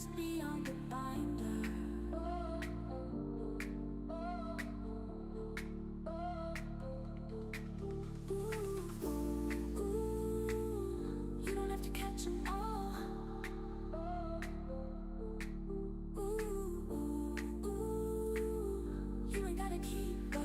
lies beyond the binder. You don't have to catch 'em all. You ain't gotta keep up.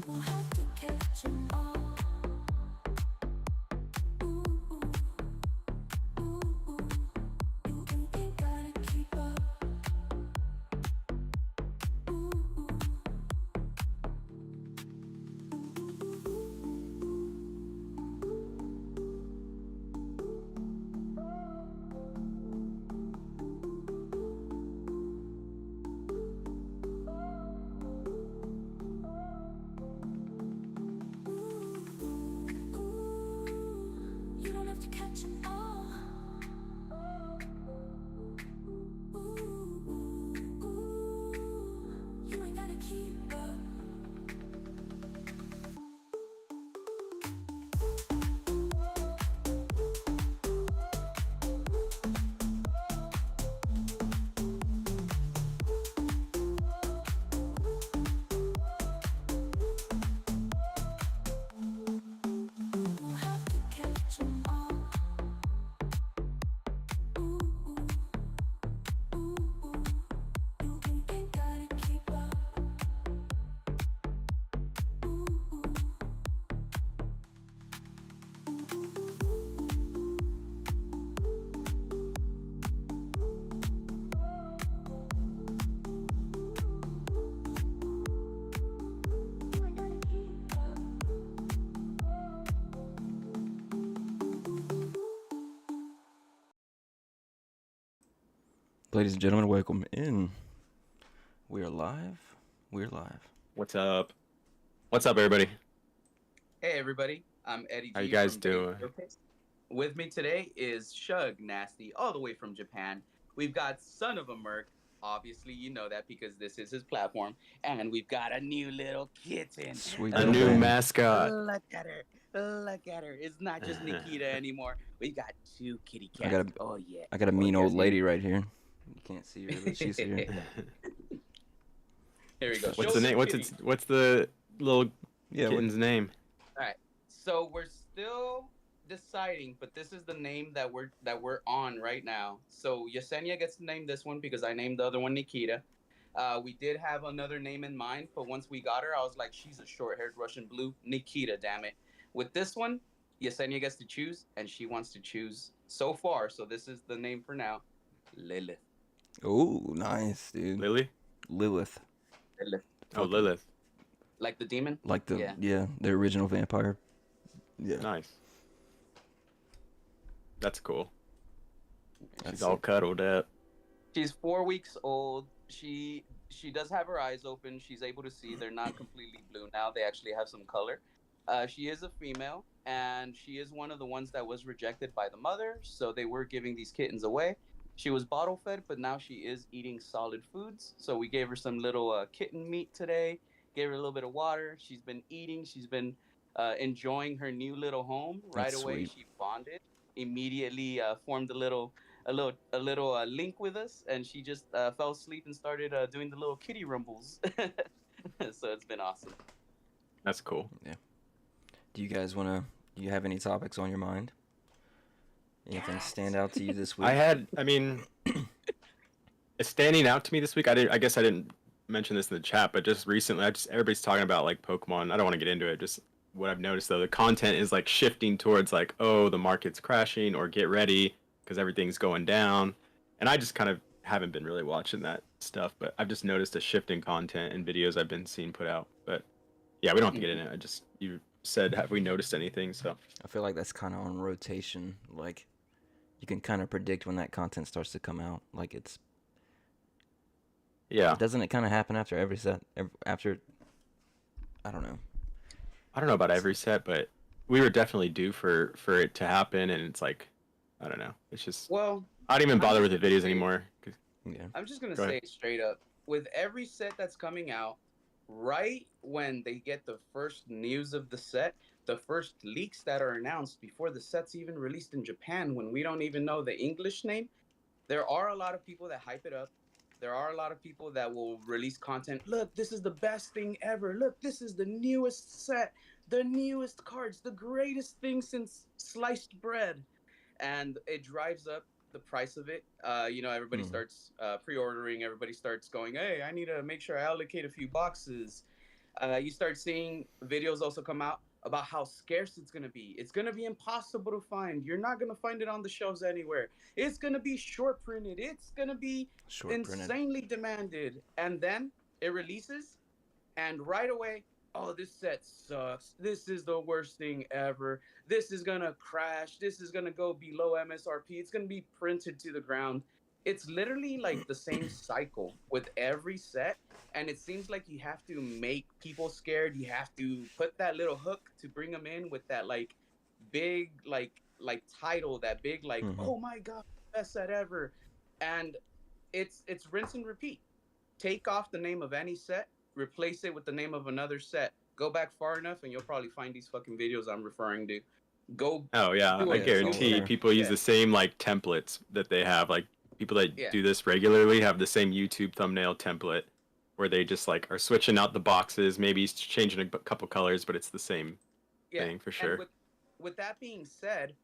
We'll have to catch 'em all. You ain't gotta keep up. You don't have to catch 'em all. You ain't gotta keep up. We'll have to catch 'em all. You ain't gotta keep up. You ain't gotta keep up. Ladies and gentlemen, welcome in. We are live. We're live. What's up? What's up, everybody? Hey everybody, I'm Eddie G. How you guys from doing? BEYSShowcase. With me today is Shugg Nastee, all the way from Japan. We've got Son of a Merc. Obviously, you know that because this is his platform. And we've got a new little kitten. Sweet A little new thing. mascot. Look at her. Look at her. It's not just Nikita anymore. We got two kitty I cats. got a- Oh yeah. I got a Oh, mean yes, old yes. lady right here. You can't see her, but she's here. Here we go. What's Show the name? kitty. What's the little Yeah, kitten's name? All right. So we're still deciding, but this is the name that we're on right now. So Yesenia gets to name this one because I named the other one Nikita. We did have another name in mind, but once we got her, I was like, she's a short-haired Russian blue, Nikita. Damn it. With this one, Yesenia gets to choose, and she wants to choose so far. So this is the name for now, Lilith. oh, nice, dude. Lily? Lilith, Lilith, Oh, Lilith. like the demon. like the Yeah. the original vampire. Yeah, Nice. That's cool. that's She's all it. cuddled up. She's 4 weeks old. She does have her eyes open. She's able to see. They're not completely blue now. They actually have some color. She is a female, and she is one of the ones that was rejected by the mother. So they were giving these kittens away. She was bottle fed, but now she is eating solid foods. So we gave her some little kitten meat today. Gave her a little bit of water. She's been eating. She's been enjoying her new little home. Right That's away, sweet. she bonded. Immediately formed a little link with us, and she just fell asleep and started doing the little kitty rumbles. So it's been awesome. That's cool. Do you guys wanna? Do you have any topics on your mind? Anything stand out to you this week? I mean, it's standing out to me this week. I guess I didn't mention this in the chat, but just recently, everybody's talking about like Pokemon. I don't want to get into it. Just what I've noticed though, the content is like shifting towards like, oh, the market's crashing, or get ready because everything's going down. And I just kind of haven't been really watching that stuff, but I've just noticed a shift in content and videos I've been seeing put out. But yeah, we don't have to get in it. said, "Have we noticed anything?" So I feel like that's kind of on rotation. Like, you can kind of predict when that content starts to come out. Like, yeah, doesn't it kind of happen after every set? After, I don't know. I don't know about every set, but we were definitely due for it to happen, and it's like, I don't know. It's just Well, I don't even I'm bother just with the gonna videos say, anymore. Yeah. I'm just gonna Go say ahead. it straight up. With every set that's coming out, right when they get the first news of the set, the first leaks that are announced before the set's even released in Japan, when we don't even know the English name, there are a lot of people that hype it up. There are a lot of people that will release content. Look, this is the best thing ever. Look, this is the newest set, the newest cards, the greatest thing since sliced bread. And it drives up the price of it. Everybody Mm. starts pre-ordering. Everybody starts going, "Hey, I need to make sure I allocate a few boxes." You start seeing videos also come out about how scarce it's gonna be. It's gonna be impossible to find. You're not gonna find it on the shelves anywhere. It's gonna be short printed. It's gonna be Short printed. insanely demanded. And then it releases, and right away, oh, this set sucks. This is the worst thing ever. This is gonna crash. This is gonna go below MSRP. It's gonna be printed to the ground. It's literally like the same cycle with every set, and it seems like you have to make people scared. You have to put that little hook to bring them in with that like big like title, that big like, Mm-hmm. oh my god, best set ever. And it's rinse and repeat. Take off the name of any set, replace it with the name of another set. Go back far enough, and you'll probably find these fucking videos I'm referring to. Go Oh yeah, do I a Yeah, it's all new guarantee over. set. people use Yeah, the same like templates that they have. Like people that yeah, do this regularly have the same YouTube thumbnail template where they just like are switching out the boxes, maybe changing a couple colors, but it's the same yeah. thing for And sure. with that being said,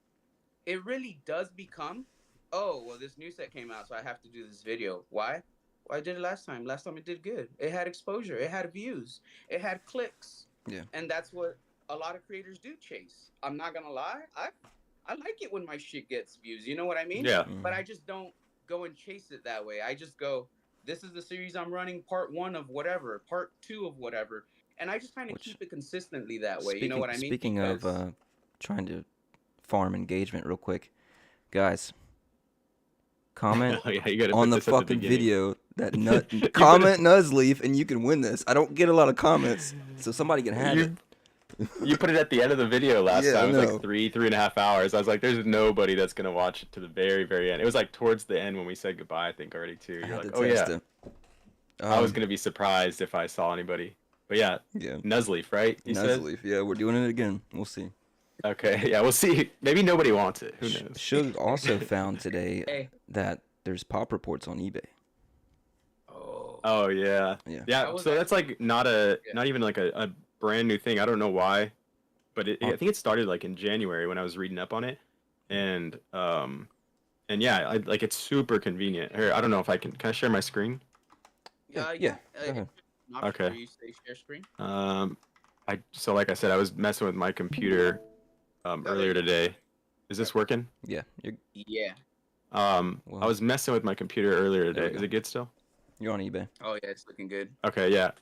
it really does become, oh well, this new set came out, so I have to do this video. Why? Well, I did it last time. Last time it did good. It had exposure. It had views. It had clicks. Yeah. And that's what a lot of creators do chase. I'm not gonna lie. I like it when my shit gets views. You know what I mean? Yeah. But I Mm. just don't go and chase it that way. I just go, this is the series I'm running, part one of whatever, part two of whatever, and I just kind of Which, keep it consistently that way. You know speaking what I mean? speaking of Because trying to farm engagement real quick, guys, comment Oh yeah, you gotta on put the this at the fucking beginning. video that You put comment Nuzleaf and you can win this. I don't get a lot of comments, so somebody can have it. You put it at the end of the video last Yeah, I time. It was know. like 3.5 hours. I was like, there's nobody that's gonna watch it to the very, very end. It was like towards the end when we said goodbye, I think already too. I You're had like, to oh test yeah. it. I was gonna be surprised if I saw anybody. But yeah, Yeah, Nuzleaf, right? You said? Nuzleaf. Yeah, we're doing it again. We'll see. Okay, yeah, we'll see. Maybe nobody wants it. Who knows? Shugg also found today hey, that there's pop reports on eBay. oh, Oh yeah. Yeah. I Yeah, was so that's actually, like not yeah. even like a brand new thing. I don't know why, but I Oh, think it started like in January when I was reading up on it. And yeah, like it's super convenient. Here, I don't know if can I share my screen? yeah, Yeah. go ahead. An option Okay. where you say share screen. So like I said, I was messing with my computer earlier today. Is this working? Yeah, Yeah. I well, was messing with my computer earlier there we today. Is go. it good still? You're on eBay. Oh yeah, it's looking good. Okay, yeah.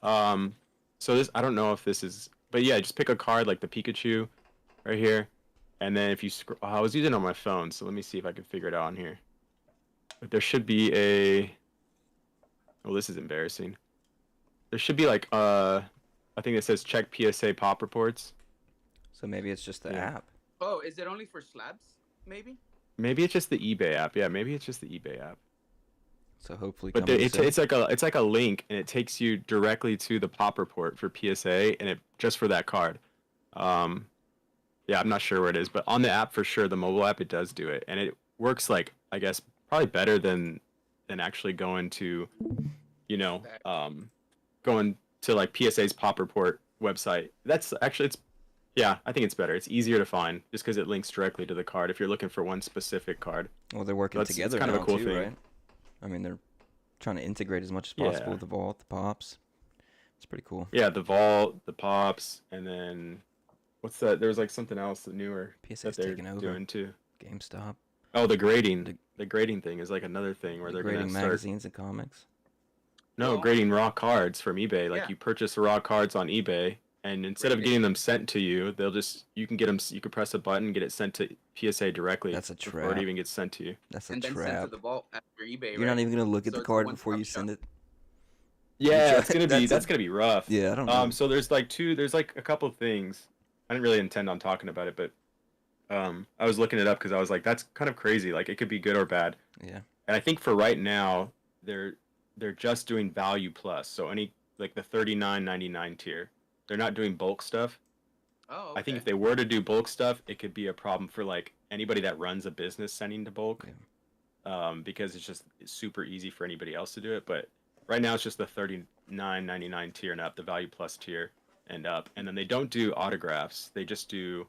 So this I don't know if this is, but yeah, just pick a card like the Pikachu, right here, and then if you scroll, I was using it on my phone, so let me see if I can figure it out on here. But there should be a. Oh, this is embarrassing. There should be like I think it says check PSA pop reports. So maybe it's just the Yeah. app. Oh, is it only for slabs? Maybe. Maybe it's just the eBay app. Yeah, maybe it's just the eBay app. So hopefully, But coming soon. it's like a link, and it takes you directly to the pop report for PSA, and it just for that card. Yeah, I'm not sure where it is, but on the app for sure, the mobile app, it does do it, and it works like I guess probably better than actually going to, you know, going to like PSA's pop report website. That's actually yeah, I think it's better. It's easier to find just because it links directly to the card if you're looking for one specific card. Well, they're working That's- it's together kind of a now cool too, thing. right? I mean, they're trying to integrate as much as possible Yeah. with the vault, the pops. It's pretty cool. Yeah, the vault, the pops, and then what's that? There was like something else newer that PSA's they're taking over. doing too. GameStop. Oh, the grading. The grading thing is like another thing where The they're grading gonna start. magazines and comics. No, Well, grading raw cards from eBay. Like yeah. you purchase raw cards on eBay, And instead of getting them sent to you, you can get them. You can press a button, get it sent to PSA directly. That's a before it trap. even gets sent to you. That's a And then sent to trap. the vault after eBay, You're right? not even gonna look at So the it's a card before you one-stop send shop. it. Yeah, it's try- gonna be that's a- that's gonna be rough. Yeah, I don't know. So there's like a couple of things. I didn't really intend on talking about it, but I was looking it up because I was like, that's kind of crazy. Like it could be good or bad. Yeah. And I think for right now, they're just doing value plus. So any like the $39.99 tier, they're not doing bulk stuff. Oh, okay. I think if they were to do bulk stuff, it could be a problem for like anybody that runs a business sending to bulk, because it's super easy for anybody else to do it. But right now, it's just the $39.99 tier and up, the value plus tier and up, and then they don't do autographs. They just do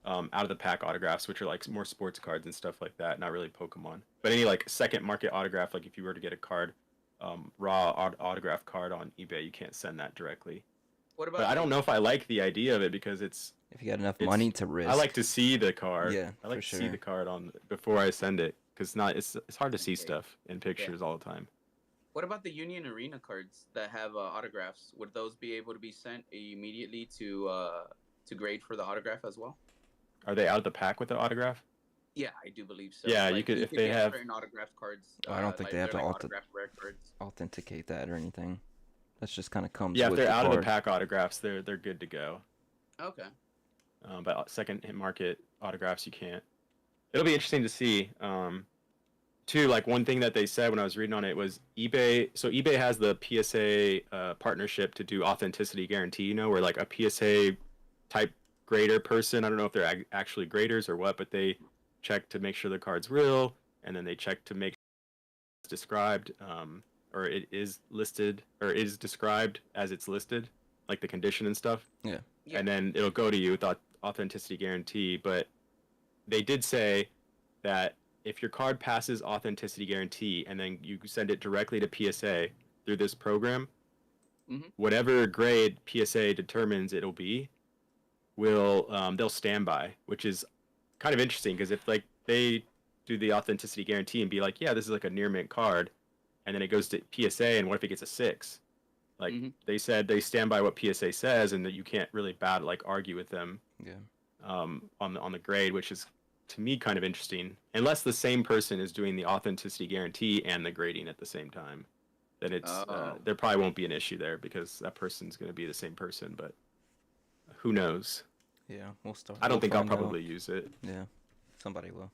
out of the pack autographs, which are like more sports cards and stuff like that. Not really Pokemon, but any like second market autograph, like if you were to get a card, raw autograph card on eBay, you can't send that directly. What about? But I don't know if I like the idea of it because If you got enough money to risk. I like to see the card. Yeah, I like for to see sure. the card before I send it because it's hard to see stuff in pictures all the time. What about the Union Arena cards that have autographs? Would those be able to be sent immediately to grade for the autograph as well? Are they out of the pack with the autograph? Yeah, I do believe so. Yeah, Like, you could if they get have. certain autographed cards. I don't think they have they're to like autographed rare cards. authenticate that or anything. That's just kind of comes. Yeah, if with they're the out of the card. pack autographs, they're good to go. Okay. But second market autographs, you can't. It'll be interesting to see. Too, like one thing that they said when I was reading on it was eBay. So eBay has the PSA partnership to do authenticity guarantee. You know, where like a PSA type grader person. I don't know if they're actually graders or what, but they check to make sure the card's real, and then they check to make sure it's described, or it is listed, or it is described as it's listed, like the condition and stuff. Yeah. And then it'll go to you with authenticity guarantee. But they did say that if your card passes authenticity guarantee and then you send it directly to PSA through this program, whatever grade PSA determines it'll be, they'll stand by, which is kind of interesting because if like they do the authenticity guarantee and be like, yeah, this is like a near mint card, and then it goes to PSA, and what if it gets a 6? Like they said, they stand by what PSA says, and that you can't really argue with them. Yeah. On the grade, which is to me kind of interesting. Unless the same person is doing the authenticity guarantee and the grading at the same time, then there probably won't be an issue there because that person's going to be the same person. But who knows? Yeah, we'll start. I don't think I'll find out. probably use it. Yeah, somebody will.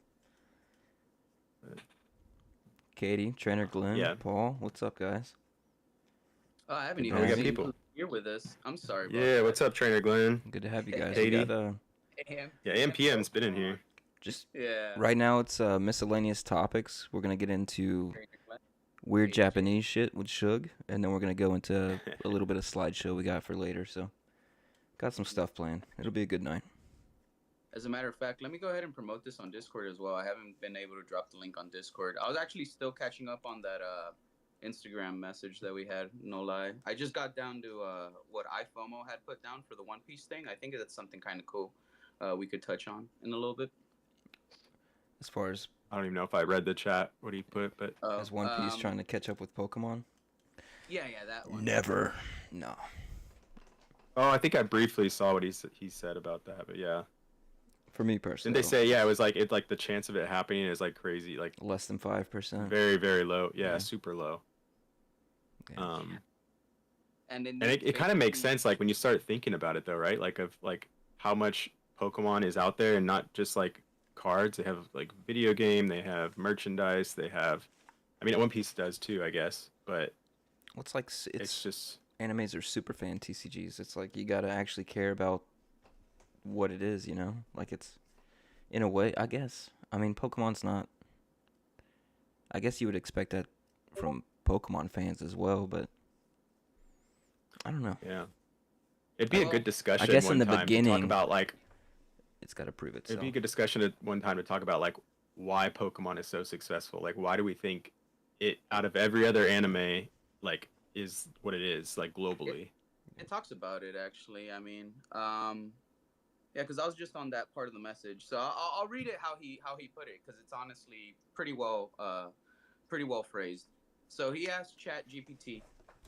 Katie, Trainer Glenn, Yeah. Paul, what's up, guys? Oh, I haven't Oh, even we got seen people. you here with us. I'm sorry. About Yeah, that. what's up, Trainer Glenn? Good to have you guys. Katie. We got, Yeah, MPM's been in here. just Yeah. right now it's miscellaneous topics. We're gonna get into weird Japanese shit with Shugg, and then we're gonna go into a little bit of slideshow we got for later. So, got some stuff planned. It'll be a good night. As a matter of fact, let me go ahead and promote this on Discord as well. I haven't been able to drop the link on Discord. I was actually still catching up on that Instagram message that we had, no lie. I just got down to what IFOMO had put down for the One Piece thing. I think that's something kind of cool we could touch on in a little bit. As far as I don't even know if I read the chat, what he put, but is One Piece trying to catch up with Pokemon? Yeah, that one. Never. No. oh, I think I briefly saw what he said about that, but yeah. For me personally. Didn't they say it was like the chance of it happening is like crazy, like less than 5%? very, very low. Yeah, Yeah. super low. Yeah. And it kind of makes sense, like when you start thinking about it, though, right? Like of like how much Pokemon is out there, and not just like cards. They have like video game, they have merchandise, they have. I mean, One Piece does too, I guess, but Well, it's like it's just animes are super fan TCGs. It's like you gotta actually care about what it is, you know? Like it's, in a way, I guess. I mean, Pokemon's not. I guess you would expect that from Pokemon fans as well, but I don't know. yeah. It'd be a good discussion. I guess one in the time to beginning, talk about like it's got to prove it'd itself. be a good discussion at one time to talk about like why Pokemon is so successful. Like why do we think it out of every other anime like is what it is like globally? It talks about it actually. I mean, yeah, because I was just on that part of the message, so I'll read it how he put it because it's honestly pretty well phrased. So he asked ChatGPT,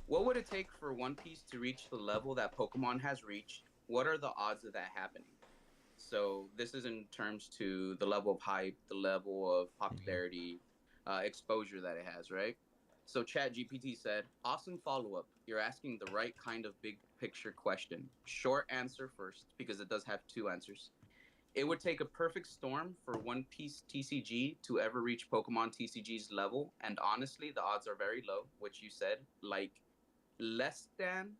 "What would it take for One Piece to reach the level that Pokemon has reached what are the odds of that happening? So this is in terms to the level of hype, the level of popularity, exposure that it has, right? So ChatGPT said, "Awesome follow-up. You're asking the right kind of big picture question. Short answer first, because it does have two answers. It would take a perfect storm for One Piece TCG to ever reach Pokemon TCG's level, and honestly, the odds are very low, which you said, like less than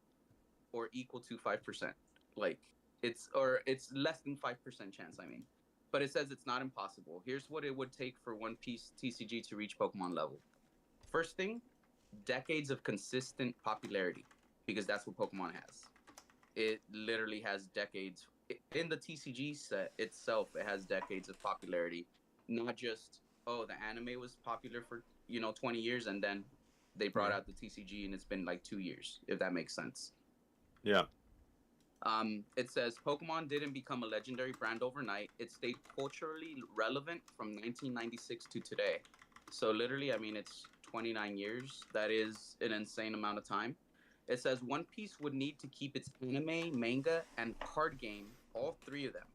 or equal to 5%. Like it's less than 5% chance, I mean. But it says it's not impossible. Here's what it would take for One Piece TCG to reach Pokemon level. First thing, decades of consistent popularity, because that's what Pokemon has. It literally has decades in the TCG set itself. It has decades of popularity, not just, oh, the anime was popular for 20 years and then they brought Yeah. out the TCG and it's been like 2 years, if that makes sense. Yeah. It says Pokemon didn't become a legendary brand overnight. It stayed culturally relevant from 1996 to today. So literally, I mean, it's 29 years. That is an insane amount of time. It says One Piece would need to keep its anime, manga, and card game, all three of them,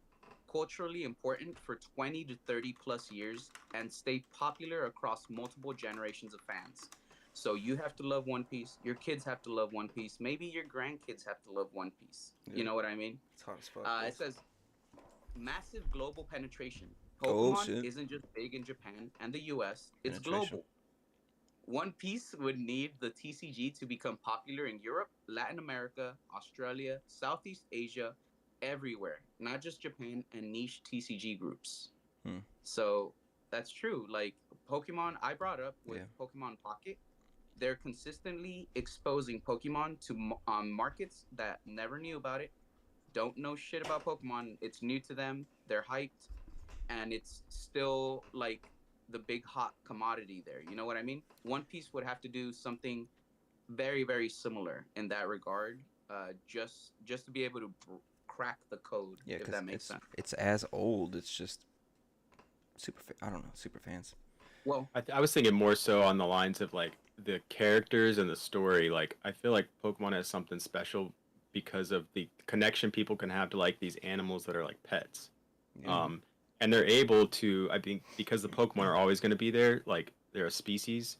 culturally important for 20 to 30 plus years and stay popular across multiple generations of fans. So you have to love One Piece. Your kids have to love One Piece. Maybe your grandkids have to love One Piece. Yeah. You know what I mean? It's hot as fuck. It says massive global penetration. Oh, Pokemon shit. isn't just big in Japan and the US, it's Penetration. global. One Piece would need the TCG to become popular in Europe, Latin America, Australia, Southeast Asia, everywhere, not just Japan and niche TCG groups. Hmm. So that's true. Like Pokemon, I brought up with Yeah. Pokemon Pocket, they're consistently exposing Pokemon to markets that never knew about it, don't know shit about Pokemon. It's new to them. They're hyped, and it's still like the big hot commodity there. You know what I mean? One Piece would have to do something very, very similar in that regard, just to be able to crack the code. Yeah, If because that makes sense. it's as old. It's just I don't know, super fans. Well, I was thinking more so on the lines of like the characters and the story. Like I feel like Pokemon has something special because of the connection people can have to like these animals that are like pets. Yeah. And they're able to, I think, because the Pokemon are always going to be there, like they're a species,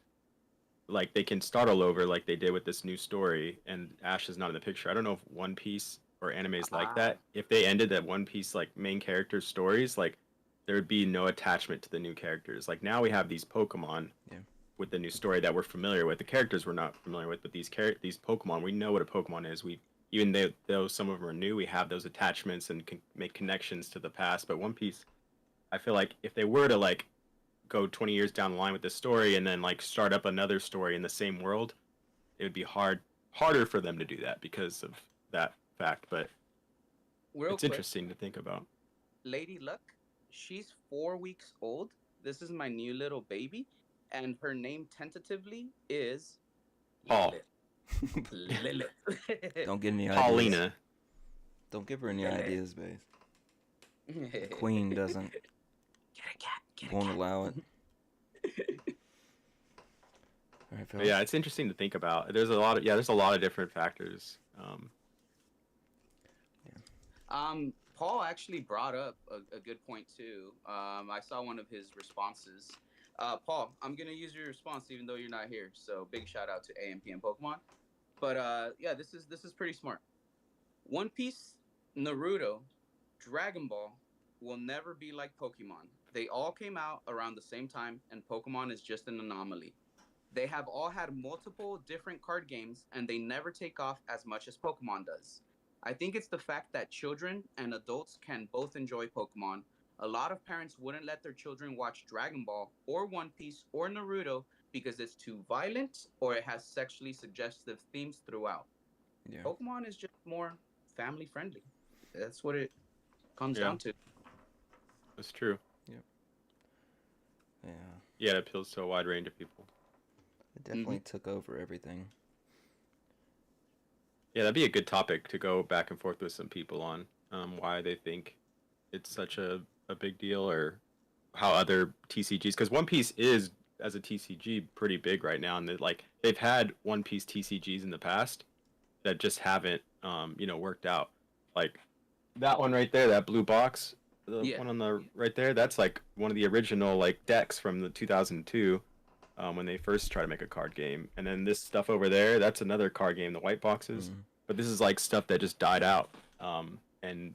like they can start all over like they did with this new story, and Ash is not in the picture. I don't know if One Piece or animes like that, if they ended that One Piece like main character stories, like there would be no attachment to the new characters. Like now we have these Pokemon Yeah. with the new story that we're familiar with. The characters we're not familiar with, but these Pokemon, we know what a Pokemon is. We even though some of them are new, we have those attachments and can make connections to the past. But One Piece, I feel like if they were to like go 20 years down the line with this story and then like start up another story in the same world, it would be harder for them to do that because of that fact. But real it's quick, interesting to think about. Lady Luck, she's 4 weeks old. This is my new little baby, and her name tentatively is Paul. Lilith. Lilith. Don't get any ideas. Paulina. Don't give her any Yeah. ideas, babe. Queen doesn't Get a cat. Get a won't cat. allow it. All right, But fellas. yeah, it's interesting to think about. There's a lot of different factors. Paul actually brought up a good point too. I saw one of his responses. Paul, I'm gonna use your response even though you're not here. So big shout out to AMP and Pokemon. But yeah, this is pretty smart. One Piece, Naruto, Dragon Ball will never be like Pokemon. They all came out around the same time, and Pokemon is just an anomaly. They have all had multiple different card games, and they never take off as much as Pokemon does. I think it's the fact that children and adults can both enjoy Pokemon. A lot of parents wouldn't let their children watch Dragon Ball or One Piece or Naruto because it's too violent or it has sexually suggestive themes throughout. Yeah. Pokemon is just more family friendly. That's what it comes Yeah. down to. That's true. Yeah. Yeah, it appeals to a wide range of people. It definitely took over everything. Yeah, that'd be a good topic to go back and forth with some people on, why they think it's such a big deal, or how other TCGs, because One Piece is, as a TCG, pretty big right now, and they've had One Piece TCGs in the past that just haven't worked out. like that one right there, that blue box, the Yeah. one on the right there, that's like one of the original like decks from the 2002 when they first tried to make a card game. And then this stuff over there, that's another card game, the white boxes. But this is like stuff that just died out. And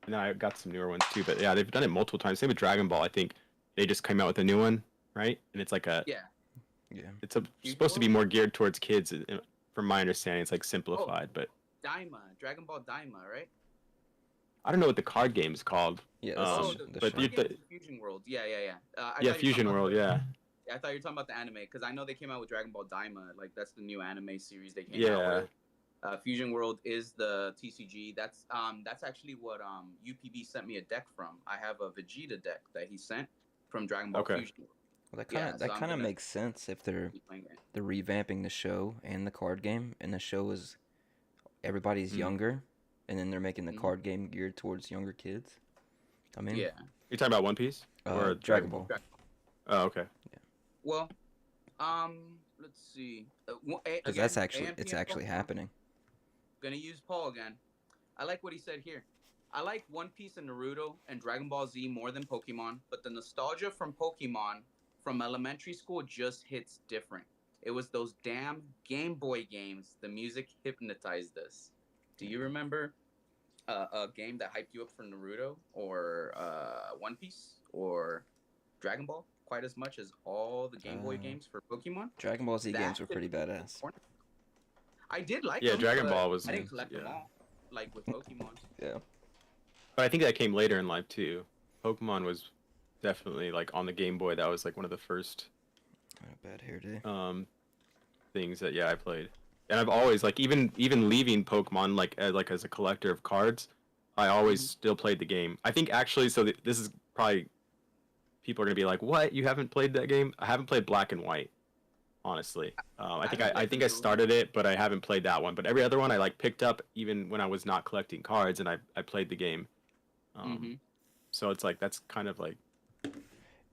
now I got some newer ones too. But yeah, they've done it multiple times. Same with Dragon Ball. I think they just came out with a new one, right? And it's like a Yeah. it's supposed to be more geared towards kids. From my understanding, it's like simplified, but Daima, Dragon Ball Daima, right? I don't know what the card game is called. Yeah, Oh, the but show. you card game is Fusion World. Yeah. yeah, thought you were Fusion talking about World, yeah. I thought you were talking about the anime because I know they came out with Dragon Ball Daima. Like that's the new anime series they came out with. Fusion World is the TCG. That's actually what UPB sent me a deck from. I have a Vegeta deck that he sent from Dragon Ball Fusion World. Well, Yeah, so I'm kind of gonna makes sense if they're keep playing it. revamping the show and the card game, and the show is everybody's younger, and then they're making the card game geared towards younger kids. I mean, Yeah. You're talking about One Piece or Dragon Ball. Oh, okay. Well, let's see. Because that's actually happening. Gonna use Paul again. I like what he said here. I like One Piece and Naruto and Dragon Ball Z more than Pokemon, but the nostalgia from Pokemon from elementary school just hits different. It was those damn Game Boy games. The music hypnotized us. Do you remember a game that hyped you up for Naruto or One Piece or Dragon Ball quite as much as all the Game Boy games for Pokemon? Dragon Ball Z games were pretty badass. I did like Yeah, them, Dragon but Ball was. I didn't collect them all like with Pokemon. Yeah. But I think that came later in life too. Pokemon was definitely like on the Game Boy. That was like one of the first Bad hair day. things that I played. And I've always like even leaving Pokemon like as a collector of cards, I always still played the game. I think actually this is probably people are gonna be like, what? You haven't played that game? I haven't played Black and White, honestly. I think I started it, but I haven't played that one. But every other one I like picked up even when I was not collecting cards, and I played the game. So it's like that's kind of like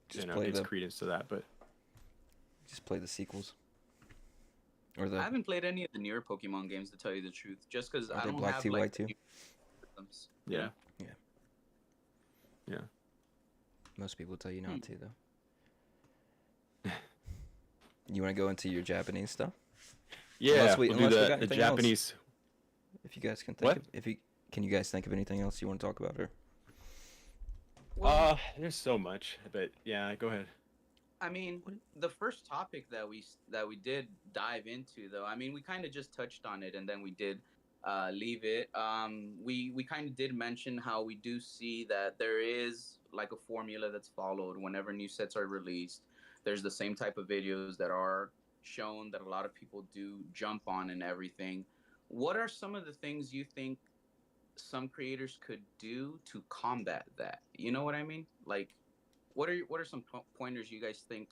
gives credence to that, but just play the sequels. Or I haven't played any of the newer Pokemon games to tell you the truth, just because I don't Black have 2, like White 2? systems. yeah. Most people tell you not to, though. You want to go into your Japanese stuff? Yeah, we'll do we got the anything Japanese. If you guys can think can you guys think of anything else you want to talk about, or? There's so much, but yeah, go ahead. I mean, the first topic that we did dive into, though, I mean, we kind of just touched on it, and then we did leave it. We kind of did mention how we do see that there is like a formula that's followed whenever new sets are released. There's the same type of videos that are shown that a lot of people do jump on and everything. What are some of the things you think some creators could do to combat that? You know what I mean? Like, what are some pointers you guys think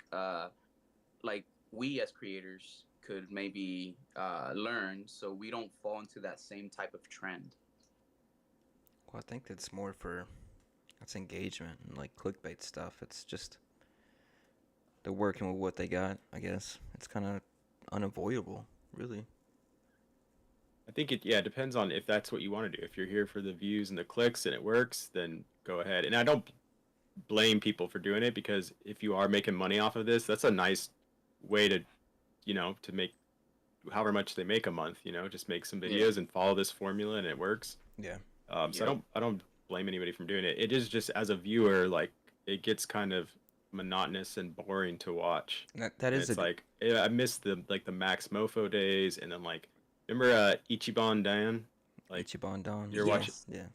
like we as creators could maybe learn so we don't fall into that same type of trend? Well, I think that's more for engagement and like clickbait stuff. It's just they're working with what they got. I guess it's kind of unavoidable, really. I think it depends on if that's what you want to do. If you're here for the views and the clicks and it works, then go ahead. And I don't blame people for doing it, because if you are making money off of this, that's a nice way to to make however much they make a month, just make some videos and follow this formula and it works. Yeah. So I don't blame anybody from doing it. It is just, as a viewer, like it gets kind of monotonous and boring to watch. That is like I miss the Max Mofo days, and then like remember Ichiban Dan? Like Ichiban Dan. You're watching.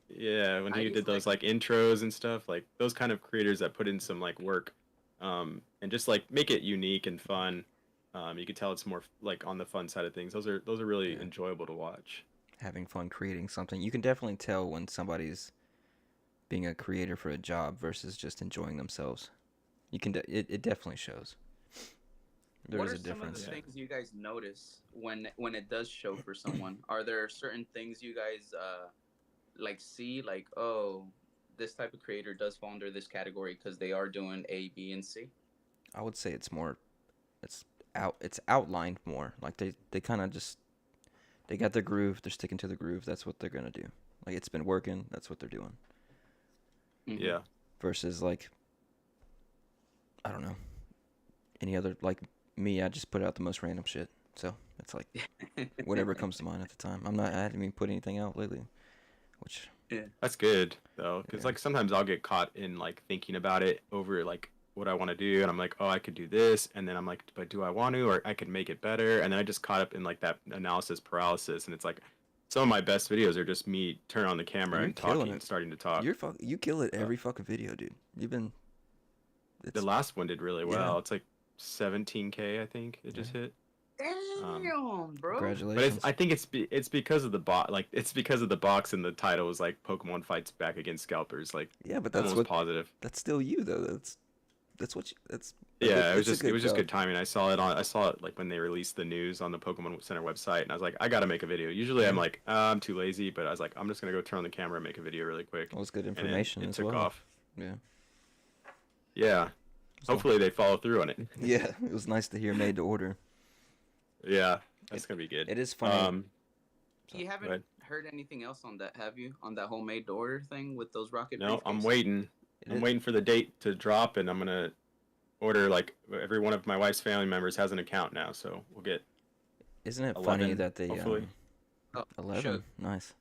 Yeah, when he did those like intros and stuff, like those kind of creators that put in some like work, and just like make it unique and fun. You can tell it's more like on the fun side of things. Those are really enjoyable to watch. Having fun creating something. You can definitely tell when somebody's being a creator for a job versus just enjoying themselves. You can it definitely shows. There is a difference. What are some of the things you guys notice when it does show for someone? Are there certain things you guys like see, like, oh, this type of creator does fall under this category because they are doing A, B, and C? I would say it's outlined more. Like they kind of just they got their groove. They're sticking to the groove. That's what they're gonna do. Like it's been working. That's what they're doing. Mhm. Yeah. Versus like, I don't know, any other like me. I just put out the most random shit. So it's like whatever comes to mind at the time. I haven't even put anything out lately, which That's good though, because Yeah. like sometimes I'll get caught in like thinking about it over like what I want to do, and I'm like, oh, I could do this, and then I'm like, but do I want to, or I could make it better, and then I just caught up in like that analysis paralysis, and it's like some of my best videos are just me turn on the camera You're and killing talking, it. starting to talk. you kill it every fucking video, dude. You've been. It's, The last one did really Yeah. well. It's like 17K, I think it just hit. Damn, bro. But congratulations. I think it's because of the bot, like it's because of the box and the title is like Pokemon fights back against scalpers, like Yeah, but that's almost what. positive. That's still you though. That's what. That's. Yeah, it's a it was just job. good timing. I saw it like when they released the news on the Pokemon Center website, and I was like, I gotta make a video. Usually I'm like, I'm too lazy, but I was like, I'm just gonna go turn on the camera and make a video really quick. Well, it's good And then information it as took well. off. Yeah. Yeah. So- Hopefully they follow through on it. Yeah, it was nice to hear made to order. Yeah, that's gonna be good. It is funny. You Go haven't ahead. heard anything else on that, have you? On that homemade to order thing with those rocket No, I'm briefcases? waiting. It I'm is- waiting for the date to drop, and I'm gonna order like every one of my wife's family members has an account now, so we'll get. Isn't it funny 11, that they hopefully. Oh, 11? Shugg, Nice.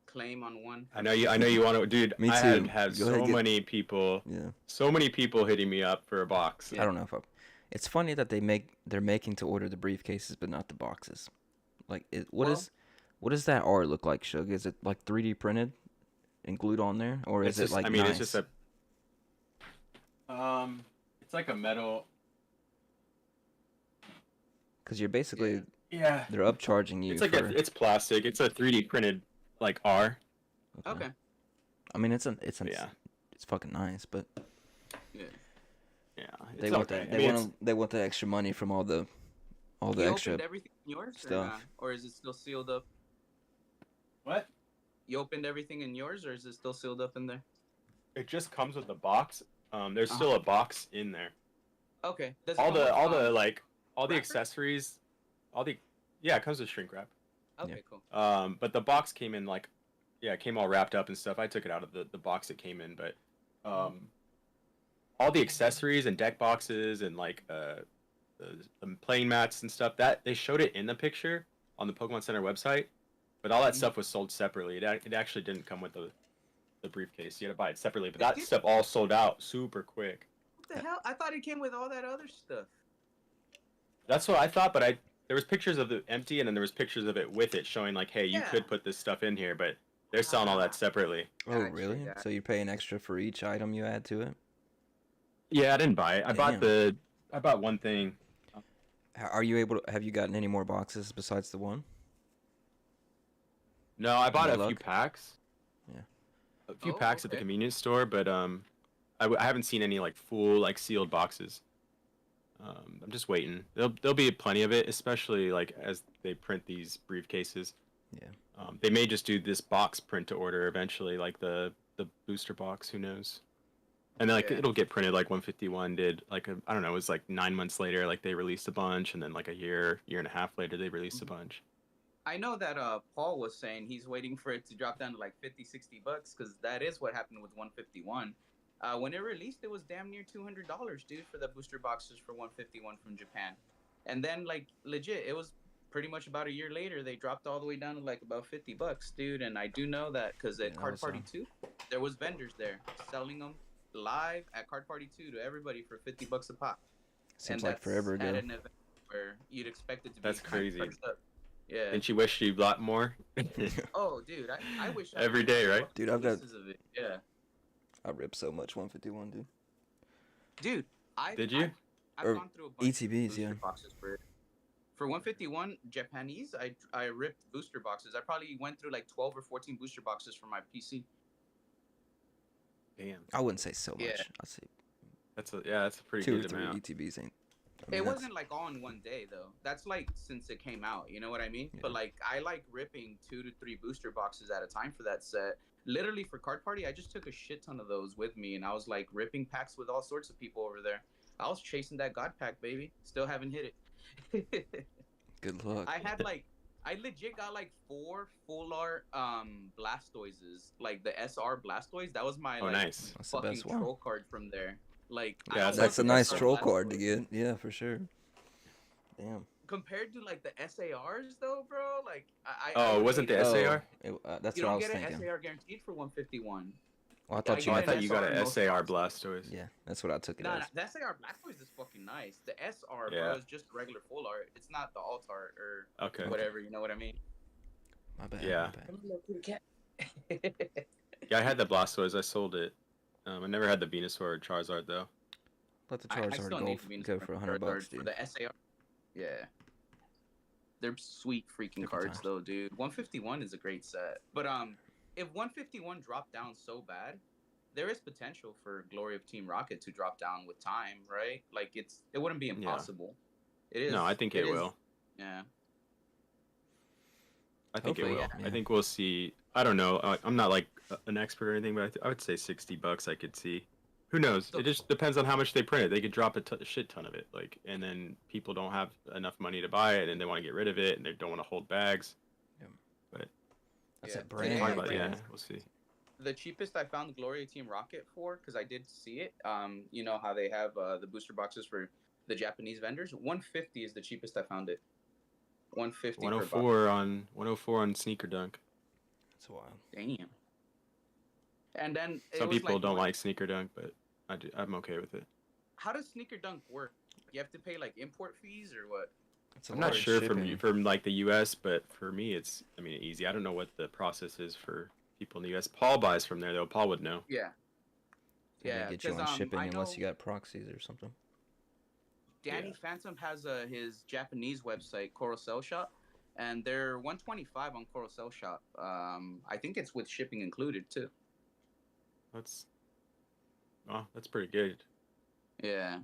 claim on one. I know you want to, dude. Me I too. had Go ahead, so get- many people, Yeah. hitting me up for a box. I don't know if it's funny that they're making to order the briefcases but not the boxes. Like what does that art look like, Shugg? Is it like 3D printed and glued on there, or It's is it just, like I mean, nice? it's just it's like a metal. Because you're basically Yeah. they're upcharging you It's like for. it's plastic. It's a 3D printed like R. Okay. I mean, it's Yeah. it's fucking nice, but Yeah. Yeah. they It's want okay. that I mean, it's- they want the extra money from all the You extra. opened everything in yours, stuff. or is it still sealed up? What? You opened everything in yours, or is it still sealed up in there? It just comes with the box. There's still a box in there. Okay. Does it All come with, the wrapper? accessories, it comes with shrink wrap. Okay, cool. But the box came in like, it came all wrapped up and stuff. I took it out of the box it came in, but all the accessories and deck boxes and like the playing mats and stuff, that they showed it in the picture on the Pokemon Center website, but all that stuff was sold separately. It actually didn't come with the briefcase. You had to buy it separately, but that stuff all sold out super quick. What the hell? I thought it came with all that other stuff. That's what I thought, but there was pictures of it empty, and then there was pictures of it with it showing like, hey, you Yeah. could put this stuff in here, but they're selling all that separately. Oh, Gotcha, really? gotcha. So you're paying extra for each item you add to it? Yeah, I didn't buy it. I bought one thing. Are you able to? Have you gotten any more boxes besides the one? No, I bought Any a few luck? packs. Yeah. A few Oh, packs at the okay. convenience store, but I haven't seen any like full like sealed boxes. I'm just waiting. There'll be plenty of it, especially like as they print these briefcases. Yeah. They may just do this box print to order eventually, like the booster box. Who knows? And then, like Yeah. it'll get printed like 151 did. Like I don't know, it was like 9 months later. Like they released a bunch, and then like a year and a half later, they released a bunch. I know that Paul was saying he's waiting for it to drop down to like $50-$60 because that is what happened with 151. When it released, it was damn near $200, dude, for the booster boxes for 151 from Japan. And then, like, legit, it was pretty much about a year later, they dropped all the way down to like about $50, dude. And I do know that because at Yeah, that Card was, Party 2, there was vendors there selling them live at Card Party 2 to everybody for $50 a pop. Seems And like forever that's ago. at an event where you'd expect it to be That's kinda crazy. priced up. Yeah. Didn't you wish you bought more? Oh, dude, I wish I Every had day, right? Dude, I've got- pieces of it. Yeah, I rip so much 151, dude. dude. Did you? I've Or gone through a bunch ETBs, of yeah. booster boxes for it. For 151 Japanese, I ripped booster boxes. I probably went through like 12 or 14 booster boxes for my PC. Damn, I wouldn't say so much. Yeah. I'd say that's a pretty 2 or good 3 amount. ETBs ain't. I It mean, that's- wasn't like all in one day though. That's like since it came out. You know what I mean? Yeah. But like I like ripping 2 to 3 booster boxes at a time for that set. Literally for Card Party, I just took a shit ton of those with me, and I was like ripping packs with all sorts of people over there. I was chasing that God pack, baby. Still haven't hit it. Good luck. I had like I legit got like 4 full art Blastoises, like the SR Blastoise. That was my Oh, like nice. That's the fucking best one. troll card from there. Like I Yeah, don't That's a want nice the SR troll card to Blastoise. get. Yeah, for sure. Damn. Compared to like the SARs though, bro. Like Oh, I it wasn't hate the it. SAR? That's You what I don't was get an thinking. SAR guaranteed for 151. Well, I I thought you Oh, I get meant thought an you got SR an in most SAR boxes. Blastoise. Yeah, that's what I took it Nah, as. the SAR Blastoise is fucking nice. The SR, Yeah. bro, is just regular full art. It's not the alt art or Okay. whatever. You know what I mean? My bad. Yeah. My bad. Yeah, I had the Blastoise. I sold it. I never had the Venusaur or Charizard though. Let the I Charizard still go, need Venus go for $100, for dude. the SAR. Yeah, they're sweet freaking Different cards times. though, dude. 151 is a great set, but if 151 dropped down so bad, there is potential for Glory of Team Rocket to drop down with time, right? Like it wouldn't be impossible. It is. No, I think it will. Yeah. I think Hopefully, it will. yeah. I think we'll see. I don't know. I'm not like an expert or anything, but I would say $60 I could see. Who knows? So- It just depends on how much they print it. They could drop a shit ton of it, like, and then people don't have enough money to buy it, and they want to get rid of it, and they don't want to hold bags. That's Yeah. a brand. Talk Yeah, about, yeah. yeah, we'll see. The cheapest I found Glory of Team Rocket for, because I did see it. You know how they have the booster boxes for the Japanese vendors. 150 is the cheapest I found it. 150 per box. 104 on Sneaker Dunk. That's wild. Damn. And then it Some was people don't what- like Sneaker Dunk, but I'm okay with it. How does Sneaker Dunk work? You have to pay like import fees or what? It's a I'm not lot of sure shipping. from like the U.S., but for me, it's easy. I don't know what the process is for people in the U.S. Paul buys from there though. Paul would know. Yeah. They Yeah, get you 'cause, on shipping I unless know- you got proxies or something. Danny Yeah. Phantom has his Japanese website, Coral Cell Shop, and they're 125 on Coral Cell Shop. I think it's with shipping included too. That's pretty good. Yeah.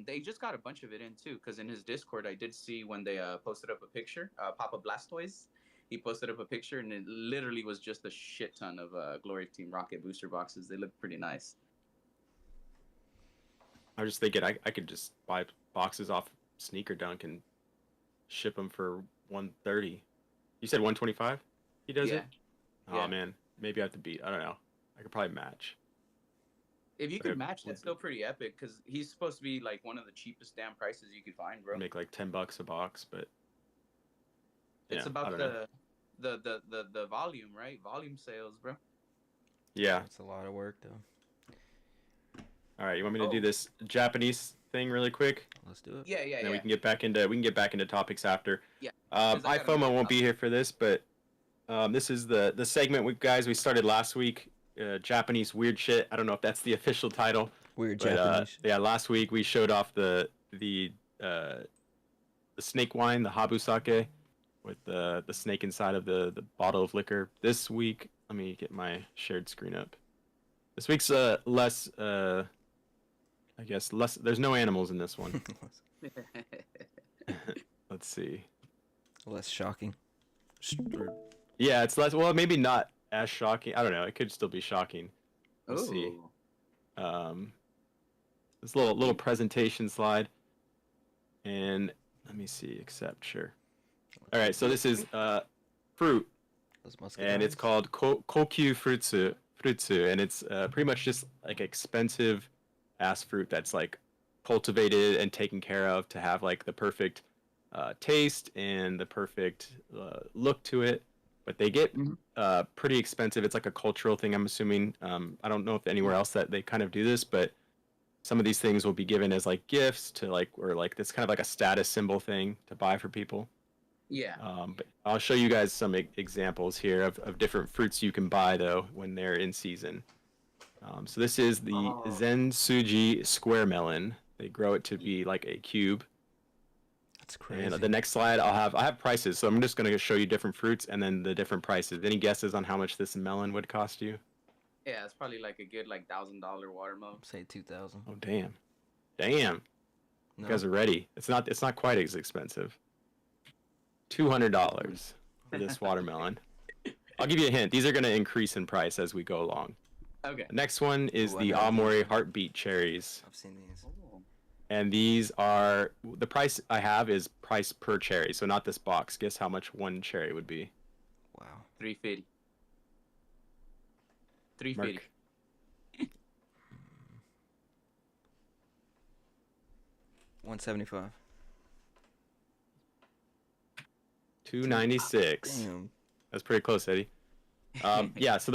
They just got a bunch of it in too, because in his Discord, I did see when they posted up a picture, Papa Blastoise. He posted up a picture, and it literally was just a shit ton of Glory Team Rocket booster boxes. They look pretty nice. I was just thinking I could just buy boxes off Sneaker Dunk and ship them for 130. You said 125? He does Yeah. it? Oh Yeah. man, maybe I have to beat. I don't know. I could probably match. If you But could it match, would that's still pretty epic, because he's supposed to be like one of the cheapest damn prices you could find, bro. Make like $10 a box, but It's yeah, I about don't know. the volume, right? Volume sales, bro. Yeah. That's a lot of work, though. All right, you want me to do Oh. this Japanese thing really quick? Let's do it. Yeah, yeah, And then yeah. we can get back into topics after. Yeah, 'cause I gotta IFOMO go. won't be here for this, but this is the segment we started last week. Japanese weird shit. I don't know if that's the official title. Weird But, Japanese. yeah, last week we showed off the snake wine, the habu sake, with the snake inside of the bottle of liquor. This week, let me get my shared screen up. This week's less, I guess less. There's no animals in this one. Let's see. Less shocking. Yeah, it's less. Well, maybe not as shocking. I don't know. It could still be shocking. Let's see. Ooh. This little presentation slide, and let me see. Accept, sure. All right, so this is fruit, Those and it's muscadines. called kokyu frutsu, and it's pretty much just like expensive ass fruit that's like cultivated and taken care of to have like the perfect taste and the perfect look to it. But they get Mhm. pretty expensive. It's like a cultural thing, I'm assuming. I don't know if anywhere else that they kind of do this, but some of these things will be given as like gifts to like, or like it's kind of like a status symbol thing to buy for people. Yeah. But I'll show you guys some examples here of different fruits you can buy though when they're in season. So this is the Oh. Zen Suji square melon. They grow it to be like a cube. That's crazy. And the next slide, I have prices. So I'm just going to show you different fruits and then the different prices. Any guesses on how much this melon would cost you? Yeah, it's probably like a good like $1,000 watermelon. Say 2,000. Oh damn, damn! You No. guys are ready. It's not quite as expensive. $200 for this watermelon. I'll give you a hint. These are going to increase in price as we go along. Okay. The next one is Ooh, I the know. Amori Heartbeat cherries. I've seen these. Oh. And these are the price I have is price per cherry, so not this box. Guess how much one cherry would be? Wow. 350. 350. Mark. 175. 296. Damn. That's pretty close, Eddie. Yeah, so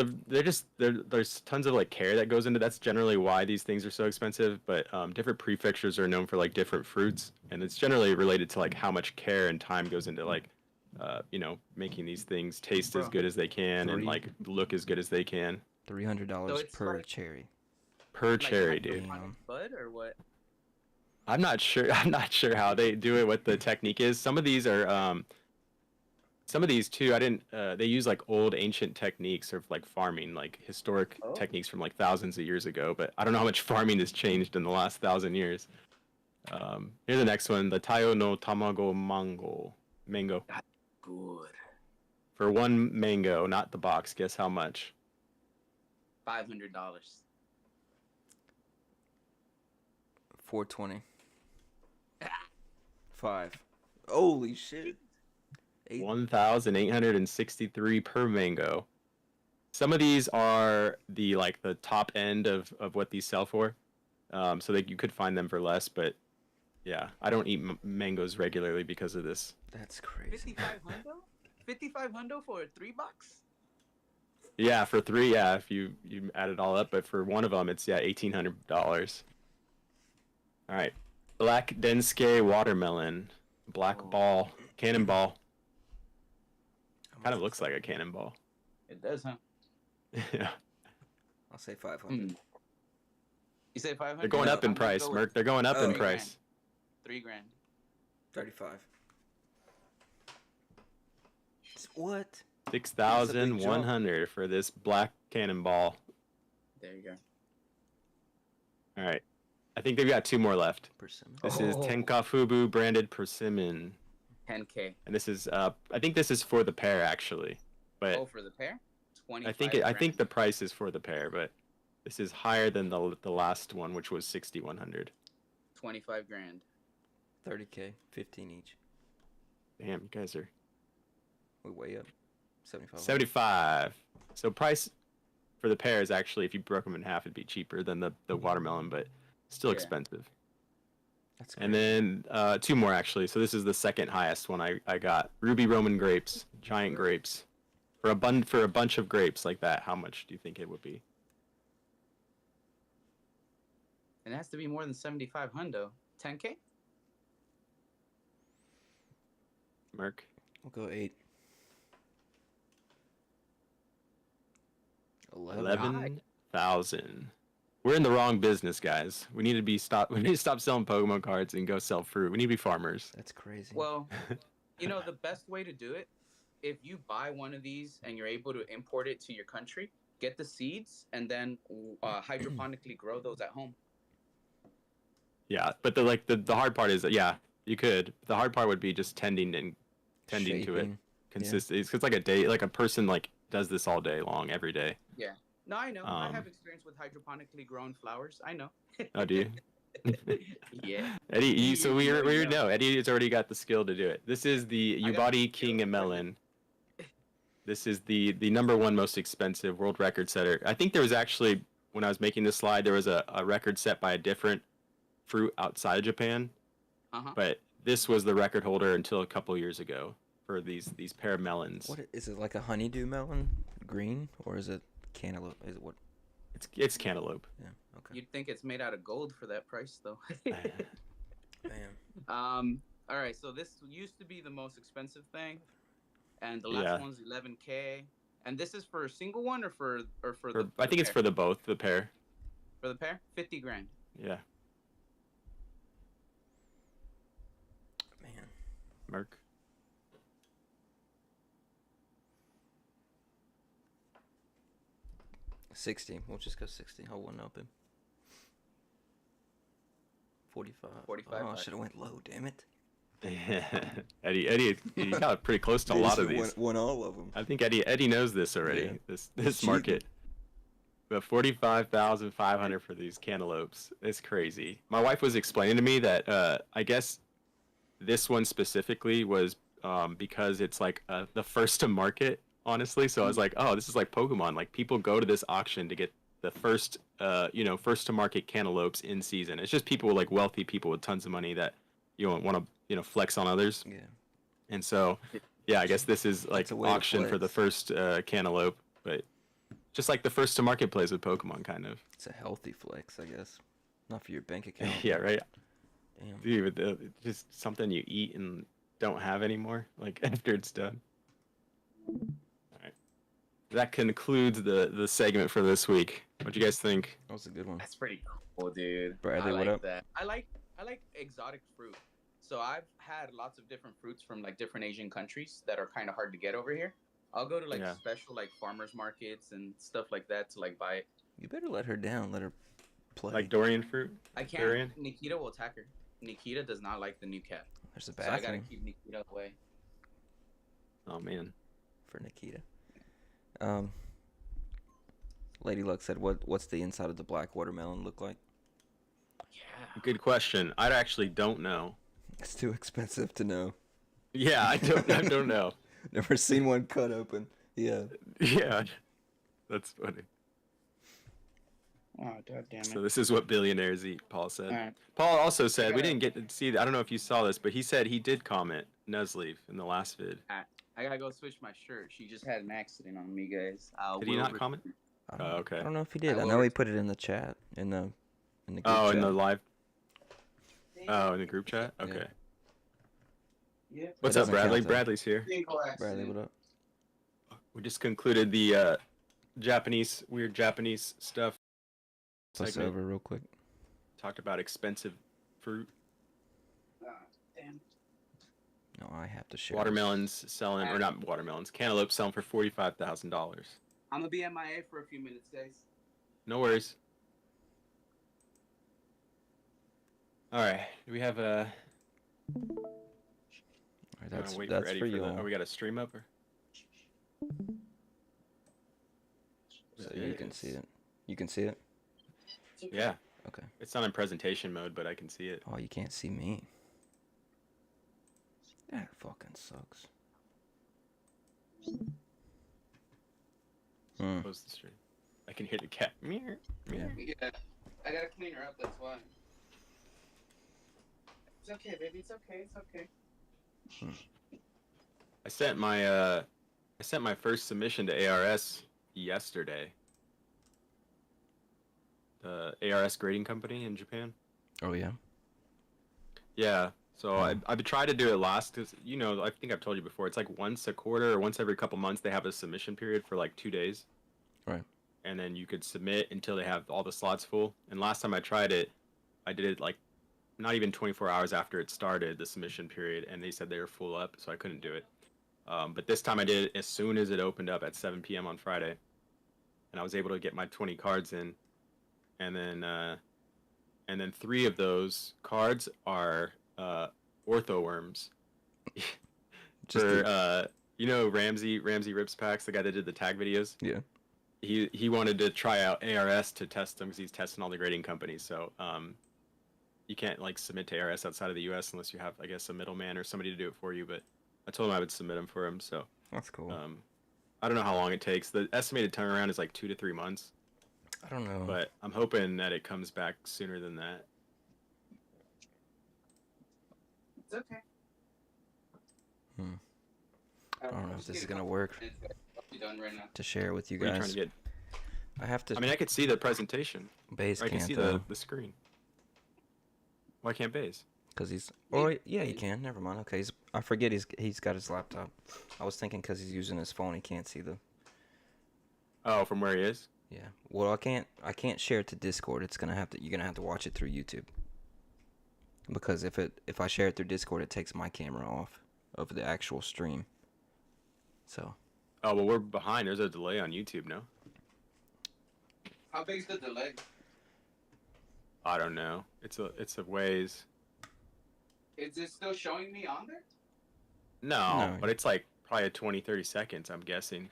there's tons of like care that goes into. That's generally why these things are so expensive. But different prefectures are known for like different fruits, and it's generally related to like how much care and time goes into like, making these things taste as good as they can and like look as good as they can. $300 So it's per like- Per Like cherry, dude. hydroponic bud or what? I'm not sure. I'm not sure how they do it. What the technique is. Some of these are. Some of these too. I didn't. They use like old ancient techniques of like farming, like historic Oh. techniques from like thousands of years ago. But I don't know how much farming has changed in the last 1,000 years. Here's the next one. The Tayo no Tamago mango. Good. For one mango, not the box. Guess how much? $500. 420. 5. Holy shit. 1,863 per mango. Some of these are the top end of what these sell for, so that you could find them for less. But yeah, I don't eat mangoes regularly because of this. That's crazy. 55 for a $3 box? Yeah, for 3, yeah, if you add it all up, but for one of them, it's $1,800. All right, Black Densuke watermelon, black ball, cannonball. Kind of looks like a cannonball. It does, huh? Yeah. I'll say 500. You say 500? They're going up in I'm gonna price, go Merc. with They're going up in $3 price. $3,000. 35. What? 6,100 for this black cannonball. There you go. All right. I think they've got 2 more left. Persimmon. This is Tenkafubu branded persimmon. 10K. And this is I think this is for the pair actually. But Oh, for the pair? 20. I think the price is for the pair, but this is higher than the last one, which was 6,100. $25,000. 30K. 15 each. Damn, you guys are We way up. 75. 75. So price for the pair is actually, if you broke them in half, it'd be cheaper than the watermelon, but still Yeah. expensive. That's And then 2 more actually. So this is the second highest one I got. Ruby Roman grapes, giant grapes. For a bunch of grapes like that, how much do you think it would be? It has to be more than 75 hundo. 10K? Merc? We'll go 8. 11. 11,000. We're in the wrong business, guys. We need to stop selling Pokemon cards and go sell fruit. We need to be farmers. That's crazy. Well, the best way to do it, if you buy one of these and you're able to import it to your country, get the seeds and then hydroponically grow those at home. Yeah, but the hard part is that, yeah, you could. The hard part would be just tending to it Shaping. consistently. It's like a person does this all day long, every day. Yeah. No, I know. I Um, have experience with hydroponically grown flowers. I know. Oh, do you? Yeah. Eddie, so we You already know. know. Eddie has already got the skill to do it. This is the I got the Ubadi King skill. Melon. This is the number 1 most expensive world record setter. I think there was actually, when I was making this slide, there was a record set by a different fruit outside of Japan. Uh-huh. But this was the record holder until a couple years ago for these pair of melons. What is it, like a honeydew melon? Green? Or is it cantaloupe? Is it what? It's cantaloupe. Yeah, okay. You'd think it's made out of gold for that price, though. Damn. All right. So this used to be the most expensive thing, and the last Yeah. one's 11K. And this is for a single one or for I think it's for the pair. for the pair. $50,000. Yeah, Man. Mark. $60. We'll just go 60. I wouldn't open. 45. 45. Oh, I should have went low, damn it. Eddie, you got pretty close to a lot of these. Won all of them. I think Eddie knows this already. Yeah. This market. But 45,500 for these cantaloupes. It's crazy. My wife was explaining to me that I guess this one specifically was because it's like the first to market, honestly. So I was like, oh, this is like Pokemon. Like people go to this auction to get the first first to market cantaloupes in season. It's just people like wealthy people with tons of money that want to flex on others. Yeah. And so yeah, I guess this is like It's a way to auction for the flex. first cantaloupe, but just like the first to market plays with Pokemon, kind of. It's a healthy flex, I guess. Not for your bank account. Yeah, right. Damn. Dude, just something you eat and don't have anymore, like after it's done. All right, that concludes the segment for this week. What do you guys think? That was a good one. That's pretty cool, dude. Bradley, I what like up? that. I like exotic fruit. So I've had lots of different fruits from like different Asian countries that are kind of hard to get over here. I'll go to like Yeah. special like farmers markets and stuff like that to like buy it. You better let her down. Let her play. Like Dorian fruit? I can't. Durian? Nikita will attack her. Nikita does not like the new cat. There's a So I gotta bathroom keep Nikita away. Oh man. for Nikita. Lady Luck said, "What's the inside of the black watermelon look like?" Yeah. Good question. I actually don't know. It's too expensive to know. Yeah, I don't know. Never seen one cut open. Yeah. Yeah. That's funny. Oh god damn it. So this is what billionaires eat, Paul said. Alright. Paul also said, we didn't get to see I don't know if you saw this, but he said he did comment Nuzleaf in the last vid. I gotta go switch my shirt. She just had an accident on me, guys. Did he not comment? I Oh, don't, okay. I don't know if he did. I I know will- he put it in the chat in the group Oh, chat. in the live. Oh, in the group chat. Yeah. Okay. Yeah. What's It up, doesn't Bradley? count, though. Bradley's here. Bradley, what up? We just concluded the weird Japanese stuff. Let's segment. over real quick. Talked about expensive fruit. Damn. No, I have to share. Watermelons selling, or not watermelons, cantaloupe selling for $45,000. I'm gonna be MIA for a few minutes, guys. No worries. All right, do we have a? All right, that's wait that's Eddie for you. the, oh, we got a stream up or? So There you it can is. see it. You can see it. Yeah, Okay. it's not in presentation mode, but I can see it. Oh, you can't see me. That fucking sucks. Hmm. Close the stream. I can hear the cat. Meow, meow. Yeah. Yeah. I gotta clean her up, that's why. It's okay, baby. It's okay. It's okay. I sent my first submission to ARS yesterday. The ARS grading company in Japan. Oh yeah. Yeah. So I've tried to do it last because I think I've told you before. It's like once a quarter or once every couple months they have a submission period for like 2 days. Right. And then you could submit until they have all the slots full. And last time I tried it, I did it like not even 24 hours after it started the submission period, and they said they were full up, so I couldn't do it. But this time I did it as soon as it opened up at 7 p.m. on Friday, and I was able to get my 20 cards in, and then 3 of those cards are orthoworms. Just For Ramsey Rips Packs, the guy that did the tag videos. yeah. He wanted to try out ARS to test them because he's testing all the grading companies. So you can't like submit to ARS outside of the U.S. unless you have, I guess, a middleman or somebody to do it for you. But I told him I would submit them for him. So That's cool. I don't know how long it takes. The estimated turnaround is like 2 to 3 months. I don't know. But I'm hoping that it comes back sooner than that. It's okay. I don't know if this is gonna work I'll be done right now. to share with you What are you trying guys. to get? I have to. I mean, I could see the presentation. Baze Or I can can't see though, the screen. Why can't Baze? because he's. Oh yeah, he can. Never mind. Okay, I forget he's got his laptop. I was thinking because he's using his phone, he can't see the. Oh, from where he is? Yeah. Well, I can't share it to Discord. You're gonna have to watch it through YouTube. Because if I share it through Discord, it takes my camera off of the actual stream. So. Oh, well, we're behind. There's a delay on YouTube, no? How big's the delay? I don't know. It's a ways. Is it still showing me on there? No, No. but it's like probably 20, 30 seconds, I'm guessing.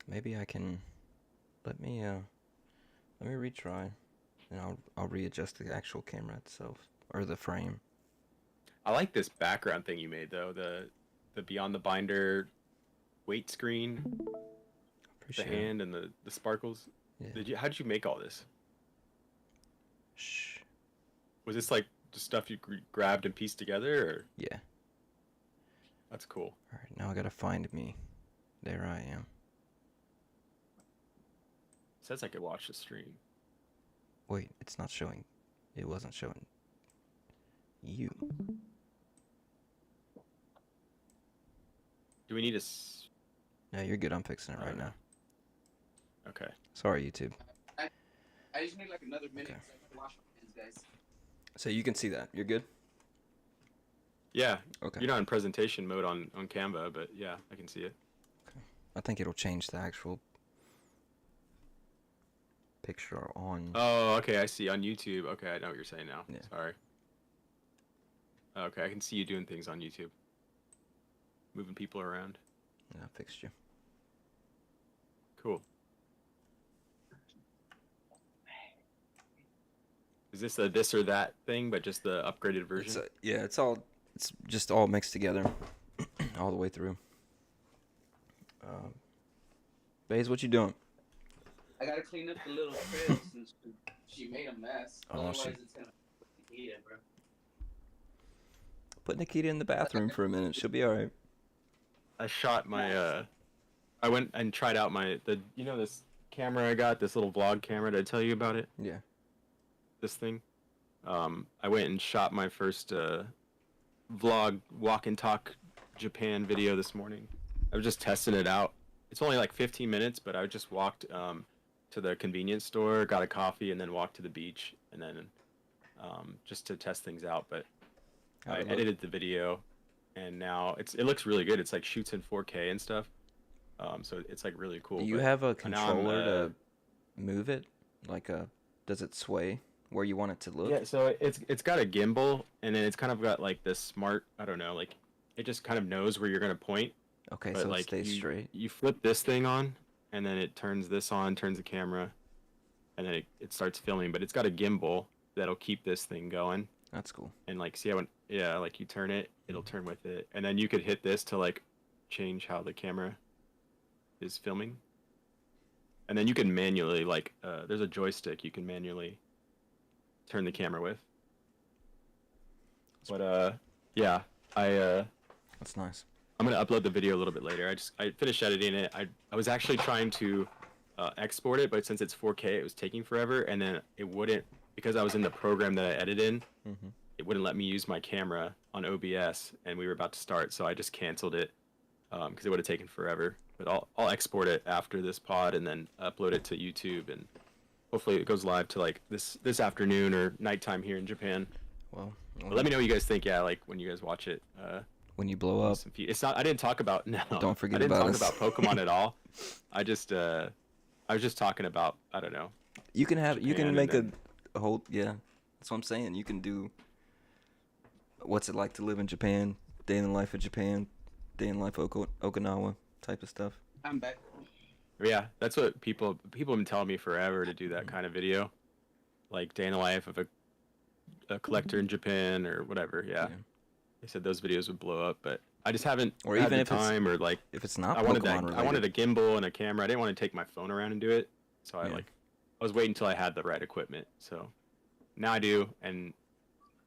Maybe I can. let me retry, and I'll readjust the actual camera itself or the frame. I like this background thing you made though. The beyond the binder weight screen, the Appreciate it. hand and the sparkles. Yeah. How did you make all this? Shh. Was this like just stuff you grabbed and pieced together, or Yeah. that's cool. All right, now I gotta find me. There I am. It says I could watch the stream. Wait, it's not showing. It wasn't showing you. Do we need a? No, you're good. I'm fixing it right Okay. now. Okay. Sorry, YouTube. I just need like another minute Okay. so I can wash my hands, guys. So you can see that. You're good? Yeah. Okay. You're not in presentation mode on Canva, but yeah, I can see it. I think it'll change the actual picture on. Oh, okay. I see on YouTube. Okay, I know what you're saying now. Yeah. Sorry. Okay, I can see you doing things on YouTube. Moving people around. Yeah, I fixed you. Cool. Is this a this or that thing, but just the upgraded version? It's just all mixed together, all the way through. Baze, what you doing? I gotta clean up the little crib since she made a mess. Oh, Otherwise, she- it's gonna eat it, bro. Put Nikita in the bathroom for a minute. She'll be all right. I shot my I went and tried out this camera I got, this little vlog camera. Did I tell you about it? Yeah. This thing. I went and shot my first vlog walk and talk Japan video this morning. I was just testing it out. It's only like 15 minutes, but I just walked to the convenience store, got a coffee, and then walked to the beach, and then just to test things out. But How'd I it look? edited the video, and now it looks really good. It's like shoots in 4K and stuff. So it's like really cool. Do you but have a now I'm, controller to move it? Does it sway where you want it to look? Yeah, so it's got a gimbal, and then it's kind of got like this smart, I don't know, like it just kind of knows where you're gonna point. Okay, But so like it stays straight. you flip this thing on, and then it turns this on, turns the camera, and then it starts filming. But it's got a gimbal that'll keep this thing going. That's cool. And like, see how like you turn it, it'll turn with it, and then you could hit this to like change how the camera is filming. And then you can manually like, there's a joystick you can manually turn the camera with. But yeah, That's nice. I'm gonna upload the video a little bit later. I finished editing it. I was actually trying to export it, but since it's 4K, it was taking forever, and then it wouldn't, because I was in the program that I edit in. Mm-hmm. It wouldn't let me use my camera on OBS, and we were about to start, so I just canceled it because it would have taken forever. But I'll export it after this pod and then upload it to YouTube, and hopefully it goes live to like this afternoon or nighttime here in Japan. Well, But let me know what you guys think. Yeah, like when you guys watch it. when you blow up. It's not. I didn't talk about Don't forget I didn't about talk us. about Pokemon at all. I was just talking about, I don't know. You can Japan make and a whole, yeah. That's what I'm saying. You can do what's it like to live in Japan, day in the life of Japan, day in the life of Okinawa type of stuff. I'm back. Yeah, that's what people have been telling me forever to do that kind of video, like day in the life of a collector in Japan or whatever. Yeah. They said those videos would blow up, but I just haven't Or had even the if it's time, or like If it's not I Pokemon wanted related. a gimbal and a camera. I didn't want to take my phone around and do it, so I Yeah. was waiting until I had the right equipment. So now I do, and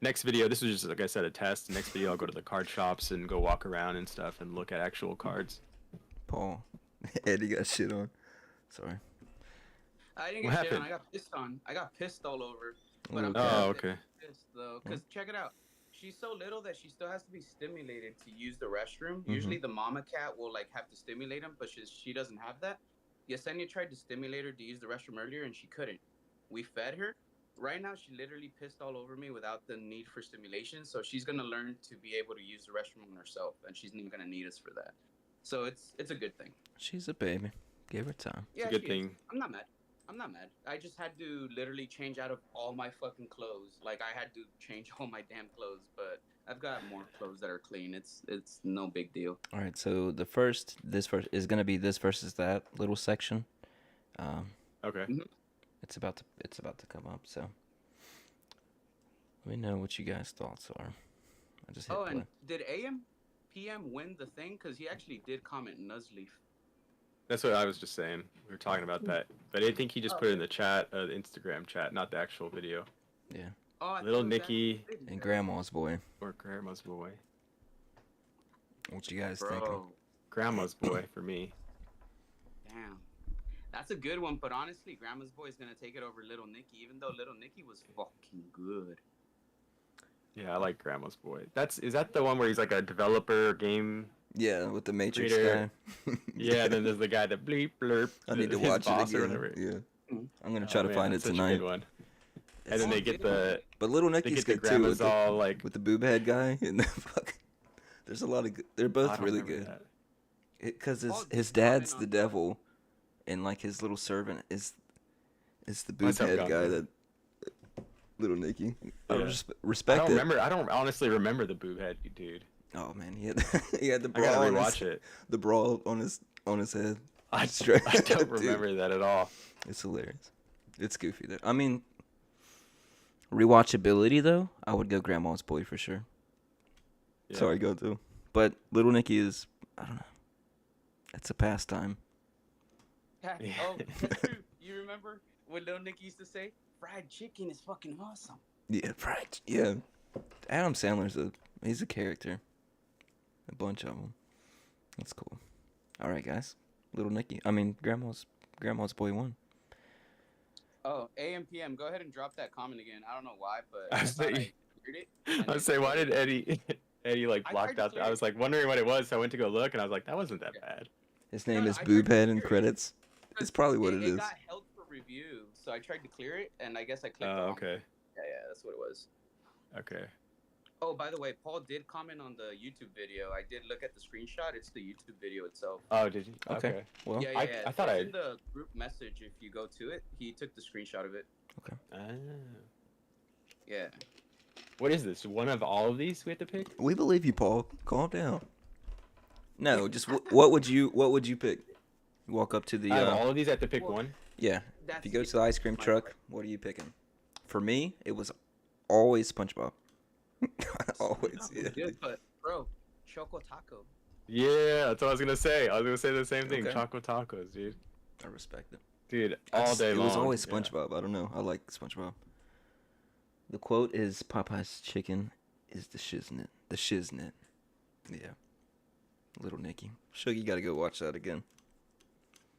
next video, this was just like I said, a test. Next video, I'll go to the card shops and go walk around and stuff and look at actual cards. Paul. Eddie got shit on. Sorry. I didn't What get shit on. happened? I got pissed on. I got pissed all over. But Okay. I'm Oh, pissed, okay. pissed though, because check it out. She's so little that she still has to be stimulated to use the restroom. Mm-hmm. Usually the mama cat will like have to stimulate him, but she doesn't have that. Yesenia tried to stimulate her to use the restroom earlier, and she couldn't. We fed her. Right now, she literally pissed all over me without the need for stimulation. So she's gonna learn to be able to use the restroom on herself, and she's not gonna need us for that. So it's a good thing. She's a baby. Give her time. Yeah, a good she is. thing. I'm not mad. I'm not mad. I just had to literally change out of all my fucking clothes. Like I had to change all my damn clothes, but I've got more clothes that are clean. It's no big deal. All right, so this first is gonna be this versus that little section. Okay. It's about to come up. So let me know what you guys' thoughts are. I just hit Oh, play. and did AM PM win the thing? Because he actually did comment Nuzleaf. That's what I was just saying. We were talking about that, but I think he just put it in the chat, the Instagram chat, not the actual video. Yeah. Oh, I Little thought it was Nicky actually And Grandma's boy. or Grandma's boy. What you guys thinking? Bro, Grandma's boy for me. damn. That's a good one, but honestly, Grandma's Boy is going to take it over Little Nicky, even though Little Nicky was fucking good. Yeah, I like Grandma's boy. Is that the one where he's like a developer game? Yeah, with the Matrix Creator. guy. Yeah, then there's the guy that bleep blurp. I need to his watch it boss or again. whatever. Yeah. Mhm. I'm gonna Oh, try to man, find it that's such a tonight. good one. And then they get the But Little Nicky's the good too. grandma's With the, all like. with the boob head guy and the fuck. There's a lot of good. They're I both don't really remember good. that. Because Paul his did comment dad's on the that. devil, and like his little servant is the boob What's up, head Gonzo? guy that. Little Nicky. I Yeah. respect I don't it. remember. I don't honestly remember the boob head dude. Oh man, he had he had the I bra gotta on rewatch his, it. the bra on his head. I Straight- don't Dude. remember that at all. It's hilarious. It's goofy though. I mean, rewatchability though, I would go Grandma's Boy for sure. Yeah. Sorry, go to. But Little Nicky is, I don't know. It's a pastime. Yeah. Yeah. Oh, that's true. You remember what Little Nicky used to say? Fried chicken is fucking awesome. Yeah, right. Yeah. Adam Sandler's he's a character. A bunch of them. That's cool. All right, guys. Little Nicky. I mean, Grandma's Boy won. Oh, AM PM, go ahead and drop that comment again. I don't know why, but I I was thought saying- I heard it. I was saying, why did Eddie like I blocked tried to out? clear I it. was like wondering what it was. So I went to go look, and I was like, that wasn't that Yeah. bad. His name No, is I tried to Boobhead in clear it. credits. It's probably what it is. It got held for review, so I tried to clear it, and I guess I clicked the Oh, wrong- okay, Yeah, that's what it was. okay. Oh, by the way, Paul did comment on the YouTube video. I did look at the screenshot. It's the YouTube video itself. Oh, did you? Okay. Well, Yeah, I- I thought it's I- in the group message. If you go to it, he took the screenshot of it. Ah. Yeah. What is this? One of all of these we have to pick? we believe you, Paul. Calm down. No, just what would you pick? You walk up to the Out of all of these, I have to pick well, one. yeah. That's If you go to the ice cream my truck, point. what are you picking? For me, it was always SpongeBob. Always, yeah. Good, but bro, Choco Taco. Yeah, that's what I was gonna say. I was gonna say the same thing. Okay. Choco tacos, dude. I respect it. Dude, I all just- day it long. was always yeah. SpongeBob. I don't know. I like SpongeBob. The quote is Popeye's chicken is the shiznit. The shiznit. Yeah. Little Nicky. Shugg, you gotta go watch that again.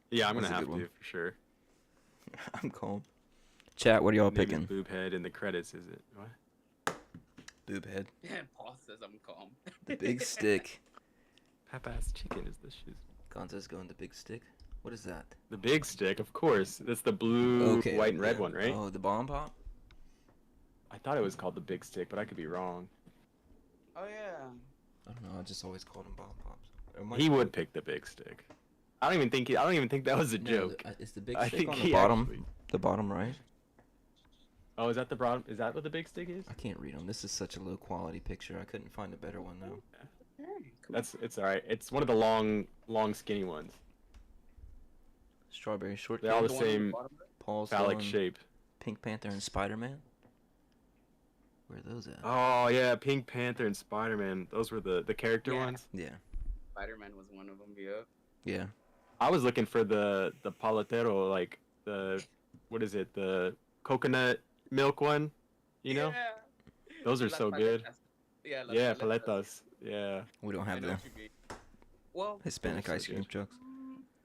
Yeah, I'm That's gonna a have good to one. for sure. I'm calm. Chat, what are y'all Maybe picking? Boob head in the credits, is it? What? Boob head. Yeah, Paul says I'm calm. The big stick. Papa's chicken is the shiz. Gonzo's going the big stick. What is that? The big stick, of course. That's the blue, Okay. white, and red yeah. one, right? Oh, the bomb pop? I thought it was called the big stick, but I could be wrong. Oh yeah. I don't know. I just always called them bomb pops. Or it might He be- would pick the big stick. I don't even think that was a No, joke. Is the big I stick think on he the bottom? actually- The bottom right? Oh, is that the bottom? Is that what the big stick is? I can't read them. This is such a low quality picture. I couldn't find a better one though. Hey, cool. It's all right. It's one of the long, skinny ones. Strawberry shortcake. They're all the one on same bottom right? Paul's phallic going shape. Pink Panther and Spider-Man. Where are those at? Oh yeah, Pink Panther and Spider-Man. Those were the character Yeah. ones. Yeah. Spider-Man was one of them. Yeah. Yeah. I was looking for the paletero, like the what is it? The coconut milk one. You know? Yeah. Those are Las so good. paletas. Yeah. las Yeah, paletas. paletas. Yeah. We don't I have know the what you mean. Well, Hispanic so ice cream good. trucks.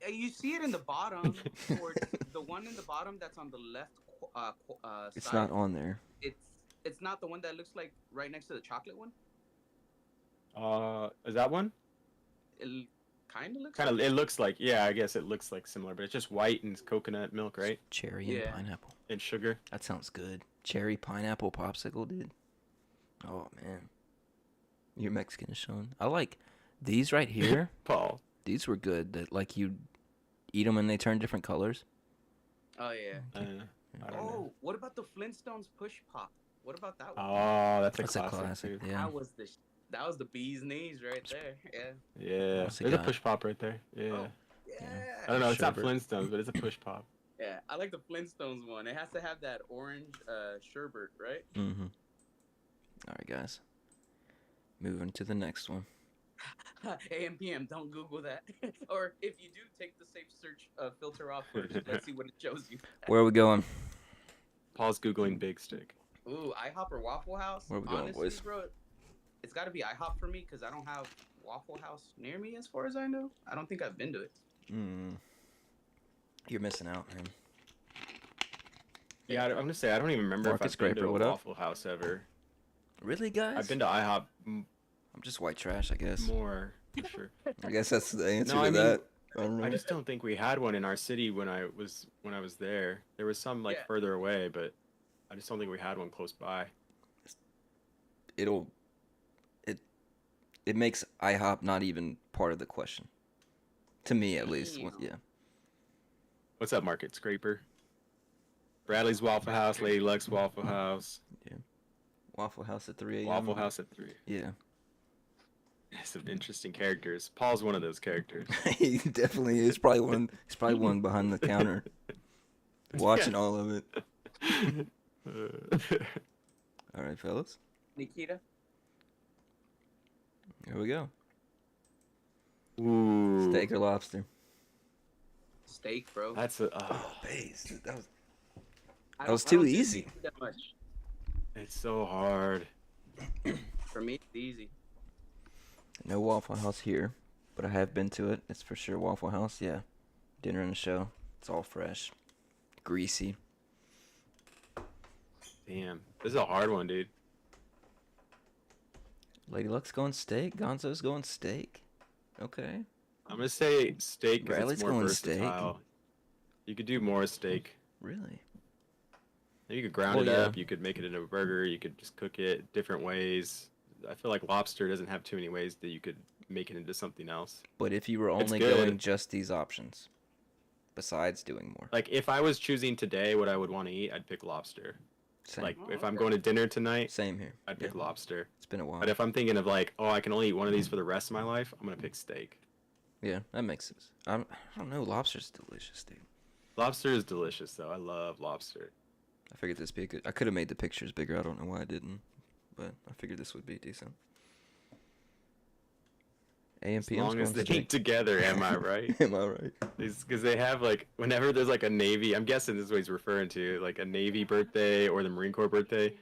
you see it in the bottom, or the one in the bottom that's on the left It's side. not on there. It's not the one that looks like right next to the chocolate one. Is that one? It kind of looks. Kind of. like It looks like. Yeah, I guess it looks like similar, but it's just white and coconut milk, right? Cherry and Yeah. pineapple. And sugar. That sounds good. Cherry pineapple popsicle, dude. Oh man. Your Mexican is showing. I like these right here. Paul. These were good. That like you eat them and they turn different colors. Oh yeah. I don't know. Oh, what about the Flintstones push pop? What about that one? Oh, that's a That's a classic. classic. Dude. Yeah. That was the bee's knees right there. Yeah. Yeah. What's it There's a got? push pop right there. Yeah. Oh, yeah. I don't know. It's not Sherbet. Flintstones, but it's a push pop. Yeah, I like the Flintstones one. It has to have that orange sherbet, right? Mm-hmm. All right, guys. Moving to the next one. AM PM. Don't Google that. Or if you do, take the safe search filter off first. Let's see what it shows you. Where are we going? Paul's googling big stick. Ooh, IHOP or Waffle House? Where we going, Honestly, boys? bro, it's got to be IHOP for me because I don't have Waffle House near me as far as I know. I don't think I've been to it. You're missing out, man. Yeah, I'm gonna say I don't even remember Market if I've been scraper, to a what up? Waffle House ever. Really, guys? I've been to IHOP I'm just white trash, I guess. more for sure. I guess that's the answer No, to I mean, that. I don't know. I just don't think we had one in our city when I was there. There was some like Yeah. further away, but I just don't think we had one close by. It makes IHOP not even part of the question. To me, at least. Damn. Yeah. What's up, Market Scraper? Bradley's Waffle House, Lady Luck's Waffle House, Waffle House at 3 a.m. Waffle House at 3. Yeah. Some interesting characters. Paul's one of those characters. He definitely is. He's probably one behind the counter, watching all of it. All right, fellas. Nikita? Here we go. Ooh, Steak or lobster? Steak, bro. that's a. Base. That was. I that was don't- I too don't do easy. seafood that much. It's so hard. For me, it's easy. No Waffle House here, but I have been to it. It's for sure Waffle House. Yeah. Dinner and a show. It's all fresh, greasy. Damn, this is a hard one, dude. Lady Luck's going steak. Gonzo's going steak. Okay. I'm gonna say steak because Bradley's it's more going steak. versatile. You could do more steak. Really? You could ground Well, it yeah. up. You could make it into a burger. You could just cook it different ways. I feel like lobster doesn't have too many ways that you could make it into something else. But if you were It's only good. going just these options, besides doing more, Like if I was choosing today what I would want to eat, I'd pick lobster. same. Like Oh, if I'm okay. going to dinner tonight, Same here. I'd pick Yeah. lobster. It's been a while. But if I'm thinking of like, oh, I can only eat one of these for the rest of my life, I'm gonna pick steak. Yeah, that makes sense. I don't know. Lobster's delicious, dude. Lobster is delicious though. I love lobster. I figured this be good. I could have made the pictures bigger. I don't know why I didn't, but I figured this would be decent. As AMPM's long as going they steak. eat together, am I right? Am I right? Because they have like whenever there's like a Navy, I'm guessing this is what he's referring to, like a Navy birthday or the Marine Corps birthday.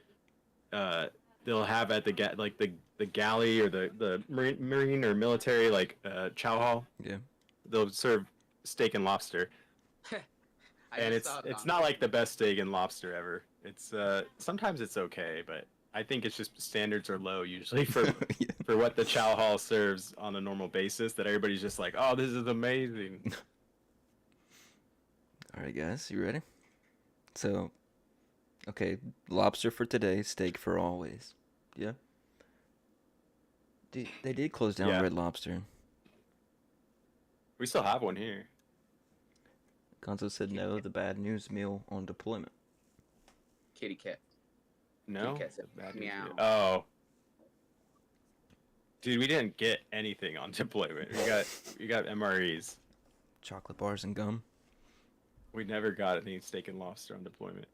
They'll have at the the galley or the marine or military chow hall. Yeah. They'll serve steak and lobster, I and just saw it it's on- not like the best steak and lobster ever. It's sometimes it's okay, but I think it's just standards are low usually for Yeah. for what the chow hall serves on a normal basis. That everybody's just like, oh, this is amazing. All right, guys, you ready? So, okay, lobster for today, steak for always. Yeah. They did close down Yeah. Red Lobster. We still have one here. Gonzo said no. The bad news meal on deployment. Kitty cat. No. Cat said, Bad news meow. yet. Oh. Dude, we didn't get anything on deployment. We got MREs. Chocolate bars and gum. We never got any steak and lobster on deployment.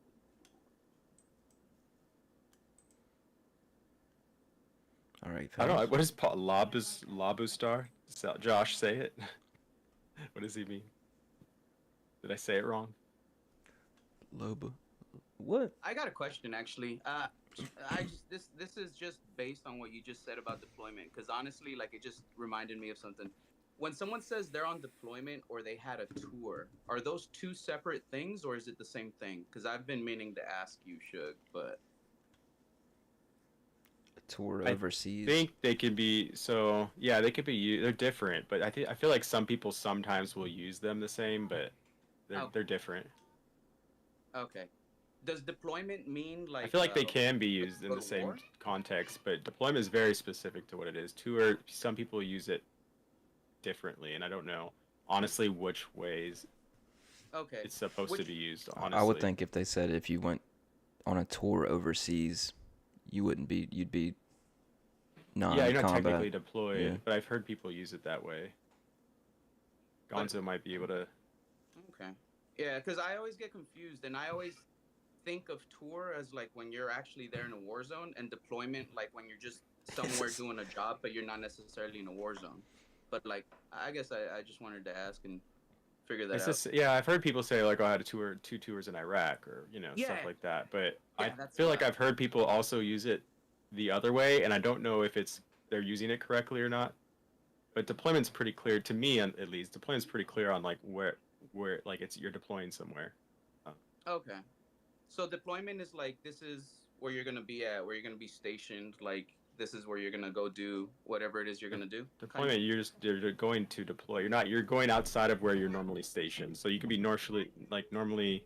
All right, I don't know. fellas. What is Labustar? Josh, say it. What does he mean? Did I say it wrong? Loba. What? I got a question actually. This is just based on what you just said about deployment, because honestly, like it just reminded me of something. When someone says they're on deployment or they had a tour, are those two separate things or is it the same thing? Because I've been meaning to ask you, Shugg, but A tour I overseas. I think they could be so yeah, they could be they're different, but I feel like some people sometimes will use them the same, but Oh. they're different. okay. Does deployment mean like? I feel like they can be used in go the to same war? context, but deployment is very specific to what it is. Tour, some people use it differently, and I don't know honestly which ways Okay. it's supposed to Which- be used. Honestly, I would think if they said if you went on a tour overseas, you'd be yeah, non-combat. you're not technically deployed, Yeah. but I've heard people use it that way. Gonzo might be able to. Okay. Yeah, because I always get confused, and I always think of tour as like when you're actually there in a war zone, and deployment like when you're just somewhere doing a job, but you're not necessarily in a war zone. But like, I guess I just wanted to ask and figure that It's out. just yeah, I've heard people say like, oh, I had a tour, 2 tours in Iraq, or stuff Yeah, like that. But I yeah, that's feel what like I've heard people also use it the other way, and I don't know if it's they're using it correctly or not. But deployment's pretty clear to me, at least. Deployment's pretty clear on like where like it's you're deploying somewhere. Uh, Okay. So deployment is like this is where you're gonna be at, where you're gonna be stationed. Like this is where you're gonna go do whatever it is you're gonna do. Kind of. Deployment, you're going to deploy. You're going outside of where you're normally stationed. So you could be normally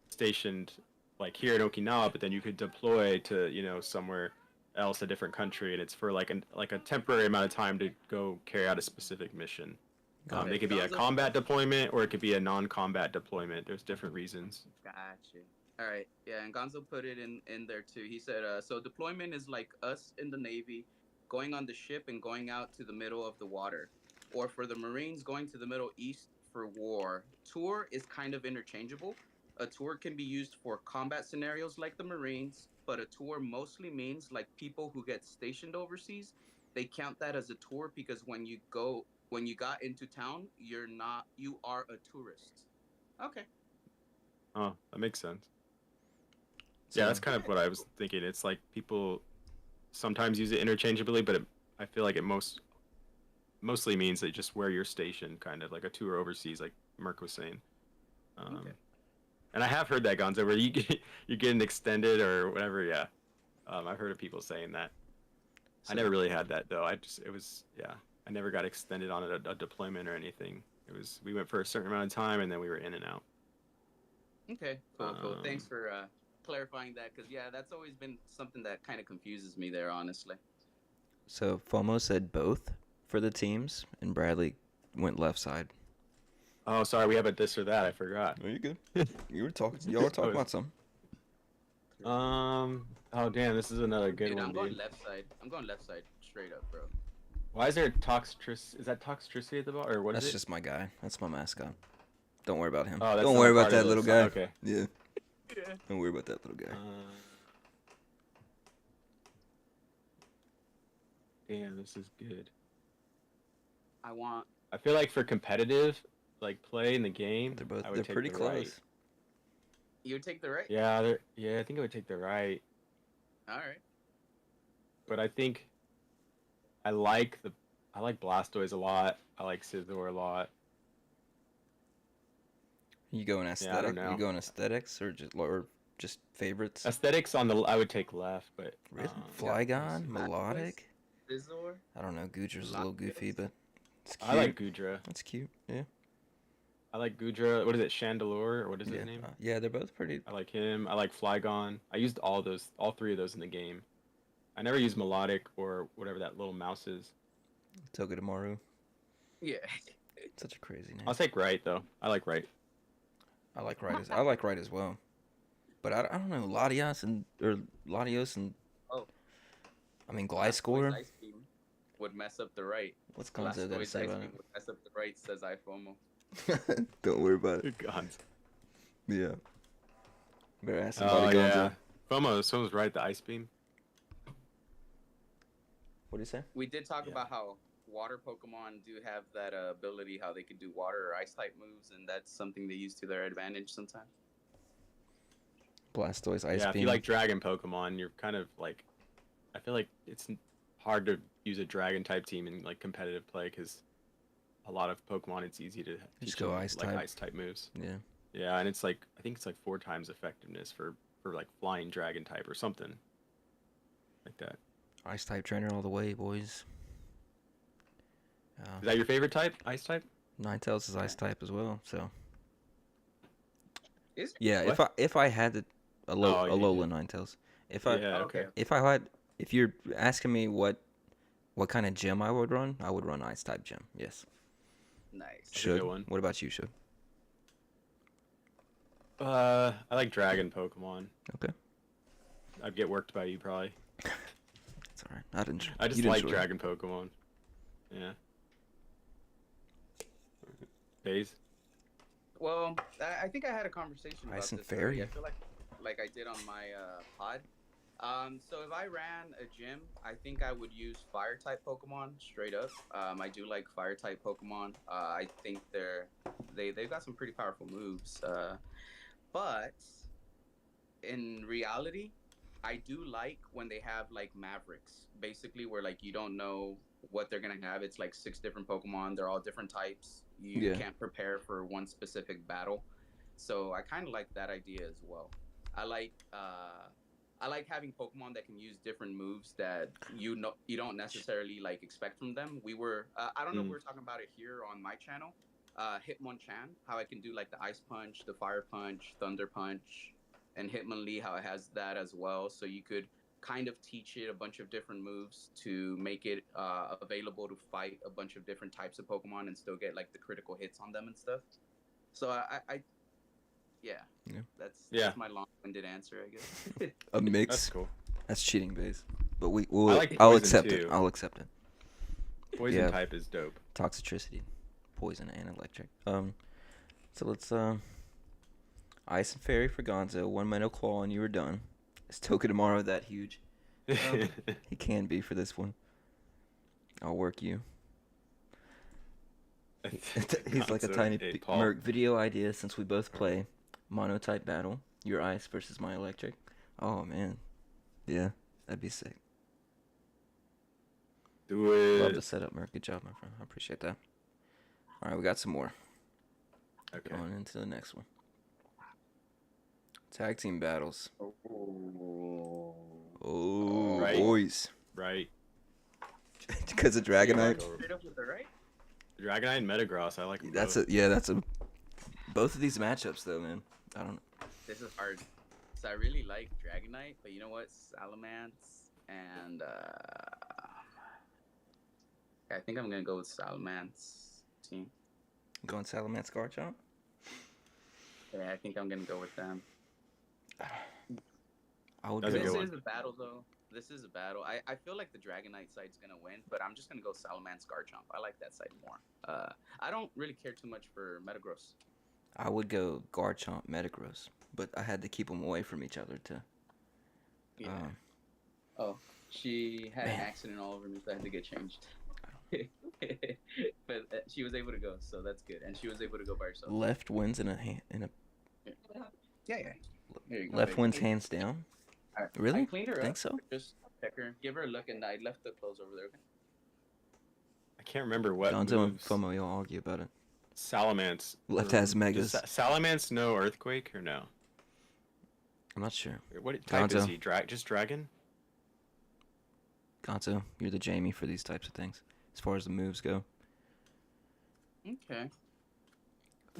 stationed like here in Okinawa, but then you could deploy to somewhere else, a different country, and it's for like a temporary amount of time to go carry out a specific mission. Got They it. could be a Gonzo- combat deployment or it could be a non-combat deployment. There's different reasons. Gotcha. All right. Yeah, and Gonzo put it in there too. He said, so deployment is like us in the Navy going on the ship and going out to the middle of the water, or for the Marines going to the Middle East for war. Tour is kind of interchangeable. A tour can be used for combat scenarios like the Marines, but a tour mostly means like people who get stationed overseas. They count that as a tour because when you got into town, you are a tourist. Okay. Oh, that makes sense. So, Yeah, that's kind of what I was thinking. It's like people sometimes use it interchangeably, but I feel like it mostly means that just where you're stationed, kind of like a tour overseas, like Merc was saying. Okay. And I have heard that, Gonzo, where you're getting extended or whatever. Yeah, I've heard of people saying that. I so never really had that though. I never got extended on a deployment or anything. We went for a certain amount of time and then we were in and out. Okay, cool. Thanks Um, for clarifying that, because yeah, that's always been something that kind of confuses me there, honestly. So FOMO said both for the teams, and Bradley went left side. oh, sorry, we have a this or that. I forgot. Are you good? You were talking. Y'all were talking about something. Oh damn, this is another good Dude, one, I'm going dude. left side. I'm going left side straight up, bro. Why is there Is that toxicity at the bottom, or what is That's it? just my guy. That's my mascot. Don't worry about him. Oh, that's Don't not worry a about part of that the little si- guy. Okay. Yeah. Yeah. Don't worry about that little guy. Damn, this is good. I want. I feel like for competitive, like play in the game, They're both. I would They're take pretty the close. right. You would take the right. Yeah, I think I would take the right, All right. but I think I like Blastoise a lot. I like Scizor a lot. You going Yeah, I aesthetic? don't know. You going aesthetics or just favorites? Aesthetics I would take left, but Really? yeah, Flygon, Blastoise, melodic. Scizor. I don't know. Gudra's a little goofy, but it's cute. I like Goodra. That's cute. Yeah. I like Goodra. What is it, Chandelure, or what is Yeah. his name? Yeah, they're both pretty. I like him. I like Flygon. I used all three of those in the game. I never used Melodic or whatever that little mouse is. Togedemaru. Yeah. Such a crazy name. I'll take right though. I like right. I like right as well. But I don't know. Latios and Oh. I mean Blastoise Gliscor. Ice Beam would mess up the right. What's Gonzo got to Blastoise say Ice about Beam would mess up the right, says IFOMO. it? Don't worry about it. God. Yeah. Better ask Oh somebody, yeah. Gonzo. Someone's right. The Ice Beam. What do you say? We did talk Yeah. about how water Pokemon do have that ability, how they can do water or ice type moves, and that's something they use to their advantage sometimes. Blastoise Ice Yeah. If Beam. you like Dragon Pokemon, you're kind of like. I feel like it's hard to use a Dragon type team in like competitive play because a lot of Pokemon it's easy to teach go them, ice like type. ice type moves. Yeah. Yeah, and it's like I think it's like 4 times effectiveness for like flying dragon type or something like that. Ice type trainer all the way, boys. Is that your favorite type? Ice type? Ninetales is ice type as well, so. Is Yeah, What? if I had a Oh, yeah, Alola Ninetales, if I Yeah. Okay. if you're asking me what kind of gym I would run ice type gym. Yes. nice. That's a good Shugg. one. What about you, Shugg? I like dragon Pokemon. Okay. I'd get worked by you probably. It's all right. I didn't. I just you didn't like enjoy it. dragon Pokemon. Yeah. Days. Well, I think I had a conversation about Ice and this already. Fairy. I feel like I did on my pod. So if I ran a gym, I think I would use fire type Pokemon straight up. I do like fire type Pokemon. I think they've got some pretty powerful moves. But in reality, I do like when they have like Mavericks, basically where like you don't know what they're gonna have. It's like 6 different Pokemon. They're all different types. You Yeah. can't prepare for one specific battle. So I kind of like that idea as well. I like uh, I like having Pokemon that can use different moves that you don't necessarily like expect from them. I don't know if we Mm. were talking about it here on my channel. Hitmonchan, how I can do like the Ice Punch, the Fire Punch, Thunder Punch, and Hitmonlee, how it has that as well. So you could kind of teach it a bunch of different moves to make it available to fight a bunch of different types of Pokemon and still get like the critical hits on them and stuff. So yeah, Yeah. Yeah. that's my long-winded answer, I guess. A mix. That's cool. That's cheating base. But like I'll poison, accept too. it. I'll accept it. Poison Yeah. type is dope. Toxicity, poison, and electric. So let's Ice and Fairy for Gonzo. 1 Metal Claw and you were done. Is Tokidamaru that huge? He can be for this one. I'll work you. He's like a Gonzo, tiny hey, Paul. Merc video idea since we both play monotype battle. Your ice versus my electric. Oh man, yeah, that'd be sick. Do it. Love the setup, Merc. Good job, my friend. I appreciate that. All right, we got some more. Okay. Going into the next one. Tag team battles. Oh, Right. boys. Right. Because of Dragonite. Straight up with the right? Dragonite and Metagross. I like them That's both. that's a. Both of these matchups, though, man. I don't know. This is hard. So I really like Dragonite, but you know what? Salamence and I think I'm gonna go with Salamence team. Going Salamence Garchomp? Yeah, I think I'm gonna go with them. I would That's a go. good This one. is a battle though. This is a battle. I feel like the Dragonite side's gonna win, but I'm just gonna go Salamence Garchomp. I like that side more. I don't really care too much for Metagross. I would go Garchomp Metagross, but I had to keep them away from each other to. Yeah. Um, Oh, she had an Man. accident all over me, so I had to get changed. But she was able to go, so that's good. And she was able to go by herself. left wins in a Yeah. There you go. left baby. wins hands down. I Really? cleaned her Think up. so? Just check her, give her a look, and I left the clothes over there. Okay? I can't remember what Gonzo and moves. FOMO, you'll argue about it. Salamence. Left has Megas. Does Salamence know Earthquake or no? I'm not sure. What type is Gonzo. he? Just Dragon? Gonzo, you're the Jamie for these types of things, as far as the moves go. Okay.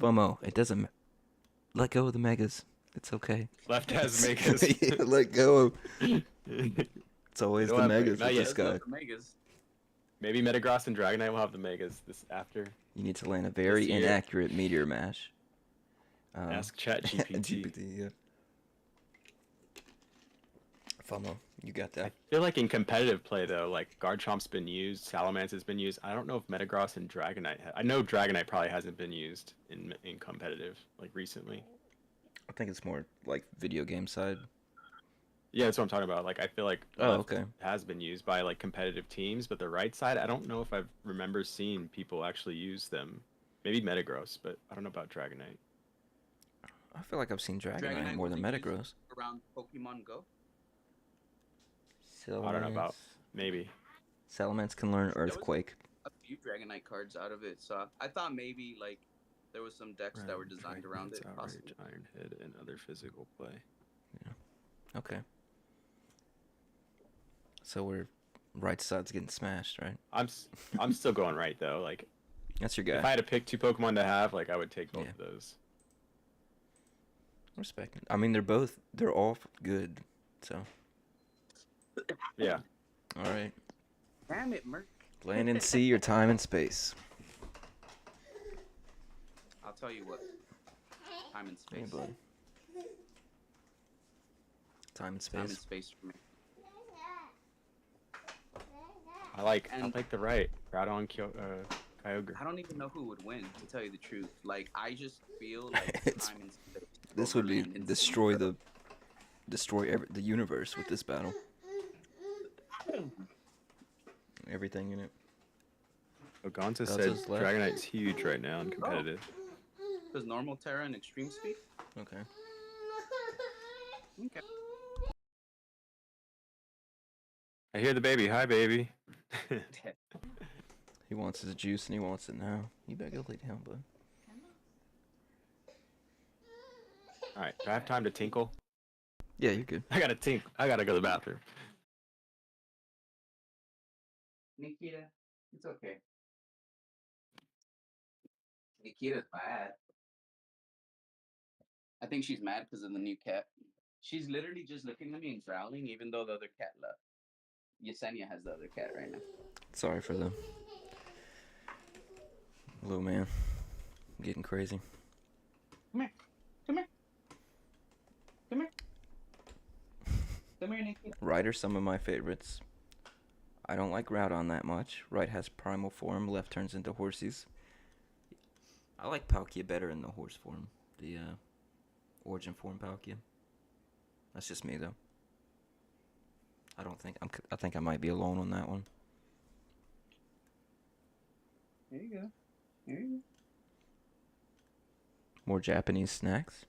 FOMO, it doesn't. Let go of the Megas. It's okay. Left has Megas. Yeah, let go of. It's always Don't the have Megas Not with yet. this guy. Megas. Maybe Metagross and Dragonite will have the Megas this after. You need to land a very year. inaccurate Meteor Mash. Ask ChatGPT. GPT, yeah. FOMO, you got I that. feel like in competitive play though, like Garchomp's been used, Salamence has been used. I don't know if Metagross and Dragonite. I know Dragonite probably hasn't been used in competitive like recently. I think it's more like video game side. Yeah, that's what I'm talking about. Like I feel like Oh, left okay. has been used by like competitive teams, but the right side, I don't know if I've remember seeing people actually use them. Maybe Metagross, but I don't know about Dragonite. I feel like I've seen Dragonite more than was used Metagross. around Pokemon Go. I don't know about maybe. Salamence can learn Earthquake. A few Dragonite cards out of it, so I thought maybe like there was some decks that were designed around it. Possibly. Iron Head, and other physical play. Okay. So we're right side's getting smashed, right? I'm still going right though. Like That's your if I guy. had to pick 2 Pokemon to have, like I would take both Yeah. of those. Respect it. I mean, they're all good. So, Yeah. all right. Damn it, Merc. Land and sea your time and space. I'll tell you what. Time and Hey, space. bud. Time and Time and space. space for me. I like And- the right. Groudon, Kyogre. I don't even know who would win, to tell you the truth. Like, I just feel like It's- time and space This would be overland in destroy Sinnoh. the universe with this battle. Everything in it. Oganza Gonza's said left. Dragonite's huge right now and competitive. Does normal Terra and extreme speed? Okay. Okay. I hear the baby. Hi, baby. He wants his juice and he wants it now. You better go lay down, bud. All right. Do I have time to tinkle? Yeah, you're good. I gotta tinkle. I gotta go to the bathroom. Nikita, it's okay. Nikita's mad. I think she's mad because of the new cat. She's literally just looking at me and growling, even though the other cat left. Yesenia has the other cat right now. Sorry for the little man getting crazy. Come here. Come here. Come here. Come here, Nikita. Right are some of my favorites. I don't like Groudon that much. Right has primal form, left turns into horsies. I like Palkia better in the horse form. The origin form Palkia. That's just me though. I think I might be alone on that one. There you go. There you go. More Japanese snacks.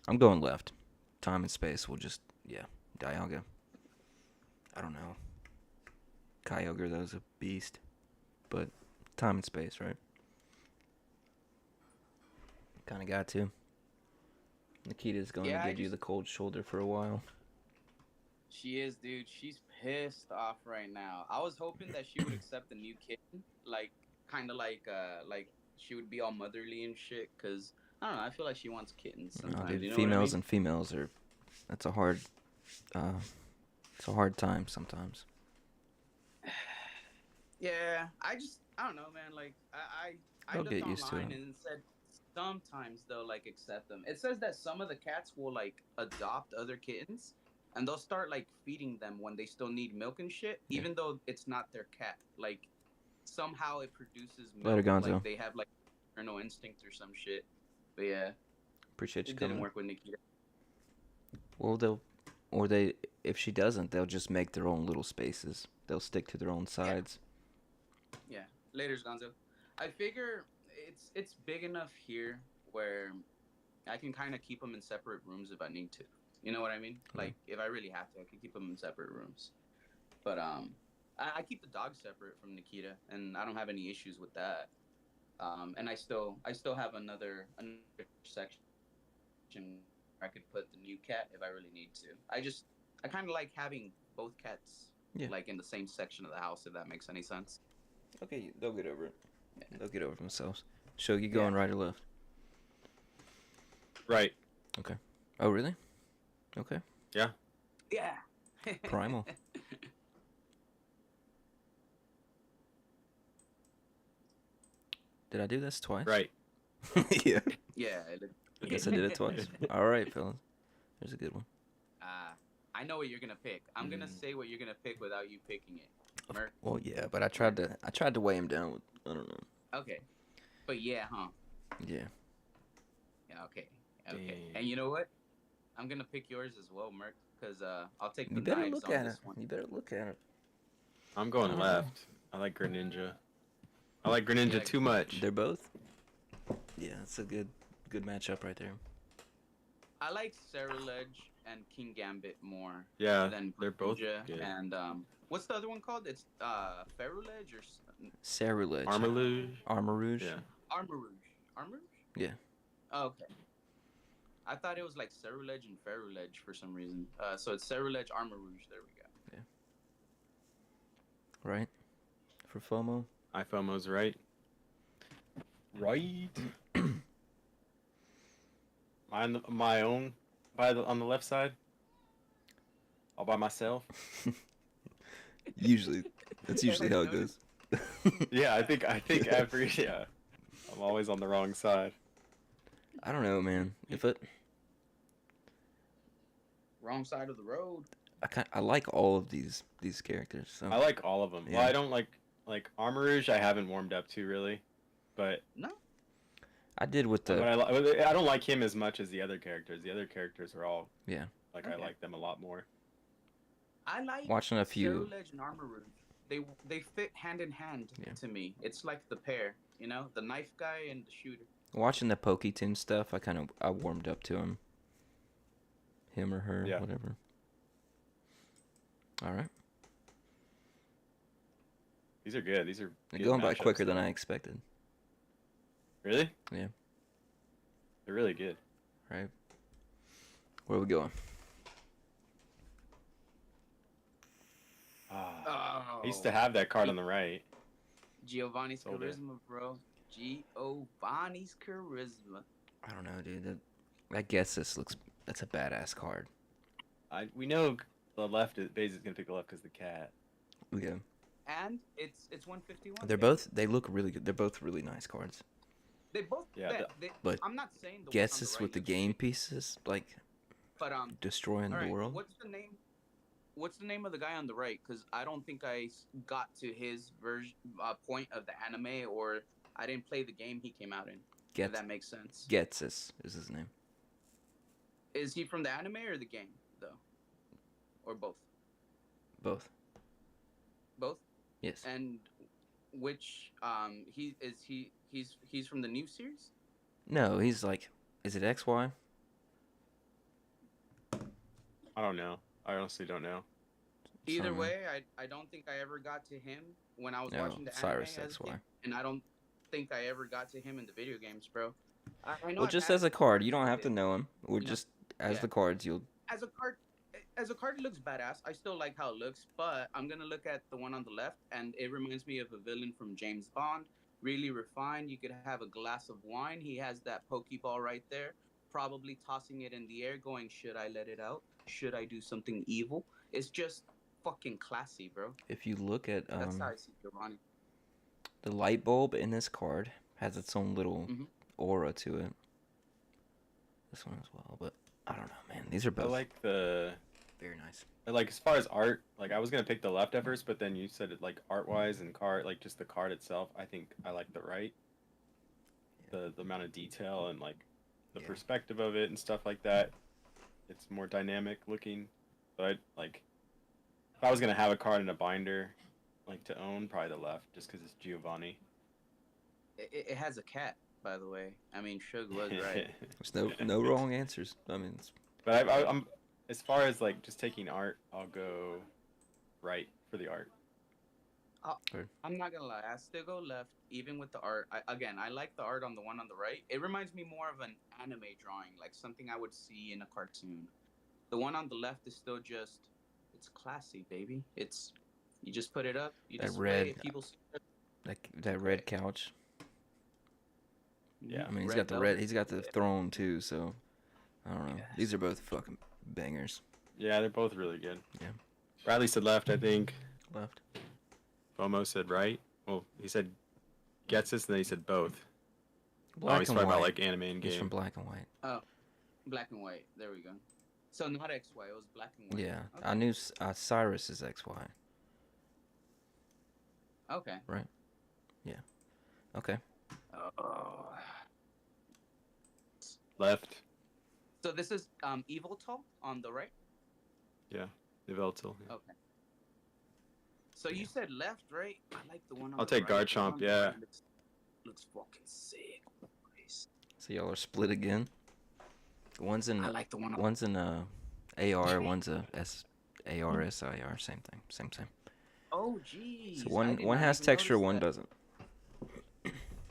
I'm going left. Time and space will just, yeah, Dialga. I don't know. Kyogre, that was a beast. But time and space, right? Kind of got to. Nikita's going Yeah, to I give you just- the cold shoulder for a while. She is, dude. She's pissed off right now. I was hoping that she would accept the new kitten, like kind of like she would be all motherly and shit. Cause I don't know. I feel like she wants kittens No, sometimes. dude, You know females what I mean? and females are. That's a hard. It's a hard time sometimes. Yeah, I don't know, man. Like I They'll looked get used to online it. and it said sometimes they'll like accept them. It says that some of the cats will like adopt other kittens and they'll start like feeding them when they still need milk and shit, Yeah. even though it's not their cat. Like somehow it produces milk. Later, Gonzo. Like they have like maternal instinct or some shit. But yeah, Appreciate you it coming. didn't work with Nikita. Well, if she doesn't, they'll just make their own little spaces. They'll stick to their own sides. Yeah, later's Gonzo. I figure it's big enough here where I can kind of keep them in separate rooms if I need to. You know what I mean? Yeah. Like if I really have to, I can keep them in separate rooms. But I keep the dog separate from Nikita, and I don't have any issues with that. And I still have another section where I could put the new cat if I really need to. I kind of like having both cats like in the same section of the house, if that makes any sense. Okay, they'll get over it. Yeah. They'll get over themselves. Shugg, you going right or left? Right. Okay. Oh, really? Okay. Yeah. Yeah. Primal. Did I do this twice? Right. Yeah. Yeah. I guess I did it twice. All right, fellas. There's a good one. I know what you're gonna pick. I'm gonna say what you're gonna pick without you picking it. Merc. Well, yeah, but I tried to weigh him down with, I don't know. Okay. But yeah, huh? Yeah. Yeah. Okay. Okay. Dang. And you know what? I'm gonna pick yours as well, Merc, because I'll take the You better knives look on at it. this one. You better look at it. I'm going left. I like Greninja. I like Greninja like- too much. They're both. Yeah, it's a good matchup right there. I like Cerulege and King Gambit more Yeah, than they're both Greninja good. and what's the other one called? It's Ferulege or Cerulege. Armalouge. Armarouge. Yeah. Armarouge. Armarouge? Yeah. Oh, okay. I thought it was like Cerulege and Ferulege for some reason. So it's Cerulege, Armarouge. There we go. Right. For FOMO. IFOMO's right. Right. my own on the left side. All by myself. Usually, that's usually how it goes. Yeah, I think yeah. I'm always on the wrong side. I don't know, man. Wrong side of the road. I like all of these characters. So I like all of them. Yeah. Well, I don't like like Armourouge, I haven't warmed up to really, but No. I did with but the I don't like him as much as the other characters. The other characters are all yeah. like Okay. I like them a lot more. I like Watching a few. Zero Ledge and Armourouge. They fit hand in hand Yeah. to me. It's like the pair, you know, the knife guy and the shooter. Watching the Poketoon stuff, I warmed up to him or her, Yeah. whatever. All right, These are good. These are they're good going by matchups, quicker than though. I expected. Really? Yeah. They're really good. Right, where are we going? I used to have that card on the right. Giovanni's Sold it. charisma, bro. Giovanni's charisma. I don't know, dude. I guess that's a badass card. We know the left is Bayes gonna pick the left because the cat. Yeah. And it's 151. They look really good. They're both really nice cards. They both. Yeah, but I'm not saying the Guesses one on with the right game looks shit, pieces, like but destroying all the right, world. What's the name? What's the name of the guy on the right? Because I don't think I got to his version point of the anime, or I didn't play the game he came out in. If that makes sense. Getsus is his name. Is he from the anime or the game though, or both? Both. Both. Yes. And which he's from the new series? No, he's like, is it XY? I don't know. I honestly don't know. Either Something. way, I don't think I ever got to him when I was No, watching the Cyrus anime as a XY. kid, and I don't think I ever got to him in the video games, bro. I know Well, I've just had as a card, you cards don't have with to it. know him. Or You know, just as yeah. the cards, you'll. As a card, it looks badass. I still like how it looks, but I'm gonna look at the one on the left, and it reminds me of a villain from James Bond. Really refined. You could have a glass of wine. He has that Pokeball right there, probably tossing it in the air, going, "Should I let it out? Should I do something evil?" It's just fucking classy, bro. If you look at That's how I see Giovanni. the light bulb in this card has its own little Mhm. aura to it. This one as well, but I don't know, man. These are I both like the very nice. like as far as art. Like I was gonna pick the left at first, but then you said it like art wise and card like just the card itself. I think I like the right. The amount of detail and like the Yeah. perspective of it and stuff like that. It's more dynamic looking. But like if I was gonna have a card in a binder, like to own, probably the left, just because it's Giovanni. It has a cat, by the way. I mean, Shugg was right. There's no wrong answers. I mean, it's, But I'm as far as like just taking art, I'll go right for the art. I'm not gonna lie, I still go left, even with the art. I like the art on the one on the right. It reminds me more of an anime drawing, like something I would see in a cartoon. The one on the left is still it's classy, baby. You just put it up, you That display red- it, people see it. that red couch. Yeah. I mean, he's Red got the velvet. red. He's got the throne too. So I don't know. Yes. These are both fucking bangers. Yeah, they're both really good. Yeah. Bradley said left, I think. Left. FOMO said right. Well, he said gets us, and then he said both. Black he's and talking white. about like anime and He's game. from Black and White. Black and white. There we go. So not XY, it was black and white. Yeah, Okay. I knew Cyrus is XY. Okay. Okay. Oh. Left. So this is Evil Toe on the right. Niveltal. Yeah. Okay. So you said left, right? I like the one on I'll the take right. Garchomp, The one on the yeah. right looks fucking sick. boys. So y'all are split again. One's in I like the one on one's in AR, one's a AR SIR. Same thing. Same. Oh, geez. So I one did one not has even texture, notice one that. doesn't.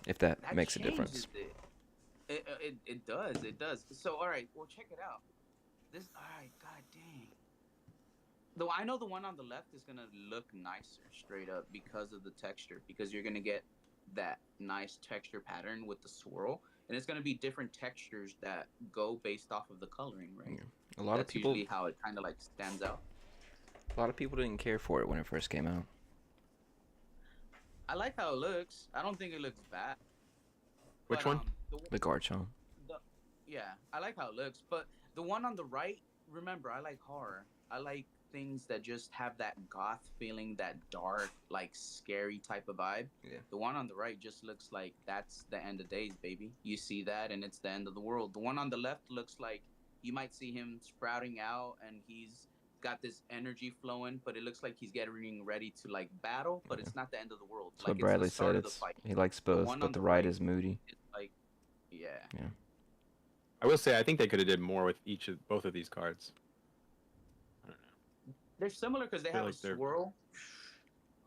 If that That makes a difference. changes It does. It does. So, all right. Well, check it out. All right. God dang. Though I know the one on the left is gonna look nicer straight up because of the texture. Because you're gonna get that nice texture pattern with the swirl, and it's gonna be different textures that go based off of the coloring, right? Yeah. A lot That's of people. usually how it kind of like stands out. A lot of people didn't care for it when it first came out. I like how it looks. I don't think it looks bad. Which But, one? The Garchomp. Yeah, I like how it looks. But the one on the right, remember, I like horror. I like things that just have that goth feeling, that dark, like scary type of vibe. Yeah. The one on the right just looks like that's the end of days, baby. You see that, and it's the end of the world. The one on the left looks like you might see him sprouting out, and he's got this energy flowing, but it looks like he's getting ready to like battle, but it's not the end of the world. That's Like what it's the Bradley start said. of the It's fight. he likes The both, one but on the the right right is moody. is like, yeah. I will say I think they could have did more with both of these cards. I don't know. They're similar because they feel have like a they're- swirl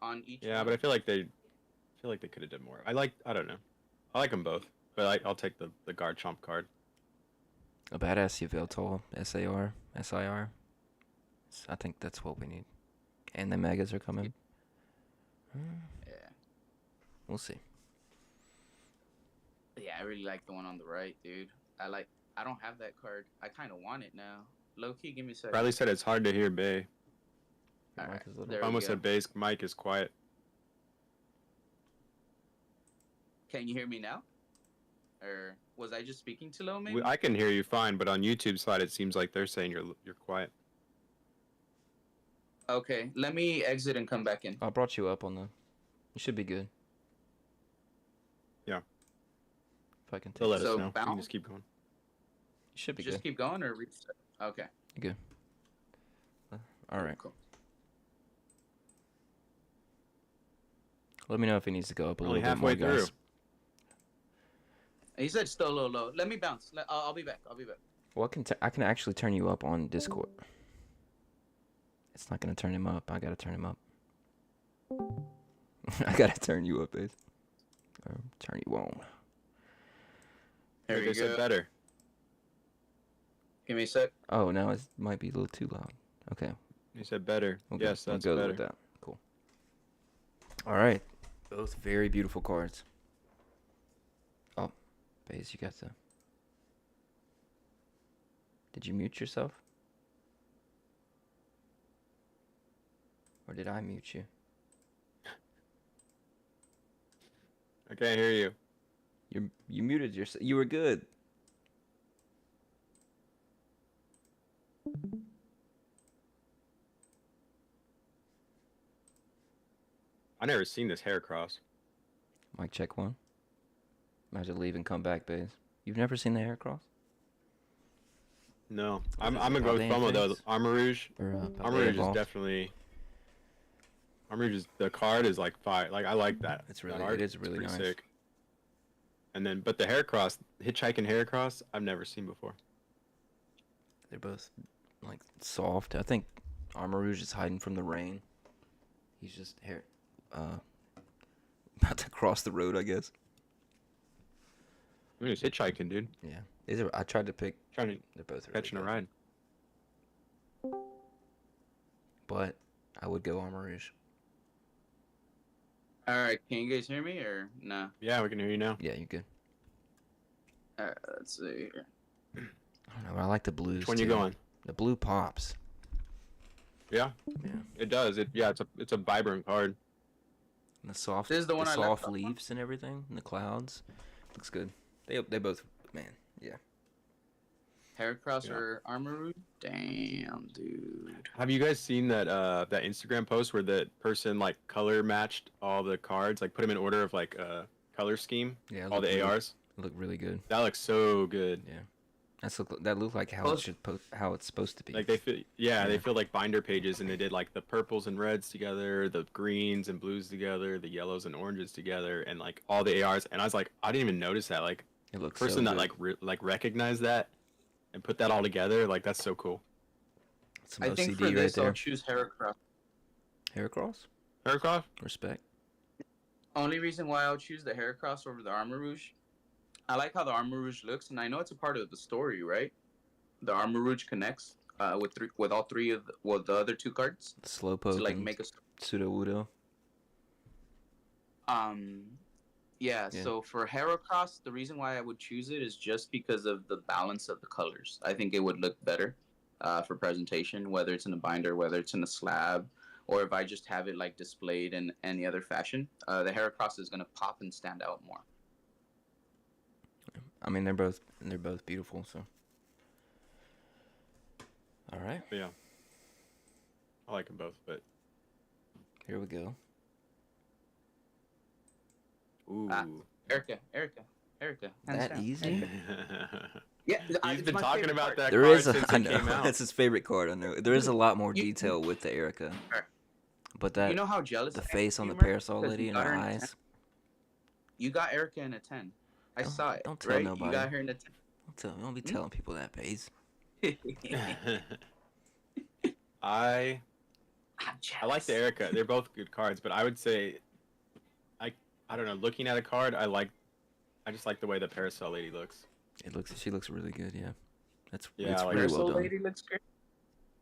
on each. Yeah, one. but I feel like they could have did more. I don't know. I like them both, but I'll take the guard chomp card. A badass Yveltal, SAR, SIR. I think that's what we need. And the megas are coming. Yeah. We'll see. Yeah, I really like the one on the right, dude. I don't have that card. I kind of want it now. Low key, give me a second. Bradley said it's hard to hear Bay. Your All mic right, is little. there I we almost go. said Bay's mic is quiet. Can you hear me now? Or was I just speaking too low, maybe? I can hear you fine, but on YouTube side it seems like they're saying you're quiet. Okay, let me exit and come back in. I brought you up on the. You should be good. Yeah. If I can They'll take let it. us So know. We can bounce? just keep going. You should be Just good. keep going or reset? Okay. Good. All right. Cool. Let me know if he needs to go up a We're only little bit more, halfway through. guys. He said still a little low. Let me bounce. I'll be back. I'll be back. Well, I can actually turn you up on Discord. It's not gonna turn him up. I gotta turn him up. I gotta turn you up, Ace. Or turn you on. Here Like we I said, go. better. Give me a sec. Oh, now it might be a little too loud. Okay. You said better. Okay, Yes, we'll that's go better. with that. Cool. All right. Both very beautiful cards. Oh, Baze, you got the. Did you mute yourself? Or did I mute you? I can't hear you. You muted yourself. You were good. I never seen this hair cross. Mic check one. Imagine leave and come back, Baze. You've never seen the hair cross? No, Is I'm it gonna go with Paldean FOMO though. face? Armor Rouge. Or Armor Rouge is definitely. Armor Rouge is the card is like fire. Like I like that. It's That really- art it is is really pretty nice. sick. And then, but the hair cross, hitchhiking hair cross, I've never seen before. They're both like soft. I think Armor Rouge is hiding from the rain. He's just about to cross the road, I guess. I mean, it's hitchhiking, dude. Yeah. I tried to pick. Trying to They're both really catching a good. ride. But I would go Armor Rouge. All right, can you guys hear me or no? Yeah, we can hear you now. Yeah, you're good. All right, let's see here. I don't know, but I like the blues. Which one you too. going? The blue pops. Yeah, Yeah. it does. It's a vibrant card. And the soft, This is the one I left soft off on? leaves and everything, and the clouds. Looks good. They both, man. Yeah. Heracross Yeah. or Armor Rouge? Damn, dude. Have you guys seen that that Instagram post where that person like color matched all the cards, like put them in order of like color scheme, Yeah. all the ARs? Look really good. That looks so good. Yeah. That looked like how Both- how it's supposed to be. Like they feel, yeah, they Yeah. feel like binder pages, and they did like the purples and reds together, the greens and blues together, the yellows and oranges together, and like all the ARs. And I was like, I didn't even notice that. Like It looks person so that good. like recognized that and put that all together, like that's so cool. Some I OCD think for right this, there. I'll choose Heracross. Heracross? Heracross? Respect. Only reason why I'll choose the Heracross over the Armor Rouge, I like how the Armor Rouge looks, and I know it's a part of the story, right? The Armor Rouge connects with all three of the other two cards Slowpoke to like and make a Sudowoodo. Yeah, Yeah. so for Heracross, the reason why I would choose it is just because of the balance of the colors. I think it would look better for presentation, whether it's in a binder, whether it's in a slab, or if I just have it like displayed in any other fashion. The Heracross is gonna pop and stand out more. I mean, they're both beautiful. So. All right. But yeah. I like them both, but Here we go. ooh. Erica. Hands That down. easy? Yeah, He's it's been my talking favorite about card. that There card is a, since I it know, came out. that's his favorite card. I know. There is a lot more You- detail with the Erica. But You that, know how jealous the I am face of on you, the Merc? parasol 'Cause lady you and got her her in a 10. eyes. You got Erica in a 10. I Don't- saw it. don't tell right? nobody. You got her in a 10. Don't be telling people that, Bays. I I'm I like the jealous. Erica. They're both good cards, but I would say I don't know. Looking at a card, I just like the way the Parasol Lady looks. She looks really good, yeah. It's Yeah, it's I like really her. well Parasol done. Lady looks great.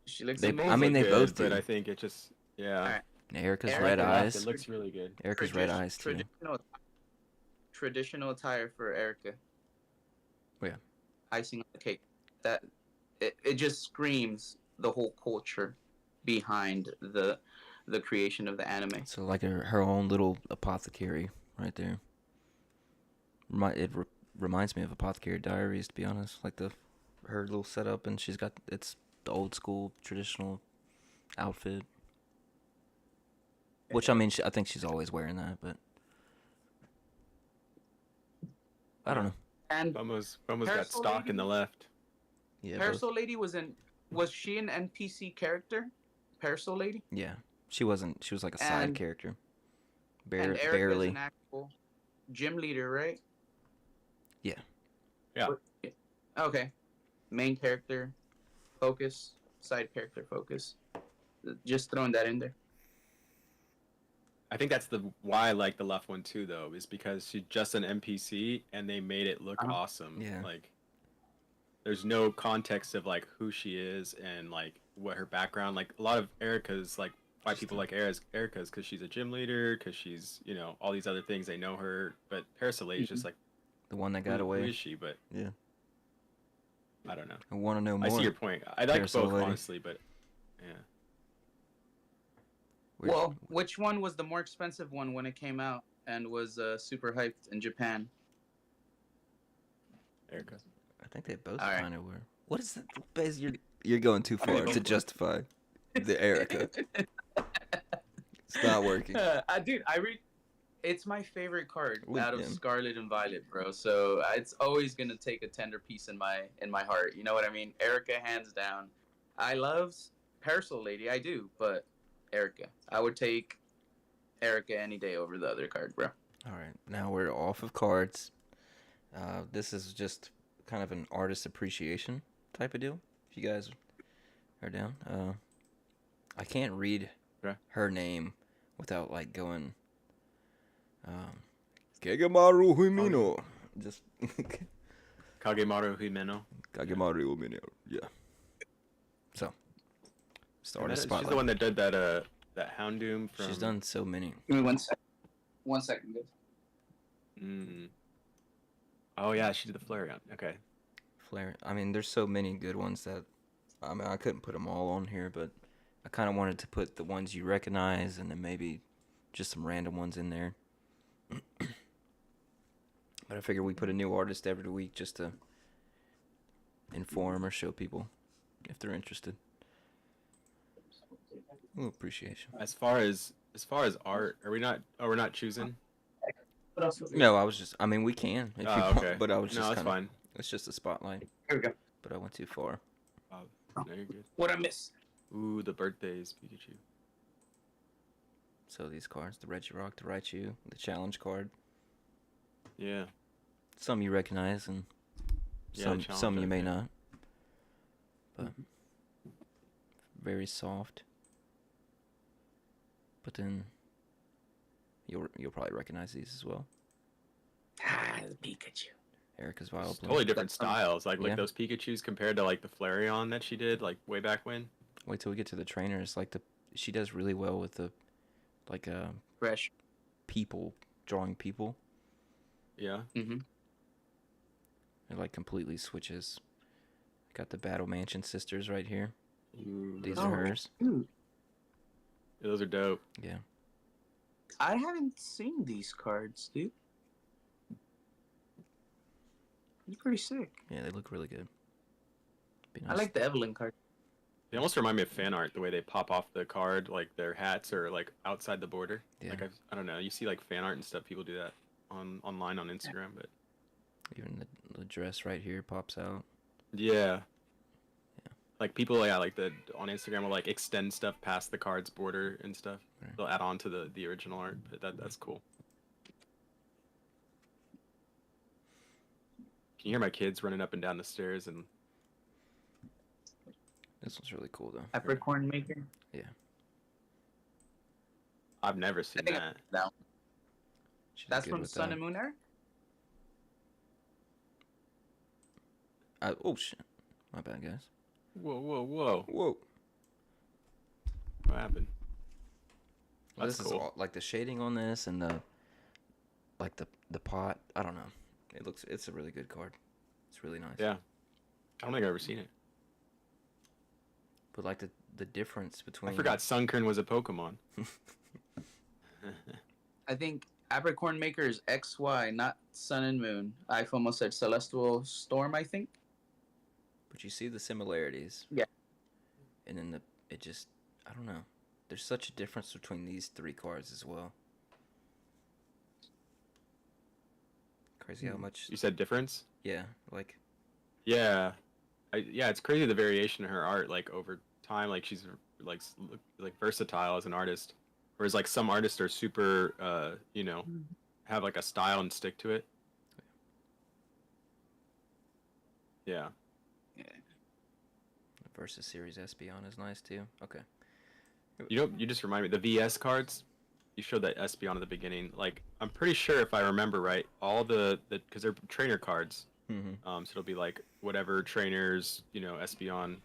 She looks They- amazing. I mean, look they both good, but do. I think it just Alright. Erica's Erica red left, eyes. It looks really good. Erica's red eyes too. Traditional attire for Erica. Yeah. Icing on the cake. That it just screams the whole culture behind the creation of the anime. So like her own little apothecary right there. Reminds me of Apothecary Diaries, to be honest. Like her little setup, and it's the old school traditional outfit. Which I mean, I think she's always wearing that, but I don't know. And Almost got Parasol stock in the Lady? left. Yeah, Parasol Lady was she an NPC character? Parasol Lady? yeah. She wasn't. She was like a side And- character. And Erica Barely. is an actual gym leader, right? Yeah. Yeah. Okay. Main character, focus. Side character, focus. Just throwing that in there. I think that's why I like the left one too, though, is because she's just an NPC and they made it look Uh-huh. awesome. Yeah. Like, there's no context of like who she is and like what her background. Like a lot of Erica's, like why people like Erica's because she's a gym leader, because she's all these other things. They know her, but Parasol Lady is just like The one that who got away. is she? But Yeah. I don't know. I want to know more. I see your point. I like Parasol both Lady. honestly, but yeah. Well, which one was the more expensive one when it came out and was super hyped in Japan? Erica. I think they both All right. kind of were. What is that? Bez, you're going too far to justify the Erica. It's not working. Dude, it's my favorite card Well, out of yeah. Scarlet and Violet, bro. So it's always gonna take a tender piece in my heart. You know what I mean? Erica, hands down. I love Parasol Lady, I do, but Erica, I would take Erica any day over the other card, bro. All right, now we're off of cards. This is just kind of an artist appreciation type of deal. If you guys are down, I can't read Okay. her name without like going, Kagemaru Himino. Just Kagemaru Himeno. Kagemaru Himino. Yeah. So, it's the And artist she's spotlight. the one that did that Houndoom from. She's done so many. Give me 1 second. 1 second, guys. Mm. Oh yeah, she did the Flareon. Okay. Flare. I mean, there's so many good ones that I couldn't put them all on here, but I kind of wanted to put the ones you recognize and then maybe just some random ones in there. But I figured we put a new artist every week just to inform or show people if they're interested. A little appreciation. As far as art, are we not? Oh, we're not choosing. What else? No, I mean, we can if you Oh, want, okay. but I was No, just that's kind of. fine. It's just a spotlight, Here we go. but I went too far. Oh, no, you're good. What I miss? Ooh, the birthdays Pikachu. So these cards, the Regirock, the Raichu, the challenge card. Yeah. Some you recognize and Yeah, some challenge, you may okay. not. But very soft. But then you'll probably recognize these as well. The Pikachu. Erica's Wild Bloom. Totally different That's- styles. Like Yeah. those Pikachu's compared to like the Flareon that she did like way back when. Wait till we get to the trainers. Like she does really well with the Fresh. people, drawing people. Yeah. Mm-hmm. It like completely switches. Got the Battle Mansion sisters right here. Ooh, These Oh. are hers. those are dope. Yeah. I haven't seen these cards, dude. It's pretty sick. Yeah, they look really good. Be I like the Evelyn card. They almost remind me of fan art, the way they pop off the card, like their hats are like outside the border. Yeah. Like I don't know, you see like fan art and stuff. People do that online on Instagram, but Even the dress right here pops out. yeah. Like people, yeah, like on Instagram will like extend stuff past the card's border and stuff. Right. They'll add on to the original art, but that's cool. Can you hear my kids running up and down the stairs? And This one's really cool though. Peppercorn maker. Yeah. I've never seen think that. No, She's that's good from with Sun that. and Moon Era. Oh shit! My bad, guys. Whoa! Whoa. What happened? Well, That's this is cool. all, like the shading on this and the pot. I don't know. It's a really good card. It's really nice. Yeah. I don't think I've ever seen it. But like the difference between I forgot Sunkern was a Pokemon. I think Apricorn Maker is XY, not Sun and Moon. IFOMO said Celestial Storm, I think. But you see the similarities. Yeah. And then I don't know. There's such a difference between these three cards as well. Crazy how much. You said difference? Yeah, like Yeah. It's crazy the variation in her art, like over time. Like she's like versatile as an artist, whereas like some artists are super, have like a style and stick to it. Yeah. the Versus Series Espeon is nice too. Okay. You just remind me, the VS cards, you showed that Espeon at the beginning. Like, I'm pretty sure if I remember right, all because they're trainer cards. Mm-hmm. So it'll be like whatever trainers, Espeon.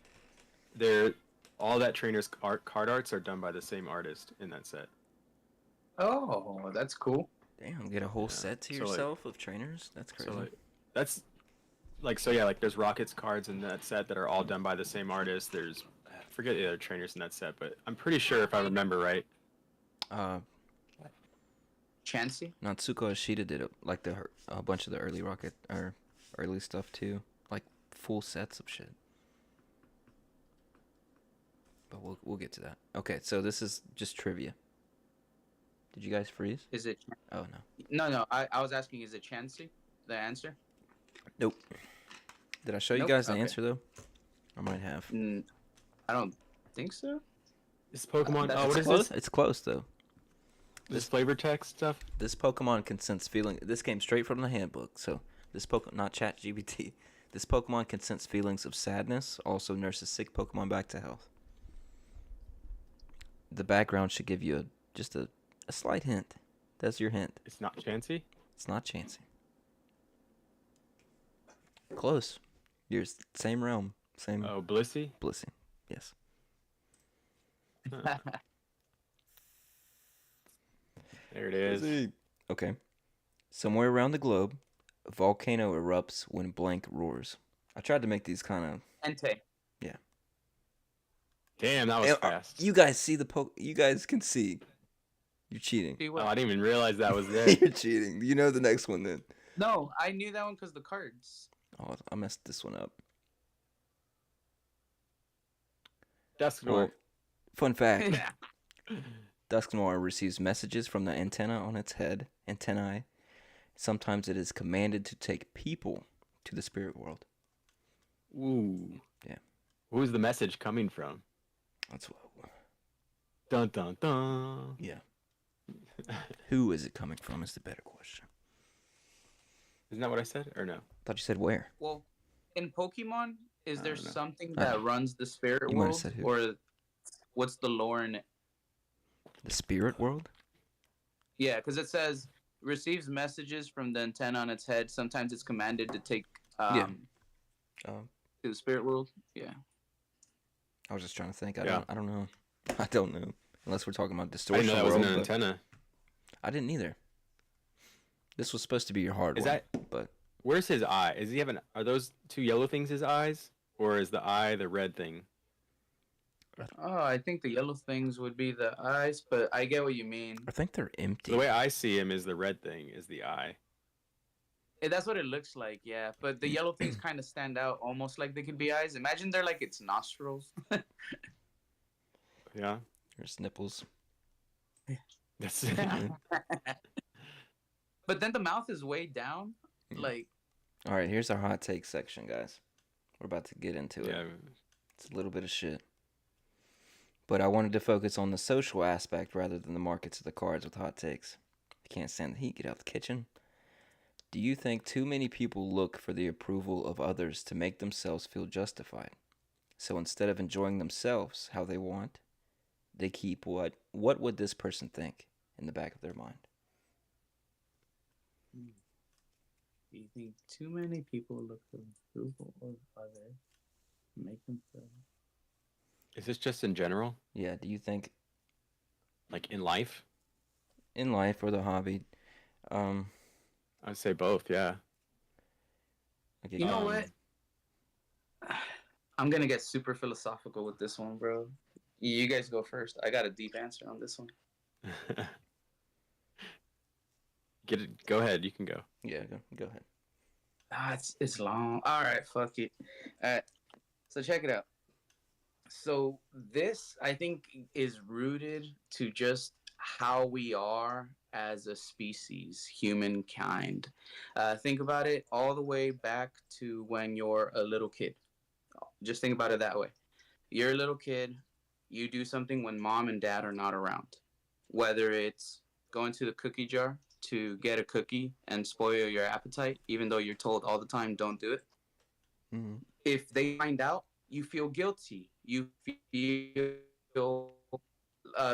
All that trainer's card arts are done by the same artist in that set. Oh, that's cool. Damn, get a whole Yeah. set to So, like- yourself of trainers? That's crazy. So that's like there's Rockets cards in that set that are all done by the same artist. There's I forget the other trainers in that set, but I'm pretty sure if I remember right. Chansey. Natsuko Ashita did a bunch of the early Rocket or early stuff too, like full sets of shit. But we'll get to that. Okay, so this is just trivia. Did you guys freeze? Is it? Oh no. No. I was asking, is it Chansey? The answer? Nope. Did I show you Nope? guys the Okay. answer though? I might have. I don't think so. This Pokemon. That's What is close. this? It's close though. This flavor text stuff. This Pokemon can sense feeling. This came straight from the handbook. So this not Chat GBT. This Pokemon can sense feelings of sadness. Also nurses sick Pokemon back to health. The background should give you just a slight hint. That's your hint. It's not Chansey. It's not Chansey. Close. You're same realm. Same Oh, Blissey. Blissey. Yes. Huh. There it is. Okay. Somewhere around the globe, a volcano erupts when blank roars. I tried to make these kind of. Entei. Damn, that was fast. You guys see you guys can see. You're cheating. See Oh, what? I didn't even realize that was there. You're cheating. You know the next one then. No, I knew that one because the cards. Oh, I messed this one up. Dusknoir. Well, fun fact. Dusknoir receives messages from the antenna on its head, antennae. Sometimes it is commanded to take people to the spirit world. Ooh. Yeah. Who's the message coming from? That's what. Dun dun dun. Yeah. Who is it coming from is the better question. Isn't that what I said? Or no? Thought you said where. Well, in Pokemon, is I there don't know. something I that don't- runs the spirit You might have world, said who. or what's the lore in it? The spirit world? Yeah, because it says receives messages from the antenna on its head. Sometimes it's commanded to take Um, to the spirit world. Yeah. I was just trying to think. I Yeah. don't know. I don't know. Unless we're talking about I distortion didn't know that was world. an but antenna. I didn't either. This was supposed to be your hard Is one. that- But Where's his eye? Is he having? Are those two yellow things his eyes, or is the eye the red thing? Oh, I think the yellow things would be the eyes, but I get what you mean. I think they're empty. The way I see him is the red thing is the eye. That's what it looks like, yeah. But the yellow things kind of stand out, almost like they could be eyes. Imagine they're like its nostrils. Yeah. There's nipples. That's But then the mouth is way down, like. All right, here's our hot take section, guys. We're about to get into it. yeah. It's a little bit of shit. But I wanted to focus on the social aspect rather than the markets of the cards with hot takes. I can't stand the heat. Get out the kitchen. Do you think too many people look for the approval of others to make themselves feel justified? So instead of enjoying themselves how they want, they keep what would this person think in the back of their mind? Do you think too many people look for approval of others, make them feel? Is this just in general? Yeah, do you think Like in life? in life or the hobby, I'd say both, yeah. like You know what? I'm gonna get super philosophical with this one, bro. You guys go first. I got a deep answer on this one. Get it. Go ahead. You can go. Yeah, go ahead. It's long. All right, fuck it. So check it out. So this, I think, is rooted to just how we are as a species, humankind. Think about it all the way back to when you're a little kid. Just think about it that way. You're a little kid. You do something when mom and dad are not around. Whether it's going to the cookie jar to get a cookie and spoil your appetite, even though you're told all the time, don't do it. Mm-hmm. If they find out, you feel guilty. You feel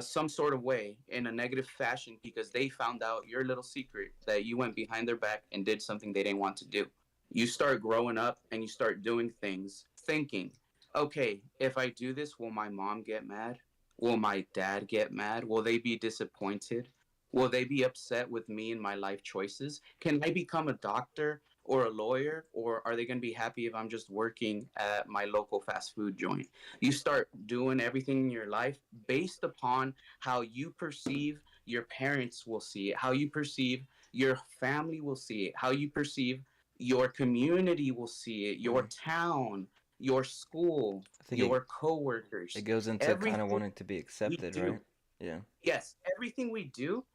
some sort of way in a negative fashion because they found out your little secret that you went behind their back and did something they didn't want to do. You start growing up and you start doing things thinking, okay, if I do this, will my mom get mad? Will my dad get mad? Will they be disappointed? Will they be upset with me and my life choices? Can I become a doctor or a lawyer? Or are they going to be happy if I'm just working at my local fast food joint? You start doing everything in your life based upon how you perceive your parents will see it, how you perceive your family will see it, how you perceive your community will see it, your town, your school, I think your coworkers. it goes into kind of wanting to be accepted, do. right? Yeah. Yes, everything we do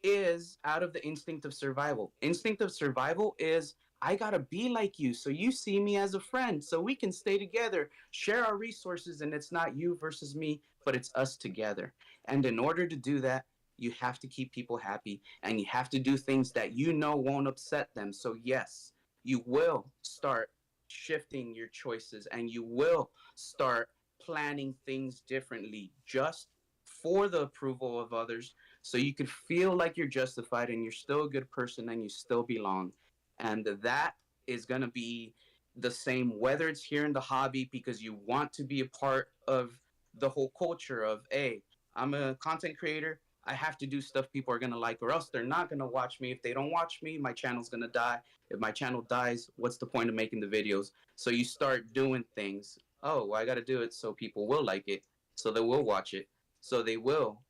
is out of the instinct of survival. Instinct of survival is I gotta be like you, so you see me as a friend, so we can stay together, share our resources, and it's not you versus me, but it's us together. And in order to do that, you have to keep people happy, and you have to do things that you know won't upset them. So yes, you will start shifting your choices, and you will start planning things differently just for the approval of others, so you could feel like you're justified and you're still a good person and you still belong. And that is going to be the same whether it's here in the hobby because you want to be a part of the whole culture of, hey, I'm a content creator, I have to do stuff people are going to like, or else they're not going to watch me. If they don't watch me, my channel's going to die. If my channel dies, what's the point of making the videos? So you start doing things. Oh, well, I got to do it so people will like it, so they will watch it, so they will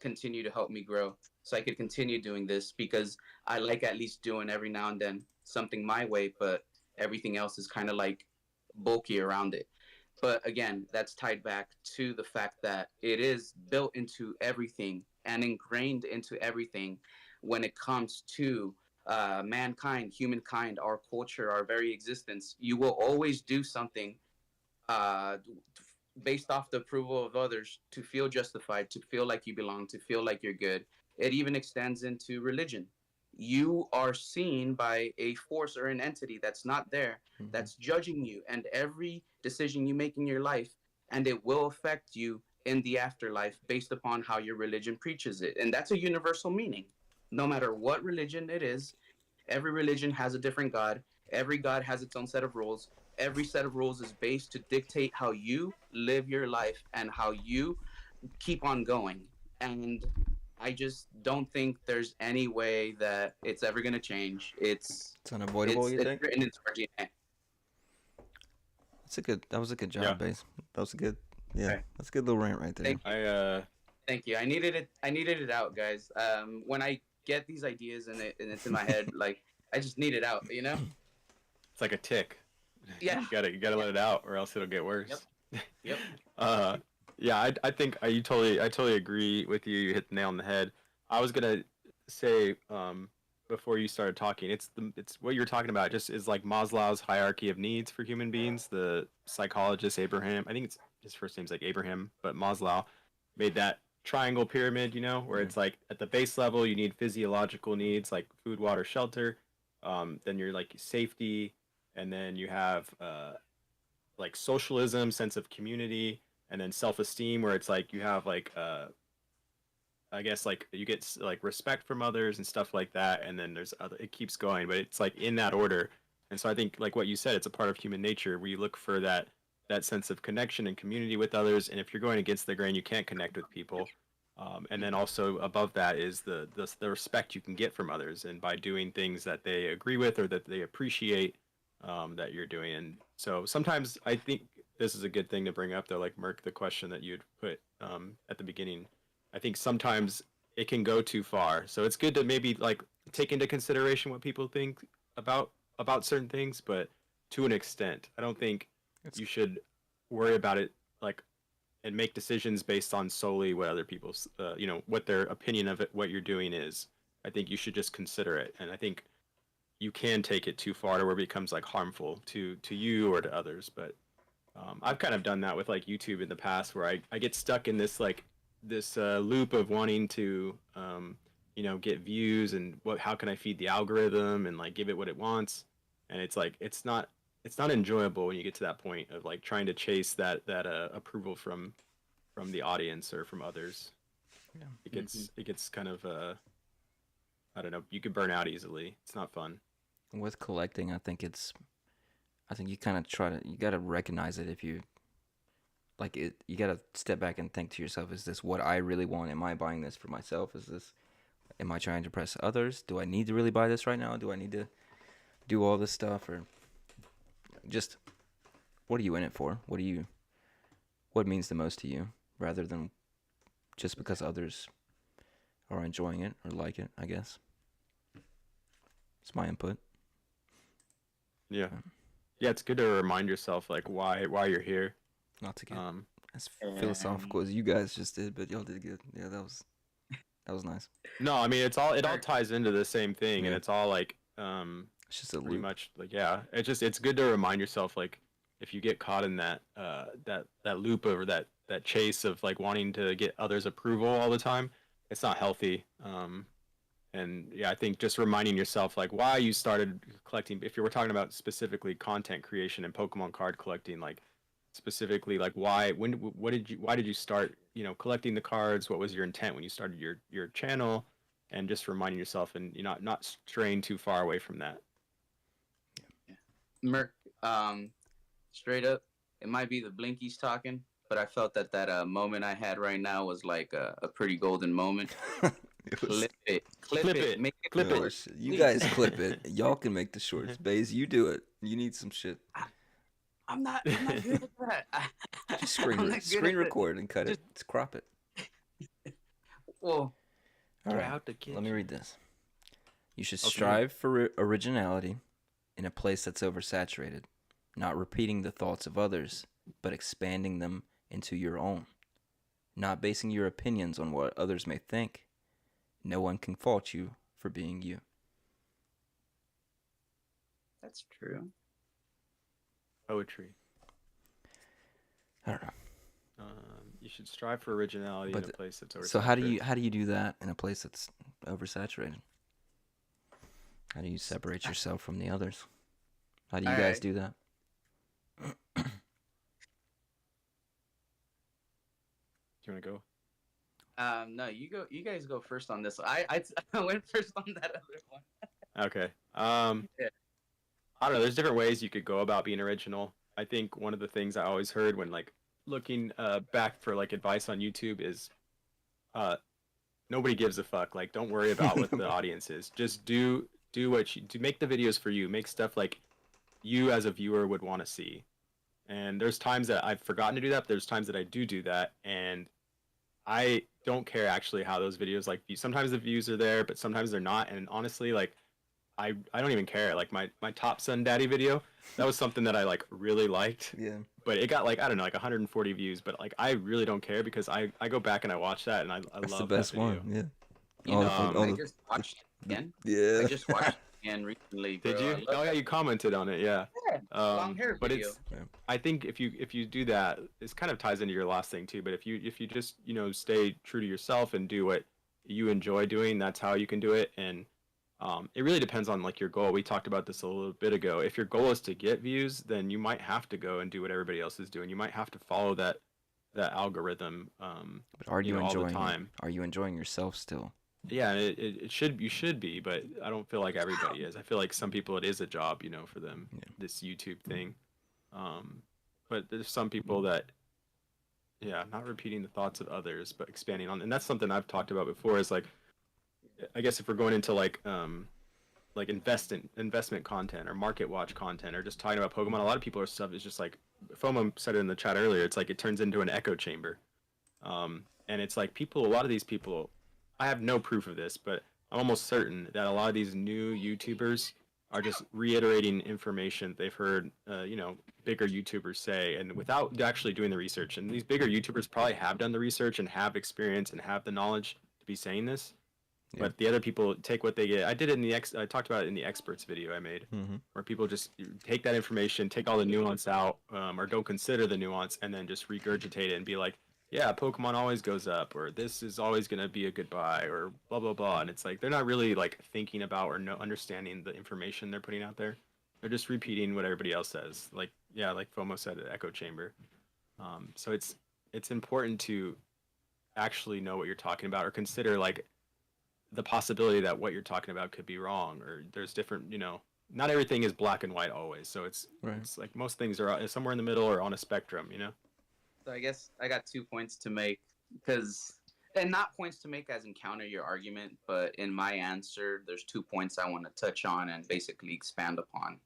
continue to help me grow, so I could continue doing this because I like at least doing every now and then something my way, but everything else is kind of like bulky around it. But again, that's tied back to the fact that it is built into everything and ingrained into everything when it comes to mankind, humankind, our culture, our very existence. You will always do something based off the approval of others to feel justified, to feel like you belong, to feel like you're good. It even extends into religion. You are seen by a force or an entity that's not there, that's judging you, and every decision you make in your life, and it will affect you in the afterlife based upon how your religion preaches it. And that's a universal meaning. No matter what religion it is, every religion has a different God. Every God has its own set of rules. Every set of rules is based to dictate how you live your life and how you keep on going. And I just don't think there's any way that it's ever going to change. It's unavoidable, you think? written into our DNA. That was a good job, Yeah. Bays. That was a good, yeah, Okay. that's a good little rant right there. Thank you. I needed it out, guys. When I get these ideas and it's in my head, like I just need it out, you know? It's like a tick. Yeah. You gotta let it out, or else it'll get worse. Yep. Yeah, I think I totally agree with you. You hit the nail on the head. I was gonna say before you started talking, it's what you're talking about. Just is like Maslow's hierarchy of needs for human beings. The psychologist Abraham, I think it's his first name's like Abraham, but Maslow made that triangle pyramid. You know, where it's like at the base level you need physiological needs like food, water, shelter. Then you're like safety, and then you have like socialism, sense of community, and then self-esteem, where it's like you have like I guess like you get like respect from others and stuff like that, and then there's other. It keeps going, but it's like in that order. And so I think like what you said, it's a part of human nature. We look for that sense of connection and community with others, and if you're going against the grain, you can't connect with people. And then also above that is the respect you can get from others, and by doing things that they agree with or that they appreciate that you're doing. And so sometimes I think this is a good thing to bring up, though, like Merc, the question that you'd put at the beginning. I think sometimes it can go too far. So it's good to maybe like take into consideration what people think about certain things, but to an extent. I don't think you should worry about it like and make decisions based on solely what other people's what their opinion of it, what you're doing is. I think you should just consider it, and I think you can take it too far to where it becomes like harmful to you or to others. But I've kind of done that with like YouTube in the past, where I get stuck in this like this loop of wanting to get views and how can I feed the algorithm and like give it what it wants, and it's like it's not enjoyable when you get to that point of like trying to chase that approval from the audience or from others. Yeah. It gets kind of I don't know, you could burn out easily. It's not fun. With collecting, I think you kind of you got to recognize it. If you like it, you got to step back and think to yourself, is this what I really want? Am I buying this for myself? Am I trying to impress others? Do I need to really buy this right now? Do I need to do all this stuff? Or just, what are you in it for? What means the most to you, rather than just because others are enjoying it or like it, I guess. It's my input. Yeah. Yeah, it's good to remind yourself like why you're here. Not to get as philosophical as you guys just did, but y'all did good. Yeah, that was nice. No, I mean it all ties into the same thing, Yeah. and it's all like It's just a pretty loop. much like it's good to remind yourself like if you get caught in that loop over that chase of like wanting to get others' approval all the time, it's not healthy. And yeah, I think just reminding yourself like why you started collecting, if you were talking about specifically content creation and Pokemon card collecting, like specifically like why did you start collecting the cards? What was your intent when you started your channel? And just reminding yourself and not straying too far away from that. Merc, straight up, it might be the blinkies talking, but I felt that moment I had right now was like a pretty golden moment. Clip it. Make it Clip it. short, You please. guys clip it. Y'all can make the shorts. Baze, you do it. You need some shit. I'm not good at that. Just I'm not good screen at it. record and cut it. Just crop it. Well, All Get right. out the kitchen. Let me read this. You should Okay. strive for originality in a place that's oversaturated, not repeating the thoughts of others, but expanding them into your own. Not basing your opinions on what others may think. No one can fault you for being you. that's true. Poetry. I don't know. You should strive for originality in But a place that's oversaturated. So how do you do that in a place that's oversaturated? How do you separate yourself from the others? How do you guys Alright. do that? Do you want to go? No, you go. You guys go first on this. I went first on that other one. Okay. Yeah. I don't know. There's different ways you could go about being original. I think one of the things I always heard when like looking back for like advice on YouTube is, nobody gives a fuck. Like, don't worry about what the audience is. Just do what you do. Make the videos for you. Make stuff like you as a viewer would want to see. And there's times that I've forgotten to do that. But there's times that I do that, and I don't care actually how those videos like view. Sometimes the views are there, but sometimes they're not. And honestly, like I don't even care. Like my top son daddy video, that was something that I like really liked. Yeah. But it got like, I don't know, like 140 views. But like I really don't care because I go back and I watch that and I That's love the best that video. one. Yeah. You All know, the fun- all I the- just watched it again. Yeah. I just watched it again recently, bro. Did you? I love Oh yeah, that. you commented on it. Yeah. Yeah, long hair But video. it's I think if you do that, this kind of ties into your last thing too. But if you just stay true to yourself and do what you enjoy doing, that's how you can do it. And it really depends on like your goal. We talked about this a little bit ago. If your goal is to get views, then you might have to go and do what everybody else is doing. You might have to follow that algorithm. But are you all the enjoying it? time. Are you enjoying yourself still? Yeah, it should you should be, but I don't feel like everybody is. I feel like some people it is a job, for them, Yeah. this YouTube thing. But there's some people that, yeah, not repeating the thoughts of others, but expanding on, and that's something I've talked about before. Is like, I guess if we're going into like investment content or market watch content or just talking about Pokemon, a lot of people are stuff is just like FOMO said it in the chat earlier. It's like it turns into an echo chamber, and it's like a lot of these people. I have no proof of this, but I'm almost certain that a lot of these new YouTubers are just reiterating information they've heard, bigger YouTubers say, and without actually doing the research. And these bigger YouTubers probably have done the research and have experience and have the knowledge to be saying this. Yeah. But the other people take what they get. I did it I talked about it in the experts video I made, where people just take that information, take all the nuance out, or don't consider the nuance, and then just regurgitate it and be like, yeah, Pokemon always goes up, or this is always going to be a good buy, or blah, blah, blah. And it's like, they're not really like thinking about or understanding the information they're putting out there. They're just repeating what everybody else says. Like, yeah, like FOMO said, echo chamber. So it's important to actually know what you're talking about, or consider like the possibility that what you're talking about could be wrong, or there's different, not everything is black and white always. So it's like most things are somewhere in the middle or on a spectrum, So I guess I got 2 points to make, and not points to make as in counter your argument, but in my answer, there's 2 points I want to touch on and basically expand upon.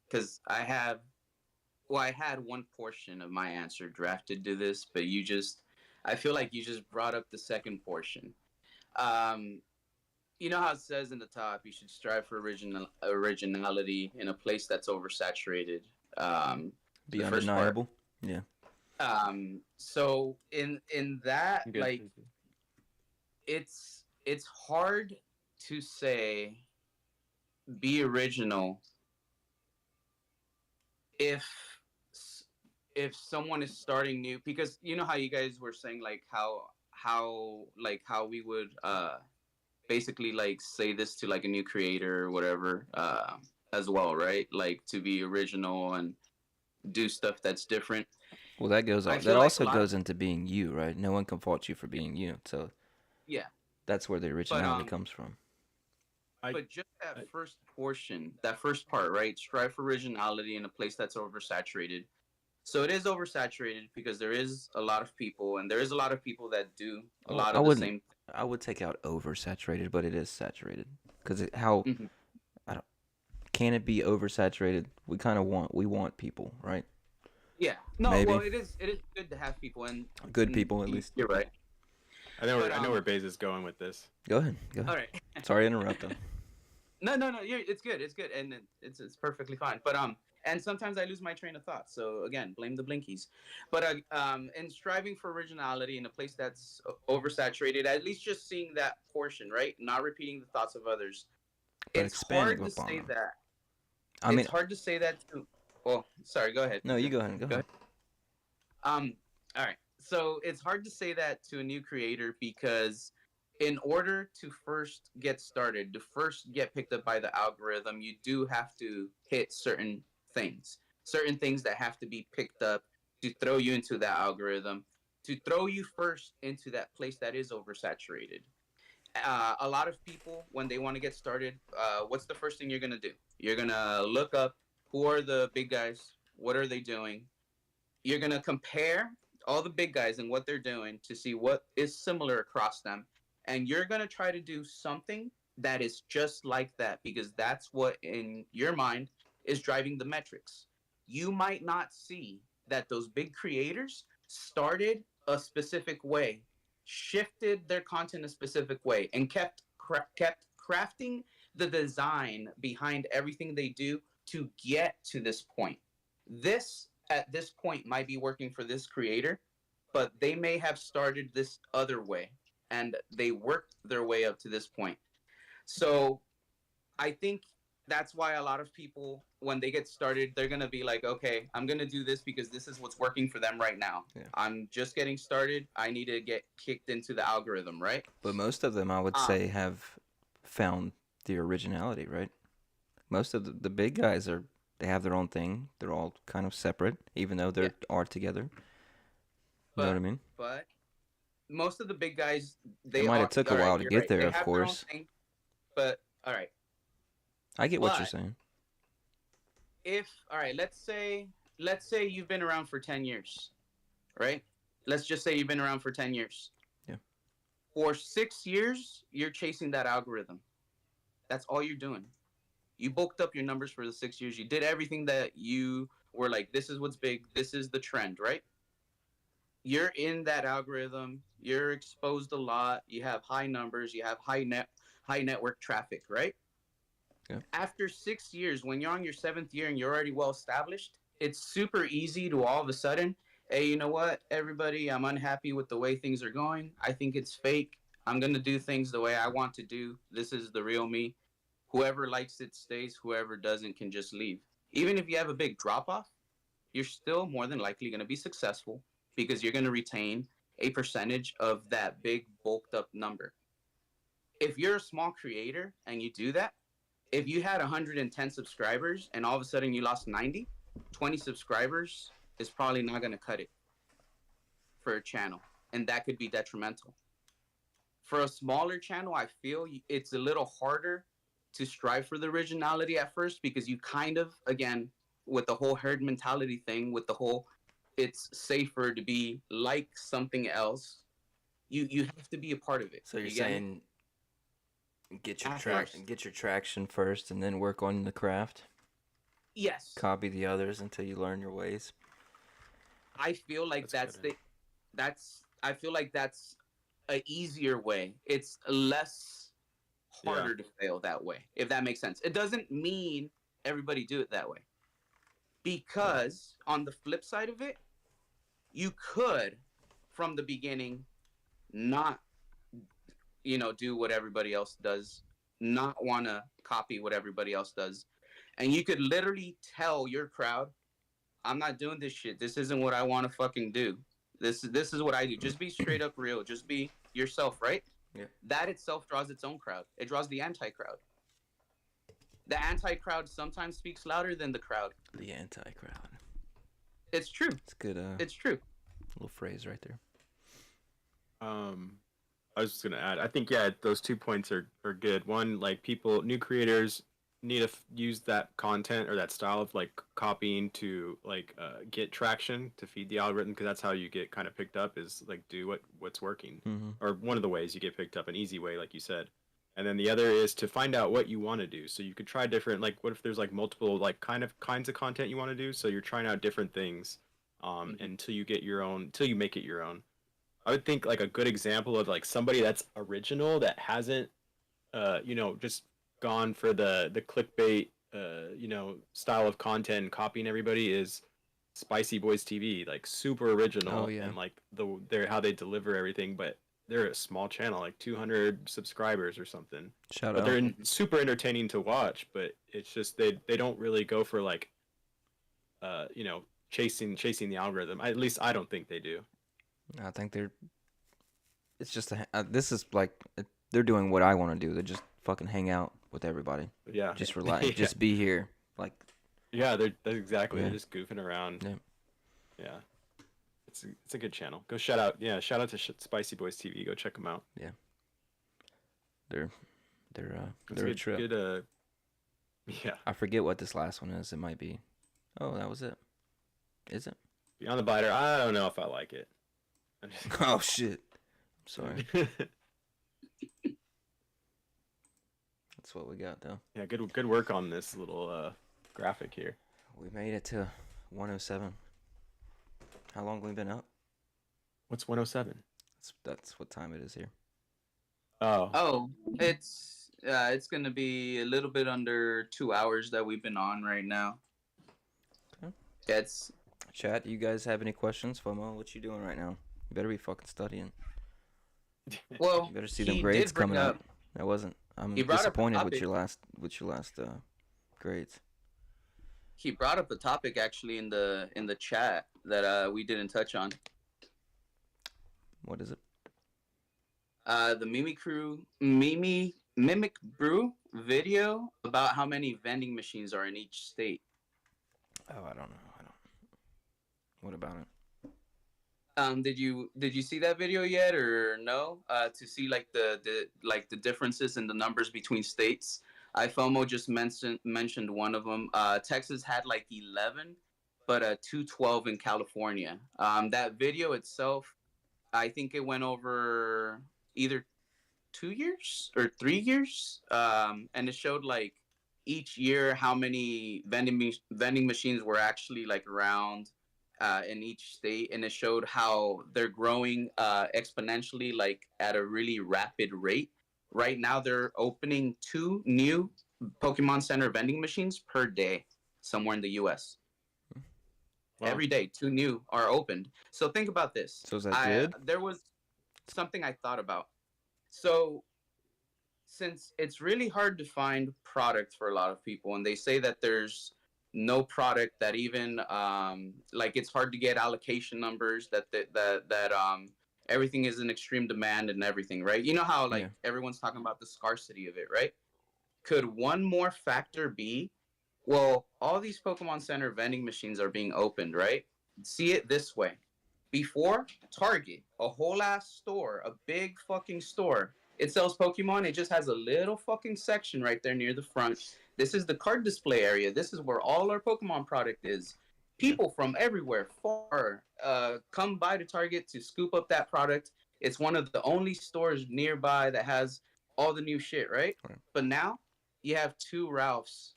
Because I had one portion of my answer drafted to this, but I feel like you just brought up the second portion. You know how it says in the top, you should strive for originality in a place that's oversaturated. Be the first part. undeniable. Yeah. So in that, Good. like, it's hard to say be original if someone is starting new, because you know how you guys were saying like how we would basically like say this to like a new creator or whatever as well, right? Like to be original and do stuff that's different. Well, that goes I on. feel That like also a lot goes into being you, right? No one can fault you for being you. So Yeah. that's where the originality um, comes from. But just that first portion, that first part, right? Strive for originality in a place that's oversaturated. So it is oversaturated because there is a lot of people, and there is a lot of people that do a Well, lot I of the wouldn't- same. I would take out oversaturated, but it is saturated. Because how Mhm. can it be oversaturated? We want people, right? Yeah. No. Maybe. Well, it is good to have people, and Good people at least. You're right. I know But, where Baze is going with this. Go ahead. Go ahead. All right. Sorry to interrupt them. No. It's good. It's good, and it's perfectly fine. But and sometimes I lose my train of thought. So again, blame the blinkies. But in striving for originality in a place that's oversaturated, at least just seeing that portion, right? Not repeating the thoughts of others. But It's expanding hard to upon say them. that. I mean, It's hard to say that to. Well, sorry. Go ahead. no, you go ahead. Go ahead. All right. So it's hard to say that to a new creator because in order to first get started, to first get picked up by the algorithm, you do have to hit certain things that have to be picked up to throw you into that algorithm, to throw you first into that place that is oversaturated. A lot of people, when they want to get started, what's the first thing you're going to do? You're going to look up who are the big guys, what are they doing? You're going to compare all the big guys and what they're doing to see what is similar across them. And you're going to try to do something that is just like that because that's what in your mind is driving the metrics. You might not see that those big creators started a specific way, shifted their content a specific way, and kept crafting the design behind everything they do to get to this point. This at this point might be working for this creator, but they may have started this other way and they worked their way up to this point. So I think that's why a lot of people, when they get started, they're gonna be like, okay, I'm gonna do this because this is what's working for them right now. Yeah. I'm just getting started. I need to get kicked into the algorithm, right? But most of them, I would say, have found the originality, right? Most of the big guys they have their own thing. They're all kind of separate, even though they are together. You know what I mean? But most of the big guys, they It might have are- took a all right, while to you're get right. there, They of have their own course. thing, but all right. I get what you're But- saying. If all right, let's say you've been around for 10 years, right? Let's just say you've been around for 10 years. Yeah. For 6 years, you're chasing that algorithm. That's all you're doing. You bulked up your numbers for the 6 years. You did everything that you were like, this is what's big, this is the trend, right? You're in that algorithm, you're exposed a lot, you have high numbers, you have high network traffic, right? Yeah. After 6 years, when you're on your 7th year and you're already well established, it's super easy to all of a sudden, hey, you know what, everybody, I'm unhappy with the way things are going. I think it's fake. I'm going to do things the way I want to do. This is the real me. Whoever likes it stays. Whoever doesn't can just leave. Even if you have a big drop off, you're still more than likely going to be successful because you're going to retain a percentage of that big bulked up number. If you're a small creator and you do that, if you had 110 subscribers and all of a sudden you lost 90, 20 subscribers is probably not going to cut it for a channel. And that could be detrimental. For a smaller channel, I feel it's a little harder to strive for the originality at first because you kind of, again, with the whole herd mentality thing, with the whole it's safer to be like something else, you have to be a part of it. So you're You get me? saying get your At first. get your traction first, and then work on the craft. Yes. Copy the others until you learn your ways. I feel like That's good. I feel like that's a easier way. It's less harder to fail that way, if that makes sense. It doesn't mean everybody do it that way. Because on the flip side of it, you could from the beginning not do what everybody else does, not want to copy what everybody else does. And you could literally tell your crowd, I'm not doing this shit. This isn't what I want to fucking do. This is what I do. Just be straight up real. Just be yourself, right? Yeah. That itself draws its own crowd. It draws the anti-crowd. The anti-crowd sometimes speaks louder than the crowd. The anti-crowd. It's true. It's good. It's true. Little phrase right there. I was just gonna add. I think those 2 points are good. One, like new creators need to use that content or that style of like copying to like get traction to feed the algorithm, because that's how you get kind of picked up, is like do what's working, or one of the ways you get picked up, an easy way, like you said. And then the other is to find out what you want to do. So you could try different, like what if there's like multiple like kinds of content you want to do, so you're trying out different things until you make it your own. I would think like a good example of like somebody that's original, that hasn't just gone for the clickbait style of content and copying everybody, is Spicy Boys TV. Like super original. Oh, yeah. And like how they deliver everything, but they're a small channel, like 200 subscribers or something. Shout But out. they're super entertaining to watch, but it's just they don't really go for like chasing the algorithm. At least I don't think they do. I think it's just this is like they're doing what I want to do. They just fucking hang out with everybody. Yeah. Just relax. Yeah. Just be here. Like, Yeah, that's exactly. Yeah. They're just goofing around. Yeah. Yeah. It's a good channel. Go shout out to Spicy Boys TV. Go check them out. they're It's a trip. Good, yeah. I forget what this last one is. It might be. Oh, that was it. Is it? Beyond the Biter. I don't know if I like it. Oh shit. I'm sorry. That's what we got though. Yeah, good work on this little graphic here. We made it to 107. How long have we been up? What's 107? That's what time it is here. Oh. Oh, it's It's gonna be a little bit under 2 hours that we've been on right now. Okay. It's Chat, you guys have any questions? FOMO, what you doing right now? You better be fucking studying. well. You better see them He grades did bring coming up. up. I wasn't. I'm He brought up a disappointed with topic. your last grades. He brought up a topic actually in the chat that we didn't touch on. What is it? The Mimic Brew video about how many vending machines are in each state. Oh, I don't know. What about it? Did you see that video yet or no? To see like the differences in the numbers between states. IFOMO just mentioned one of them. Texas had like 11, but 212 in California. That video itself, I think it went over either 2 years or 3 years, and it showed like each year how many vending machines were actually like around in each state, and it showed how they're growing exponentially, like at a really rapid rate. Right now, they're opening 2 new Pokemon Center vending machines per day somewhere in the U.S. Wow. Every day, 2 new are opened. So think about this. So is that good? There was something I thought about. So since it's really hard to find product for a lot of people, and they say that there's no product that even like it's hard to get allocation numbers, that everything is in extreme demand and everything, right? You know how like everyone's talking about the scarcity of it, right? Could one more factor be, well, all these Pokemon Center vending machines are being opened, right? See it this way. Before, Target, a whole ass store, a big fucking store, it sells Pokemon. It just has a little fucking section right there near the front. This is the card display area. This is where all our Pokemon product is. People from everywhere far come by to Target to scoop up that product. It's one of the only stores nearby that has all the new shit, right? But now you have 2 Ralphs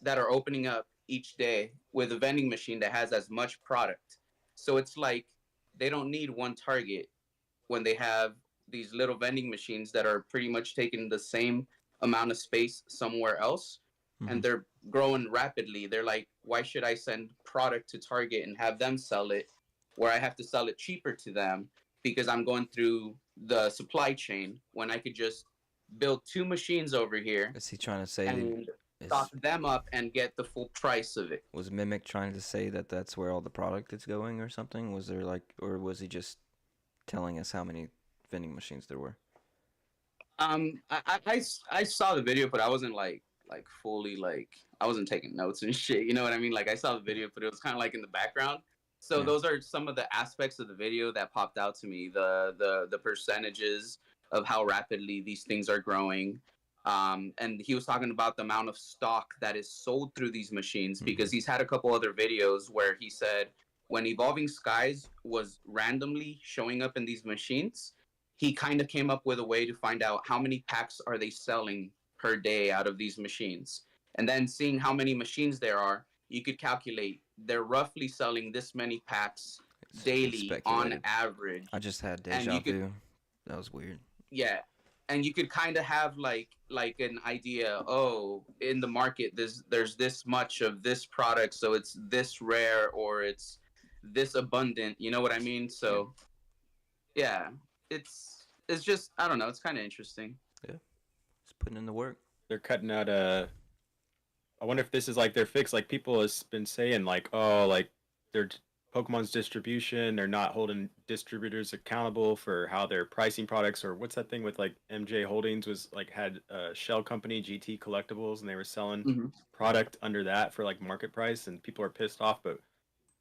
that are opening up each day with a vending machine that has as much product. So it's like they don't need one Target when they have these little vending machines that are pretty much taking the same amount of space somewhere else, and they're growing rapidly. They're like, why should I send product to Target and have them sell it where I have to sell it cheaper to them because I'm going through the supply chain when I could just build 2 machines over here Is he trying to say? and stock them up and get the full price of it? Was Mimic trying to say that that's where all the product is going or something? Was there like, or was he just telling us how many vending machines there were? I saw the video, but I wasn't like fully like I wasn't taking notes and shit. You know what I mean? Like I saw the video, but it was kind of like in the background. So those are some of the aspects of the video that popped out to me. The percentages of how rapidly these things are growing. And he was talking about the amount of stock that is sold through these machines because he's had a couple other videos where he said when Evolving Skies was randomly showing up in these machines, he kind of came up with a way to find out how many packs are they selling per day out of these machines. And then seeing how many machines there are, you could calculate they're roughly selling this many packs daily on average. I just had deja vu. That was weird. Yeah. And you could kind of have like an idea, oh, in the market there's this much of this product, so it's this rare or it's this abundant, you know what I mean? So yeah, it's just, I don't know, it's kind of interesting. Yeah. It's putting in the work. They're cutting out I wonder if this is like their fix. Like people has been saying, like, oh, like their Pokemon's distribution, they're not holding distributors accountable for how they're pricing products. Or what's that thing with like MJ Holdings was like had a shell company, GT Collectibles, and they were selling product under that for like market price, and people are pissed off. But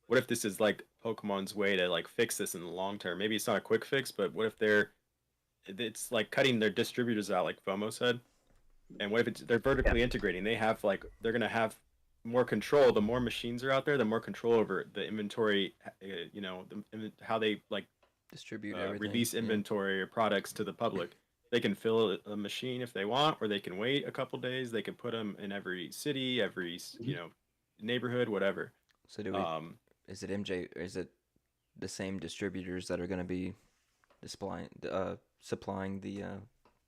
what if this is like Pokemon's way to like fix this in the long term? Maybe it's not a quick fix, but what if it's like cutting their distributors out, like FOMO said? And what if they're vertically integrating? They have like they're gonna have more control. The more machines are out there, the more control over the inventory. You know, how they like distribute everything. Release inventory or products to the public. They can fill a machine if they want, or they can wait a couple days. They can put them in every city, every neighborhood, whatever. So is it MJ? Is it the same distributors that are going to be supplying the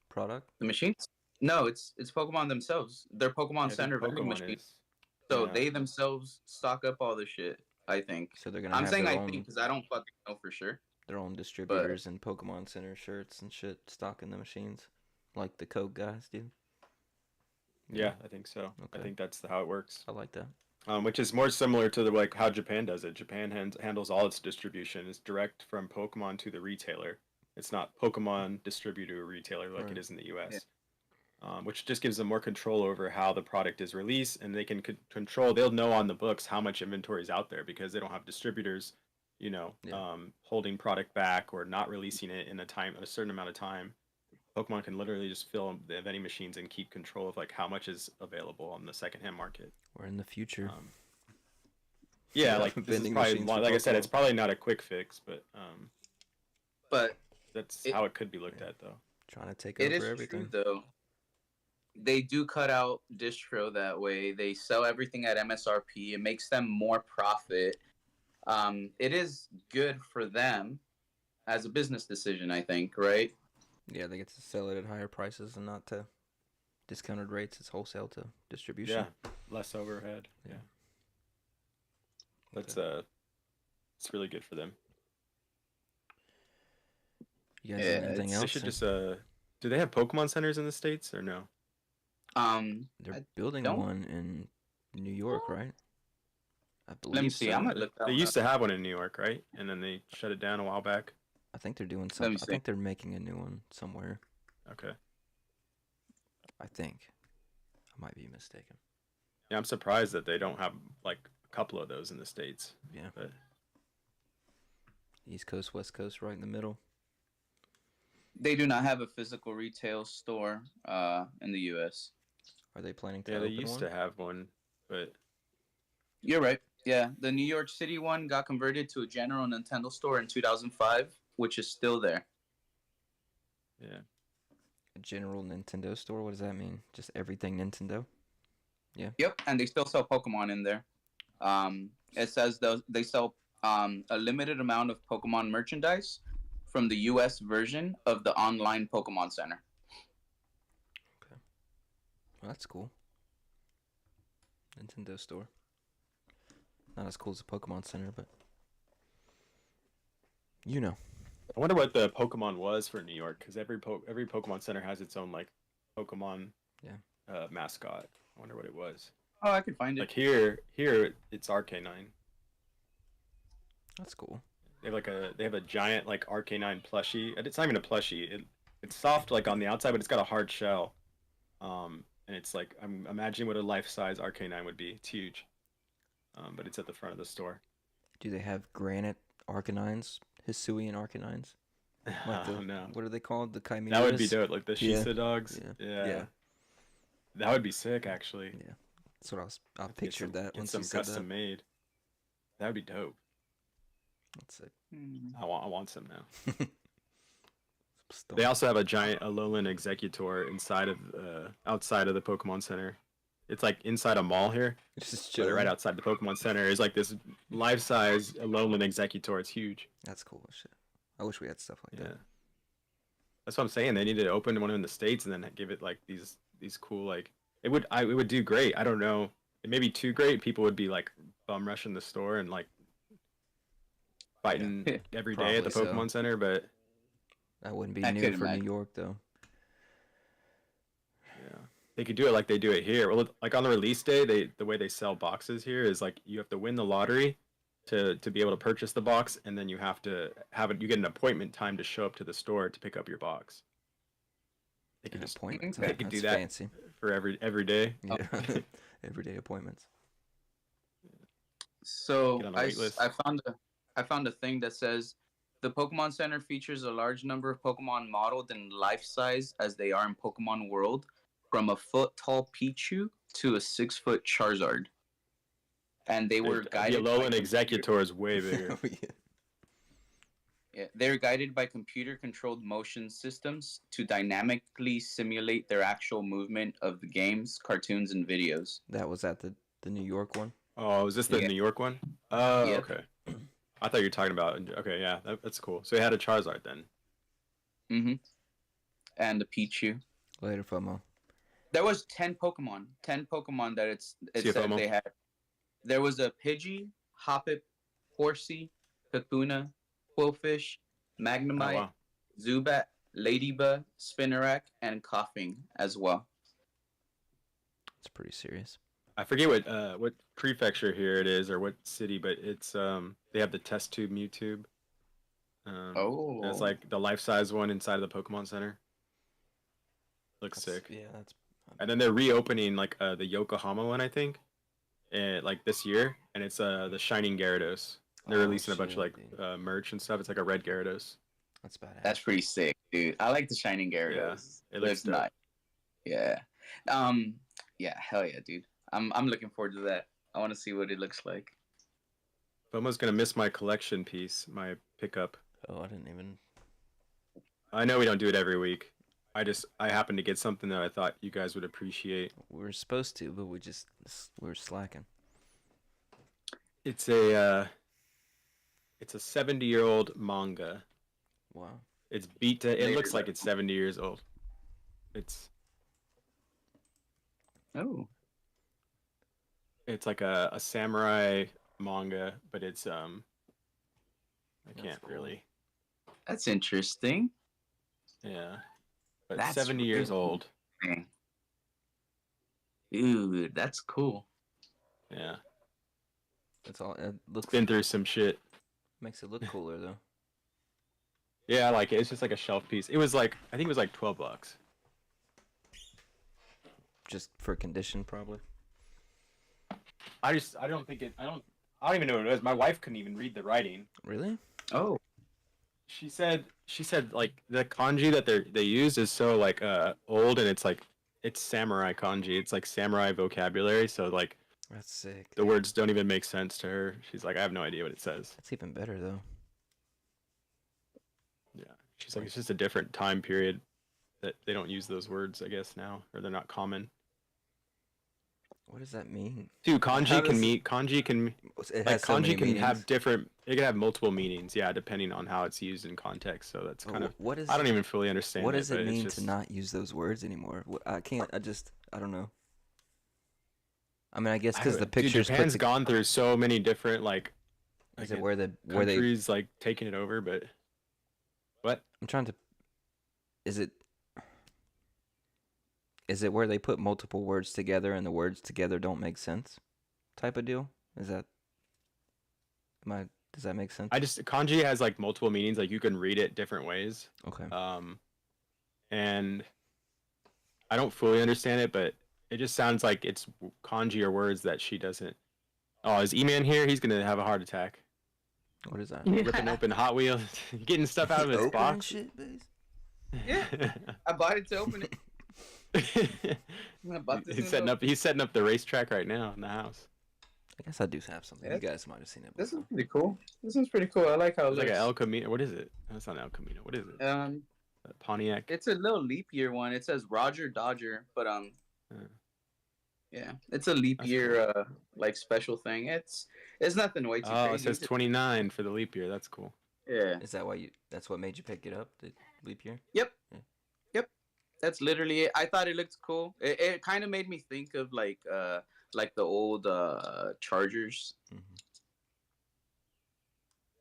product? The machines? No, it's Pokemon themselves. They're Pokemon I think Center vending Pokemon machines. is. So Yeah. they themselves stock up all the shit. I think. So they're gonna I'm have saying their I own think because I don't fucking know for sure. distributors and Pokemon Center shirts and shit stocking the machines, like the Coke guys do. Yeah, I think so. I Okay. think that's how it works. I like that. Which is more similar to the like how Japan does it. Japan handles all its distribution. It's direct from Pokemon to the retailer. It's not Pokemon distributor or retailer like Right. it is in the U.S. Which just gives them more control over how the product is released, and they can control. They'll know on the books how much inventory is out there because they don't have distributors, Yeah. holding product back or not releasing it in a certain amount of time. Pokemon can literally just fill the vending machines and keep control of like how much is available on the secondhand market. We're in the future. Yeah, like this is vending probably machines for like I said, it's Pokemon. probably not a quick fix, but But that's It- how it could be looked at though. Trying to take it over is everything. true though. They do cut out distro that way. They sell everything at MSRP. It makes them more profit. It is good for them as a business decision, I think, right? Yeah, they get to sell it at higher prices and not to discounted rates. It's wholesale to distribution. Yeah, less overhead. Yeah. Yeah, that's Okay. it's really good for them. You guys Yeah, have anything it's- They else? should just do they have Pokemon centers in the States or no? They're I building don't- one in New York, right? I believe Let me see. so. I might look that They one used up. to have one in New York, right? And then they shut it down a while back. I think they're doing Let something. me I see. think they're making a new one somewhere. Okay. I think. I might be mistaken. Yeah, I'm surprised that they don't have like a couple of those in the States. Yeah. But East Coast, West Coast, right in the middle. They do not have a physical retail store in the U.S. Are they planning to yeah, they open used one? to have one, but You're right. Yeah, the New York City one got converted to a general Nintendo store in 2005, which is still there. yeah. A general Nintendo store? What does that mean? Just everything Nintendo? Yep, and they still sell Pokemon in there. It says they sell a limited amount of Pokemon merchandise from the U.S. version of the online Pokemon Center. Well, that's cool. Nintendo store. Not as cool as the Pokemon Center, but you know. I wonder what the Pokemon was for New York, because every Pokemon Center has its own like Pokemon mascot. I wonder what it was. Oh, I could find it. Like here it's RK9. That's cool. They have a giant like RK9 plushie. And it's not even a plushie. It's soft like on the outside, but it's got a hard shell. And it's like I'm imagining what a life-size RK9 would be. It's huge. But it's at the front of the store. Do they have granite Arcanines? Hisuian Arcanines? Like the, Oh no. What are they called? The Chimeras? That would be dope, like the Yeah. Shisa dogs. Yeah. Yeah. That would be sick, actually. Yeah. That's what I Have to get pictured some- that get once some you said custom that. made. That would be dope. That's it. I want some now. Stuff. They also have a giant Alolan Executor outside of the Pokemon Center. It's like inside a mall here, Just but chilling. right outside the Pokemon Center is like this life-size Alolan Executor. It's huge. That's cool as shit. I wish we had stuff like Yeah. that. That's what I'm saying. They need to open one in the States and then give it like these cool like it would do great. I don't know. It may be too great. People would be like bum rushing the store and like fighting every day at the Probably so. Pokemon Center, but That wouldn't be I new could for imagine. New York, though. yeah. They could do it like they do it here. Well, like on the release day, the way they sell boxes here is like you have to win the lottery to be able to purchase the box, and then you have to have it. You get an appointment time to show up to the store to pick up your box. They could An just appointment. they time. could do That's that. fancy. for every day. Yeah. Everyday appointments. So Get on the wait list. I found a thing that says the Pokemon Center features a large number of Pokemon modeled in life size as they are in Pokemon World, from a foot tall Pichu to a 6-foot Charizard. And they were The guided. Alolan Executor is way bigger. Oh, yeah. Yeah, they're guided by computer-controlled motion systems to dynamically simulate their actual movement of the games, cartoons, and videos. That was at the New York one. Oh, is this the Yeah. New York one? Oh, Yeah. okay. I thought you were talking about. Okay, yeah, that's cool. So he had a Charizard then. Mm-hmm. And a Pichu. Later, FOMO. There was 10 Pokemon. 10 Pokemon that it said CFOMO. they had. There was a Pidgey, Hoppip, Horsey, Kakuna, Quillfish, Oh Magnemite, wow. Zubat, Ladybug, Spinarak, and Coughing as well. It's pretty serious. I forget what prefecture here it is or what city, but it's they have the test tube Mewtwo. And it's like the life size one inside of the Pokemon Center. Looks sick. Yeah, that's. And then they're reopening like the Yokohama one, I think, like this year, and it's the Shining Gyarados. They're Oh, releasing a bunch of shit, like dude. merch and stuff. It's like a red Gyarados. That's badass. That's pretty sick, dude. I like the Shining Gyarados. Yeah, it looks dope. nice. Yeah. Yeah, hell yeah, dude. I'm looking forward to that. I want to see what it looks like. FOMO's gonna miss my collection piece, my pickup. Oh, I didn't even. I know we don't do it every week. I happened to get something that I thought you guys would appreciate. We were supposed to, but we're slacking. It's a 70-year-old manga. Wow. It's it looks like it's 70 years old. It's Oh. It's like a samurai manga, but it's I That's can't cool. really. That's interesting. Yeah. But That's 70 years really old. Dang. Dude, that's cool. Yeah. That's all. It looks. Been through some shit. Makes it look cooler though. Yeah, I like it. It's just like a shelf piece. It was like I think it was like $12. Just for condition, probably. I don't think it I don't even know what it was. My wife couldn't even read the writing. Really? Oh. She said like the kanji that they use is so like old, and it's samurai kanji. It's like samurai vocabulary, so like That's sick. the words don't even make sense to her. She's like, I have no idea what it says. That's even better though. Yeah. She's like, it's just a different time period that they don't use those words, I guess, now, or they're not common. What does that mean? Dude, How kanji does- can It like has so many kanji can have meanings. it can have multiple meanings, yeah, depending on how it's used in context. So that's But kind of what is? I don't even fully understand What it, does but it it's mean just to not use those words anymore? I can't. I don't know. I mean, I guess because the Dude, pictures. Japan's gone through so many different like Is like, it where they? countries like taking it over, but what? I'm trying to. Is it? Is it where they put multiple words together and the words together don't make sense? Type of deal? Is that? Does that make sense? Kanji has like multiple meanings, like you can read it different ways. Okay. And I don't fully understand it, but it just sounds like it's kanji or words that she doesn't. Oh, is E-Man here? He's gonna have a heart attack. What is that? Ripping open Hot Wheels, getting stuff out of his Open box. shit, base? Yeah. I bought it to open it. I bought this He's setting up the racetrack right now in the house. I guess I do have something. Yeah. You guys might have seen it. This is Before. pretty cool. This is pretty cool. I like how it It's like looks. an El Camino. What is it? That's not El Camino. What is it? A Pontiac. It's a little leap year one. It says Roger Dodger, but yeah, it's a leap That's year like special thing. It's nothing way too Oh, crazy. it says 29 for the leap year. That's cool. Yeah. Is that why you? That's what made you pick it up? The leap year? Yep. Yeah. Yep. That's literally it. I thought it looked cool. It kind of made me think of like the old Chargers. Mm-hmm.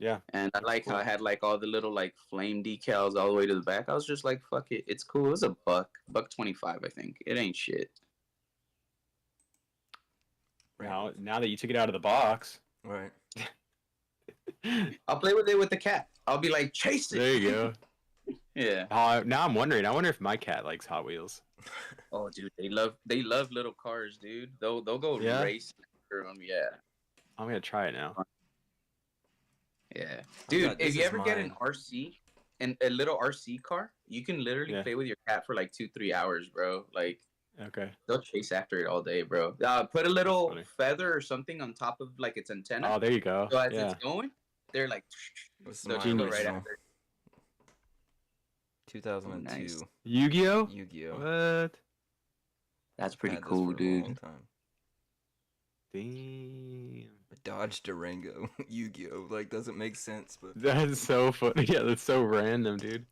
Yeah. And I like how cool. it had like all the little like flame decals all the way to the back. I was just like, fuck it, it's cool. It's a $1.25, I think. It ain't shit. Now that you took it out of the box. Right. I'll play with it with the cat. I'll be like, chase it. There you go. Yeah. Now I'm wondering. I wonder if my cat likes Hot Wheels. Oh, dude, they love little cars, dude. They'll go Yeah? racing after them. Yeah. I'm gonna try it now. Yeah. Dude, this if you is ever get an mine. RC and a little RC car, you can literally Yeah. play with your cat for like 2-3 hours, bro. Like Okay. they'll chase after it all day, bro. Put a little funny. feather or something on top of like its antenna. Oh, there you go. So as Yeah. it's going, they're like, This is they'll mine just go Genius. right original. after. 2002 Nice. Yu-Gi-Oh? Yu-Gi-Oh. What? That's pretty Had this cool, for a dude. long time. Damn. A Dodge Durango Yu-Gi-Oh. Like doesn't make sense, but That's so funny. Yeah, that's so random, dude.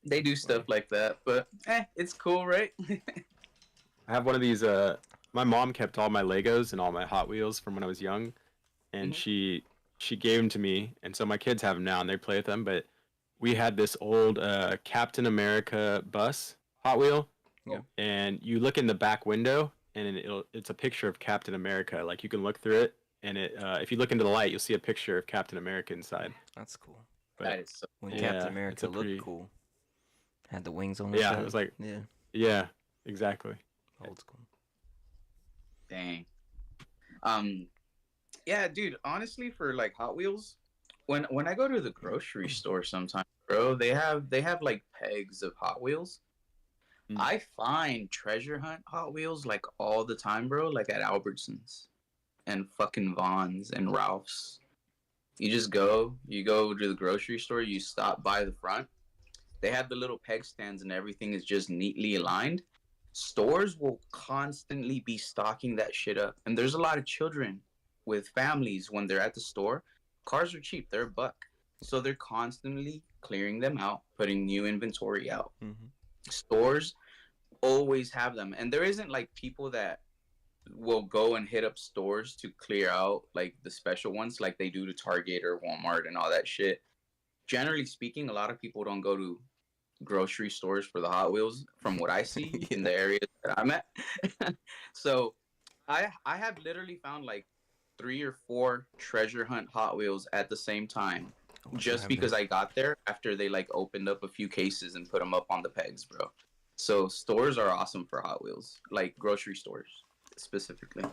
They do stuff like that, but it's cool, right? I have one of these. My mom kept all my Legos and all my Hot Wheels from when I was young, and Mhm. she gave them to me, and so my kids have them now, and they play with them. But we had this old Captain America bus Hot Wheel, Yeah. and you look in the back window, and it's a picture of Captain America. Like you can look through it, and if you look into the light, you'll see a picture of Captain America inside. That's cool. But That is so When cool. Yeah, Captain it's America a looked pretty- cool, had the wings on the Yeah, side. it was like yeah, yeah, exactly. old school. Dang. Yeah, dude. Honestly, for like Hot Wheels, when I go to the grocery store, sometimes, bro, they have like pegs of Hot Wheels. Mm. I find treasure hunt Hot Wheels like all the time, bro. Like at Albertsons and fucking Vons and Ralph's. You go to the grocery store, you stop by the front. They have the little peg stands and everything is just neatly aligned. Stores will constantly be stocking that shit up. And there's a lot of children with families when they're at the store. Cars are cheap, they're a buck. So they're constantly clearing them out, putting new inventory out. Mm-hmm. Stores always have them. And there isn't like people that will go and hit up stores to clear out like the special ones like they do to Target or Walmart and all that shit. Generally speaking, a lot of people don't go to grocery stores for the Hot Wheels from what I see in the areas that I'm at. So I have literally found like 3 or 4 treasure hunt Hot Wheels at the same time just because I got there after they like opened up a few cases and put them up on the pegs, bro. So stores are awesome for Hot Wheels, like grocery stores specifically.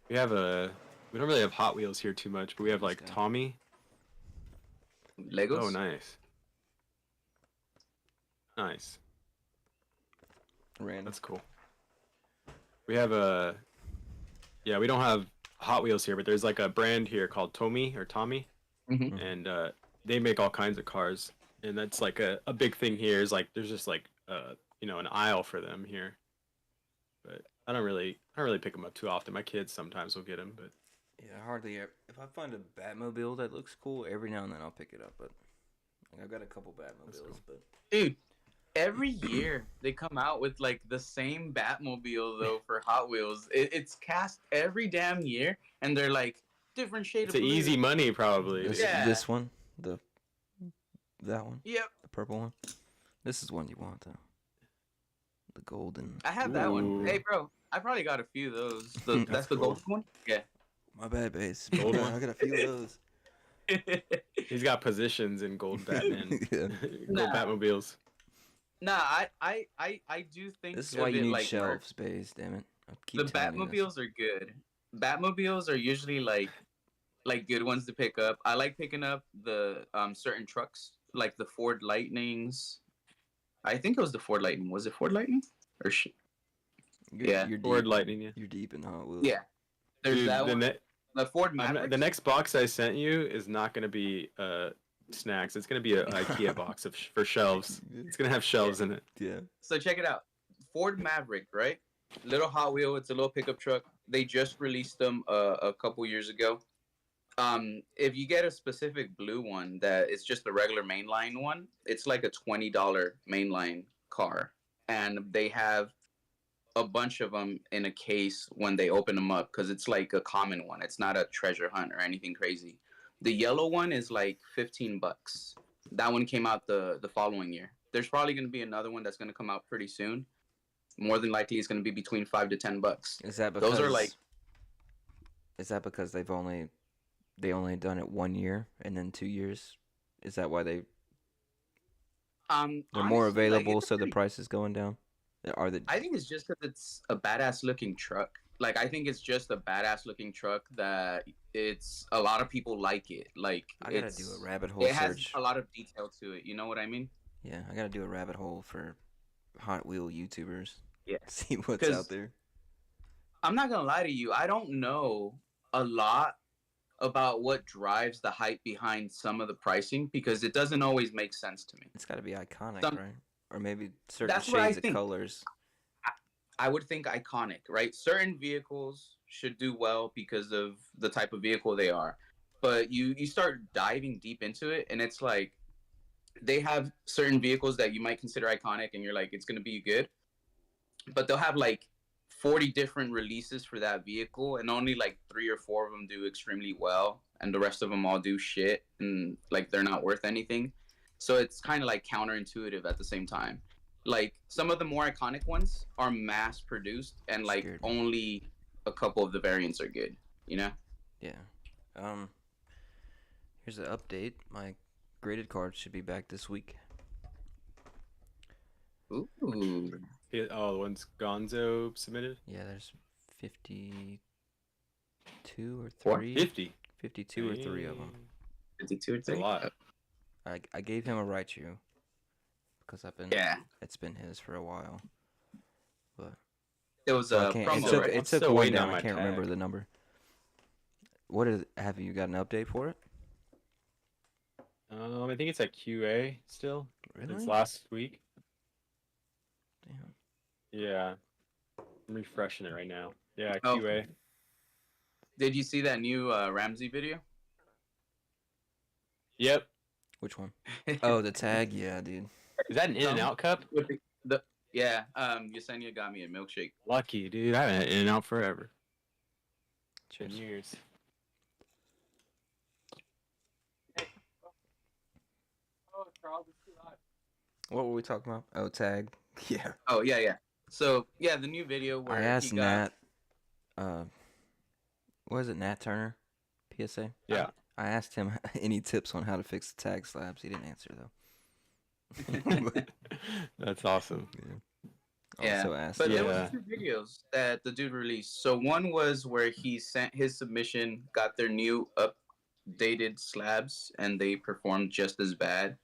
We don't really have Hot Wheels here too much, but we have like Okay. Tommy. Legos. Oh, nice. Nice. Random. That's cool. We have we don't have Hot Wheels here, but there's like a brand here called Tommy, Mhm. and they make all kinds of cars, and that's like a big thing here. Is like there's just like an aisle for them here, but I don't really pick them up too often. My kids sometimes will get them, but Yeah, hardly ever. If I find a Batmobile that looks cool, every now and then I'll pick it up. But like, I've got a couple Batmobiles, cool. but Dude, every year they come out with like the same Batmobile though for Hot Wheels. It's cast every damn year, and they're like different shade it's of an blue. easy money probably. this, Yeah. this one, that one, Yep, the purple one. This is one you want though. The golden. I have that one. Ooh. Hey, bro, I probably got a few of those. That's That's the cool. golden one. Yeah. My bad, base. Gold one? I got a few of those. He's got positions in gold Batman, Yeah. gold Nah. Batmobiles. Nah, I do think This is of why you it need like merch. shelves, base. Damn it. I The keep telling you this. Batmobiles are good. Batmobiles are usually like good ones to pick up. I like picking up the certain trucks, like the Ford Lightnings. I think it was the Ford Lightning. Was it Ford Lightning? Or Yeah. You're Ford deep, Lightning, yeah. You're deep in Hot Wheels. yeah. There's Dude, that one. The Ford I'm Maverick. not- the next box I sent you is not going to be snacks. It's going to be an IKEA box for shelves. It's going to have shelves in it. Yeah. So check it out. Ford Maverick, right? Little Hot Wheel. It's a little pickup truck. They just released them a couple years ago. If you get a specific blue one that is just a regular mainline one, it's like a $20 mainline car, and they have a bunch of them in a case when they open them up because it's like a common one. It's not a treasure hunt or anything crazy. The yellow one is like $15. That one came out the following year. There's probably going to be another one that's going to come out pretty soon. More than likely, it's going to be between $5 to $10. Is that because Those are like Is that because they only done it 1 year and then 2 years? Is that why they're more honestly, like, available, it's a so the pretty- price is going down? Are they? I think it's just because it's a badass looking truck. Like I think it's just a badass looking truck that it's a lot of people like it. Like I gotta it's, do a rabbit hole it has search. a lot of detail to it. You know what I mean? Yeah, I gotta do a rabbit hole for Hot Wheel YouTubers. Yeah. See what's 'Cause- out there. I'm not gonna lie to you. I don't know a lot about what drives the hype behind some of the pricing because it doesn't always make sense to me. It's gotta be iconic, Some- right? Or maybe certain That's what I shades of think. colors. I would think iconic, right? Certain vehicles should do well because of the type of vehicle they are. But you start diving deep into it and it's like they have certain vehicles that you might consider iconic, and you're like, it's gonna be good, but they'll have like 40 different releases for that vehicle, and only like 3 or 4 of them do extremely well, and the rest of them all do shit, and like they're not worth anything. So it's kind of like counterintuitive at the same time. Like some of the more iconic ones are mass produced, and like Scared me. only a couple of the variants are good. You know? Yeah. Here's an update. My graded cards should be back this week. Ooh. Oh, the one's Gonzo submitted. Yeah, there's 52 or What? 3. 50. 52 or 3 of them. 52 or It's a 3? lot. I gave him a Raichu because Yeah. it's been his for a while. But It was so a I can't, promo, it took right? it took still one waiting on down. I my can't remember tag. the number. Have you got an update for it? I think it's at QA still. Really? It's last week. Damn. Yeah. I'm refreshing it right now. Yeah, Oh. QA. Did you see that new Ramsey video? Yep. Which one? Oh, the tag. Yeah, dude. Is that an In and Out cup? With yeah, Yesenia got me a milkshake. Lucky, dude. I haven't had In and Out forever. 10 Cheers. years. What were we talking about? Oh, tag. Yeah. Oh yeah. So yeah, the new video where I asked he got, Nat. What is it? Nat Turner, PSA. Yeah. I asked him any tips on how to fix the tag slabs. He didn't answer though. That's awesome. Yeah, Also asked. but there Yeah. was 2 videos that the dude released. So one was where he sent his submission, got their new updated slabs, and they performed just as bad.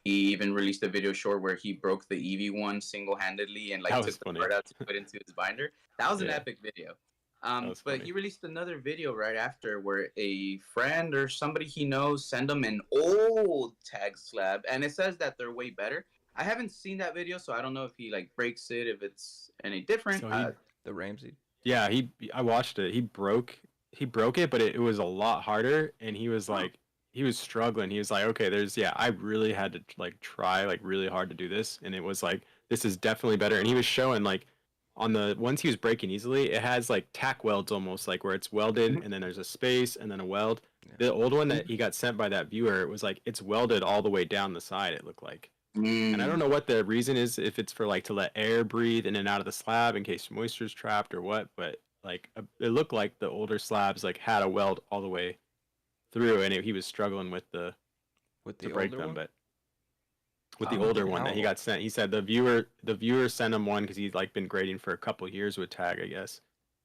He even released a video short where he broke the Eevee one single-handedly and like That took was the funny. part out to put into his binder. That was an Yeah. epic video. was But funny. he released another video right after where a friend or somebody he knows sent him an old tag slab, and it says that they're way better. I haven't seen that video, so I don't know if he like breaks it, if it's any different. So The Ramsey. Yeah, I watched it. He broke it, but it was a lot harder, and he was like, he was struggling. He was like, okay, I really had to like try like really hard to do this, and it was like, this is definitely better. And he was showing like on the ones he was breaking easily, it has like tack welds almost, like where it's welded and then there's a space and then a weld. Yeah. The old one that he got sent by that viewer, it was like it's welded all the way down the side, it looked like. And I don't know what the reason is, if it's for like to let air breathe in and out of the slab in case moisture's trapped or what, but like it looked like the older slabs like had a weld all the way through, and he was struggling with to break older them, one? but with the Oh, older one that he how- got sent, he said the viewer sent him one because he's like been grading for a couple years with tag, I guess,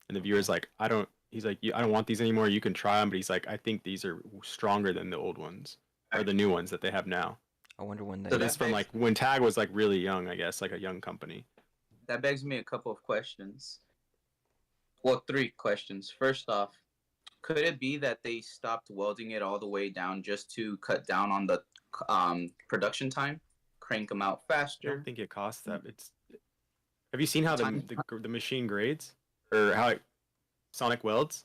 and the viewer's like, I don't want these anymore. You can try them, but he's like, I think these are stronger than the old ones or the new ones that they have now. I wonder when they. So that that's from makes- like when tag was like really young, I guess, like a young company. That begs me a couple of questions. Well, 3 questions. First off, could it be that they stopped welding it all the way down just to cut down on the production time, crank them out I faster? don't think it costs that. Have you seen how Time- the machine grades or how it sonic welds?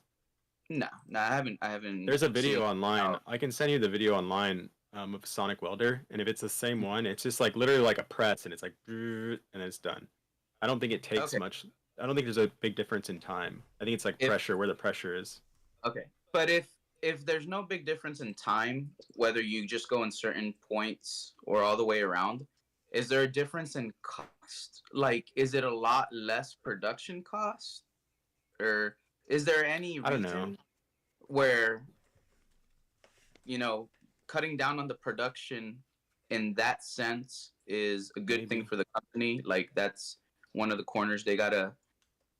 No, I haven't. There's a video seen- online. Oh. I can send you the video online of a sonic welder, and if it's the same one, it's just like literally like a press, and it's like and then it's done. I don't think it takes Okay. much. I don't think there's a big difference in time. I think it's like If- pressure, where the pressure is. Okay, but if there's no big difference in time, whether you just go in certain points or all the way around, is there a difference in cost? Like, is it a lot less production cost, or is there any I don't know. reason where, cutting down on the production in that sense is a good thing Maybe. for the company? Like, that's one of the corners they gotta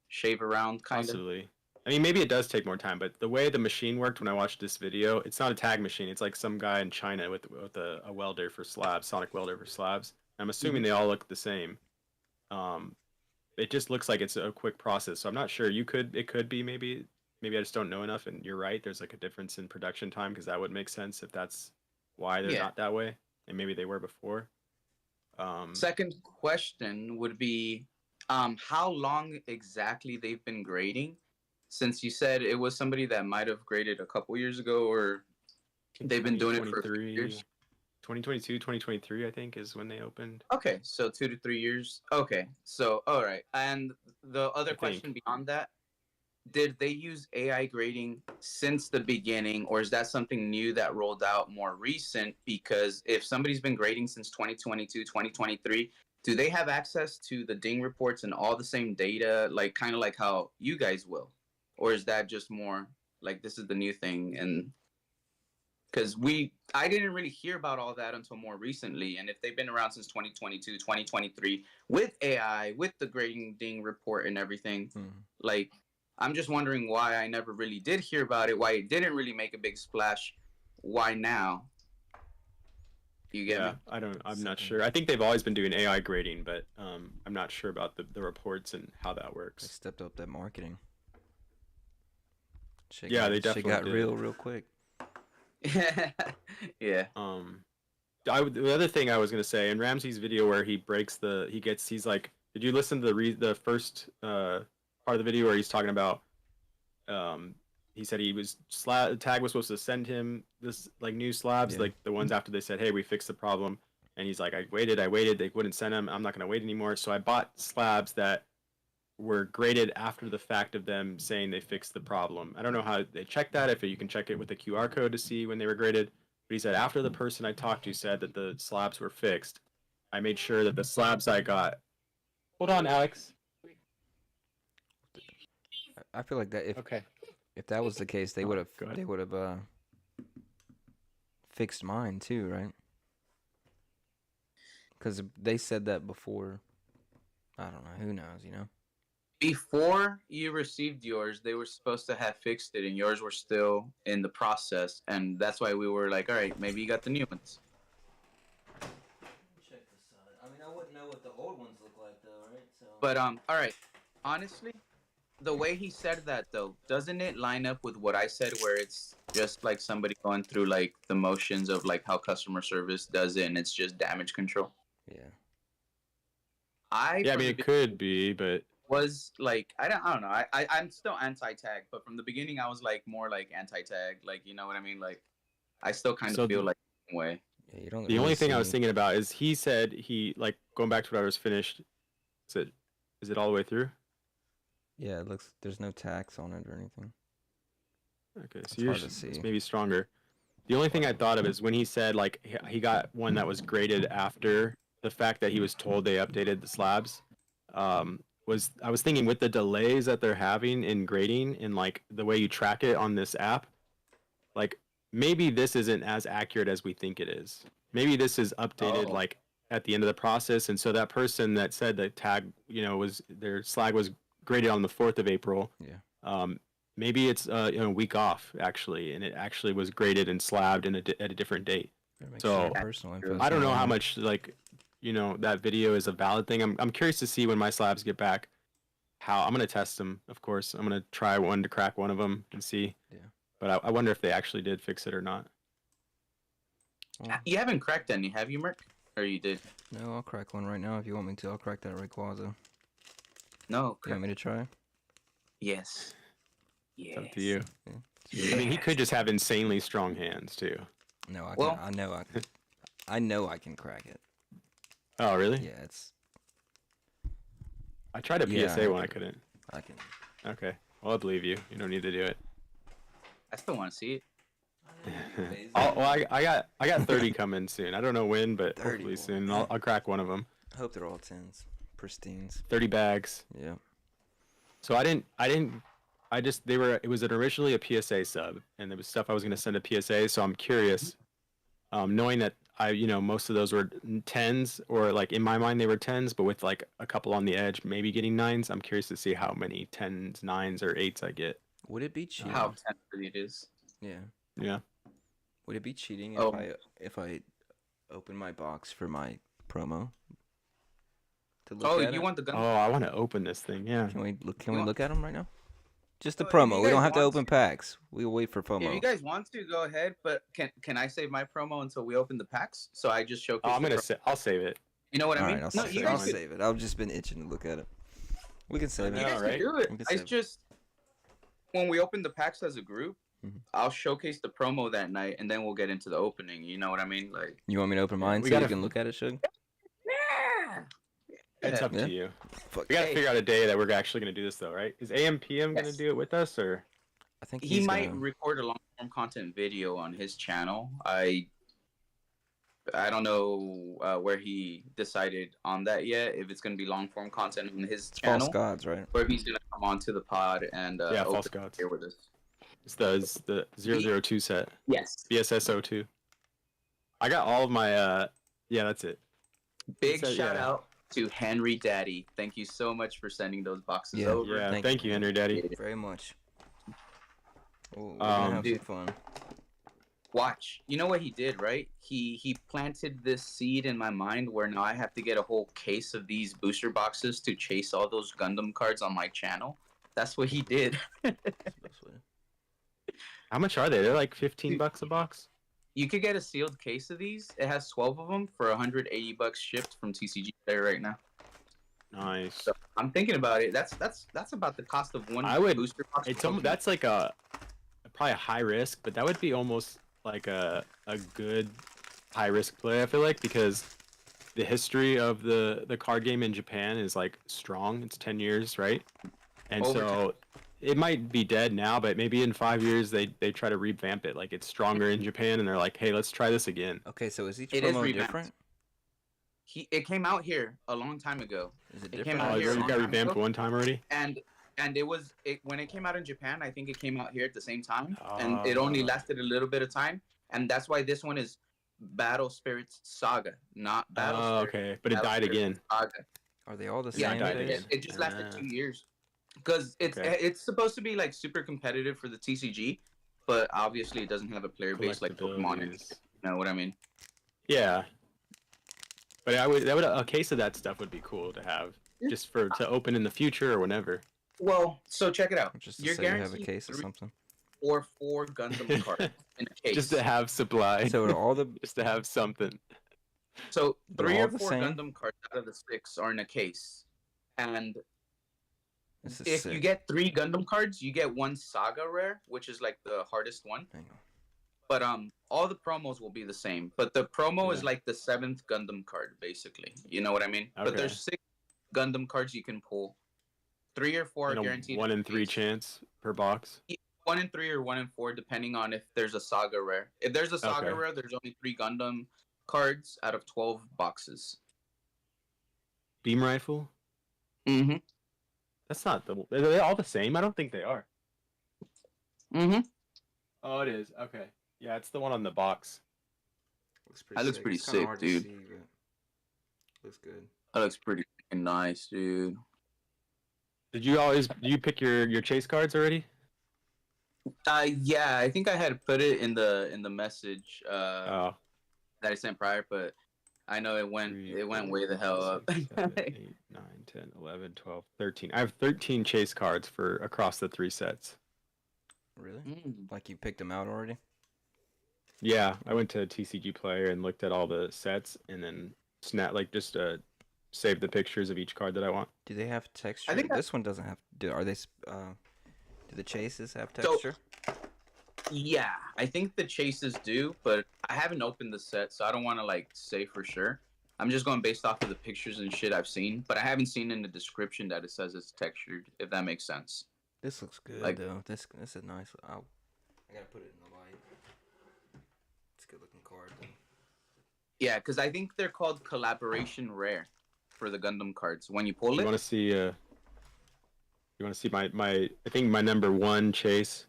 shave around, kind of. Possibly. I mean, maybe it does take more time, but the way the machine worked when I watched this video, it's not a tag machine. It's like some guy in China with a welder for slabs, sonic welder for slabs. I'm assuming they all look the same. It just looks like it's a quick process, so I'm not sure. It could be maybe I just don't know enough. And you're right, there's like a difference in production time, because that would make sense if that's why they're Yeah. not that way, and maybe they were before. Second question would be, how long exactly they've been grading? Since you said it was somebody that might have graded a couple years ago, or they've been doing it for a few 2023, years. 2022, 2023, I think, is when they opened. Okay, so 2 to 3 years. Okay, so all right. And the other I question think. beyond that, did they use AI grading since the beginning, or is that something new that rolled out more recent? Because if somebody's been grading since 2022, 2023, do they have access to the ding reports and all the same data, like kind of like how you guys will? Or is that just more like this is the new thing? And because I didn't really hear about all that until more recently. And if they've been around since 2022, 2023 with AI, with the grading ding report and everything, like I'm just wondering why I never really did hear about it, why it didn't really make a big splash, why now? You get me? I'm not sure. I think they've always been doing AI grading, but I'm not sure about the reports and how that They works. stepped up that marketing. They definitely got did. real quick. Yeah. The other thing I was gonna say in Ramsey's video where he's like, did you listen to the first part of the video where he's talking about he said Tag was supposed to send him this like new slabs, like the ones after they said, hey, we fixed the problem, and he's like, I waited, they wouldn't send them, I'm not gonna wait anymore, so I bought slabs that were graded after the fact of them saying they fixed the problem. I don't know how they checked that, if you can check it with the QR code to see when they were graded. But he said after the person I talked to said that the slabs were fixed, I made sure that the slabs I got. Hold on, Alex. I feel like that if that was the case, they would have fixed mine too, right? Because they said that before. I don't know. Who knows? You know. Before you received yours, they were supposed to have fixed it, and yours were still in the process, and that's why we were like, all right, maybe you got the new ones. Check this out. I mean, I wouldn't know what the old ones look like, though, right? So. But all right, honestly, the way he said that though, doesn't it line up with what I said, where it's just like somebody going through like the motions of like how customer service does it, and it's just damage control? Yeah. I mean, it could be, but was like I don't know. I'm still anti-tag, but from the beginning I was like more like anti-tag, like you know what I mean? Like I still kind of feel like the way. Yeah, you don't. The only thing I was thinking about is he said like going back to what I was finished. Is it all the way through? Yeah, it looks. There's no tax on it or anything. Okay, so it's maybe stronger. The only thing I thought of is when he said like he got one that was graded after the fact that he was told they updated the slabs. I was thinking with the delays that they're having in grading and like the way you track it on this app, like maybe this isn't as accurate as we think it is. Maybe this is updated like at the end of the process, and so that person that said that tag, was their slag was graded on the 4th of April. Yeah. Maybe it's a week off actually, and it actually was graded and slabbed at a different date. So personal info. I don't know how much like that video is a valid thing. I'm curious to see when my slabs get back. How I'm gonna test them, of course. I'm gonna try one to crack one of them and see. Yeah. But I wonder if they actually did fix it or not. Well, You haven't cracked any, have you, Merc? Or you did? no, I'll crack one right now if you want me to. I'll crack that Rayquaza. No. You want me to try? Yes. It's up to you. Yeah. I mean, he could just have insanely strong hands too. No, I can. Well- I know I can crack it. Oh, really? Yeah, it's. I tried a Yeah, PSA one. I couldn't. I can. Okay. Well, I believe you. You don't need to do it. I still want to see it. I got 30 coming soon. I don't know when, but 30, hopefully boy. soon. I'll crack one of them. I hope they're all 10s, pristines. 30 bags. Yeah. So it was originally a PSA sub, and there was stuff I was gonna send a PSA. So I'm curious, knowing that most of those were 10s, or like in my mind they were 10s, but with like a couple on the edge, maybe getting 9s. I'm curious to see how many 10s, 9s, or 8s I get. Would it be cheating? How tempting it is. Yeah. Yeah. Would it be cheating Oh. if I open my box for my promo? To look at you it? want the gun? Oh, I want to open this thing. Yeah. Can we look? Can You we want- look at them right now? Just the Oh, if you promo. We don't guys have to want open to. packs. We'll wait for FOMO. If you guys want to, go ahead. But can I save my promo until we open the packs? So I just showcase. Oh, I'm the gonna pro- I'll save it. You know what I All mean? right, I'll No, save you it. guys I'll could. save it. I've just been itching to look at it. We can save You it. guys Alright. can do it. We can I save it. just when we open the packs as a group, I'll showcase the promo that night, and then we'll get into the opening. You know what I mean? Like, You want me to open mine we so you gotta- can look at it, Shug? yeah. It's up Yeah. to you. Fuck. We gotta Hey. figure out a day that we're actually gonna do this though, right? Is AMPM gonna Yes. do it with us or? I think He he's might gonna... record a long form content video on his channel. I don't know where he decided on that yet. If it's gonna be long form content on his It's False channel, Gods, right? or if he's gonna come onto the pod and Yeah, open False Gods. here with us. It's the 002 set. Yes. BSS02. I got all of my yeah, that's it. Big It's, shout yeah. out to Henry Daddy. Thank you so much for sending those boxes Yeah. over. Yeah, Thank thank you. you, Henry Daddy. Very much. We're gonna have Dude. some fun. Watch. You know what he did, right? He planted this seed in my mind where now I have to get a whole case of these booster boxes to chase all those Gundam cards on my channel. That's what he did. That's the best way. How much are they? They're like 15 Dude. bucks a box. You could get a sealed case of these. It has 12 of them for $180 shipped from TCG Player right now. Nice. So I'm thinking about it. That's about the cost of one I would- booster box. It's for almost, Pokemon. that's like probably a high risk, but that would be almost like a good high risk play. I feel like because the history of the card game in Japan is like strong. It's 10 years, right? And Over so it might be dead now, but maybe in 5 years they try to revamp it. Like it's stronger in Japan, and they're like, hey, let's try this again. Okay, so is each It is promo revamped. different? It came out here a long time ago, Is it It different? came Oh, out or here is you it- on- got revamped one time already? and when it came out in Japan, I think it came out here at the same time, and it only Ah. lasted a little bit of time, and that's why this one is Battle Spirits Saga, not Battle Oh, Spirits. okay, but it Battle died Spirits again. Saga. Are they all the Yeah, same? died base? again. It just lasted Ah. 2 years because Okay. it's supposed to be like super competitive for the TCG, but obviously it doesn't have a player base like Pokemon. Collectabilities. You know what I mean? Yeah. But a case of that stuff would be cool to have, Yeah. just to open in the future or whenever. Well, so check it out. Or just to You're say you have a guaranteed case or 3 something. or 4 Gundam cards in a case. Just to have supply. So are all the Just to have something. So They're 3 all or the 4 same? Gundam cards out of the 6 are in a case, and this is if sick. you get 3 Gundam cards, you get 1 Saga rare, which is like the hardest one. Hang on. But all the promos will be the same. But the promo is Yeah. like the 7th Gundam card, basically. You know what I mean? But Okay. there's 6 Gundam cards you can pull. 3 or 4 And are a guaranteed. 1 in 3 case. chance per box. 1 in 3 or 1 in 4, depending on if there's a Saga rare. If there's a Saga Okay. rare, there's only 3 Gundam cards out of 12 boxes. Beam rifle? Mm-hmm. That's not the. Are they all the same? I don't think they are. Mm-hmm. Oh, it is. Okay. Yeah, it's the one on the box. Looks That looks sick. pretty It's kinda sick, hard to dude. see, but looks good. That looks pretty fucking nice, dude. Do you pick your chase cards already? Yeah, I think I had put it in the message Oh. that I sent prior, but I know it went way the hell up. 7, 8, 9, 10, 11, 12, 13. I have 13 chase cards for across the 3 sets. Really? Mm. Like you picked them out already? Yeah, I went to TCG Player and looked at all the sets and then save the pictures of each card that I want. Do they have texture? think This one doesn't have. Do the chases have So- texture? Yeah, I think the chases do, but I haven't opened the set, so I don't want to like say for sure. I'm just going based off of the pictures and shit I've seen, but I haven't seen in the description that it says it's textured, if that makes sense. This looks good like- though. This is nice. I gotta put it in the light. It's a good looking card. Though. Yeah, because I think they're called collaboration rare for the Gundam cards. When you pull You it, want to see? You want to see my? I think my number 1 chase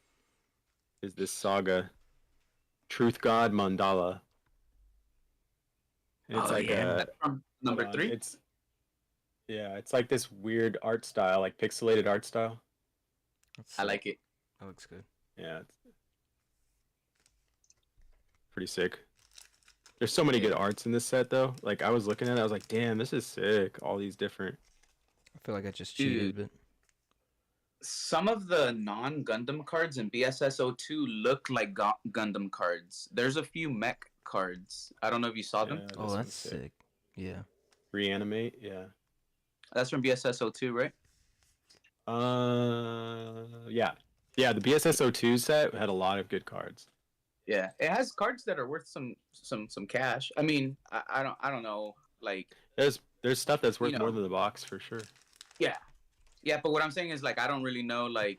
is this Saga, Truth God Mandala. And it's Oh, like yeah. a That's from number hold on, 3. It's like this weird art style, like pixelated art style. That's I sick. like it. That looks good. Yeah, it's pretty sick. There's so many good arts in this set though. Like I was looking at it, I was like, damn, this is sick. All these different. I feel like I just Dude. cheated, but Some of the non-Gundam cards in BSS02 look like Gundam cards. There's a few mech cards. I don't know if you saw them. Yeah, oh, this that's one's sick. Yeah. Reanimate, yeah. That's from BSS02, right? Yeah. Yeah, the BSSO2 set had a lot of good cards. Yeah, it has cards that are worth some cash. I mean, I don't know, like There's stuff that's worth You more know. than the box for sure. yeah, yeah. But what I'm saying is like I don't really know like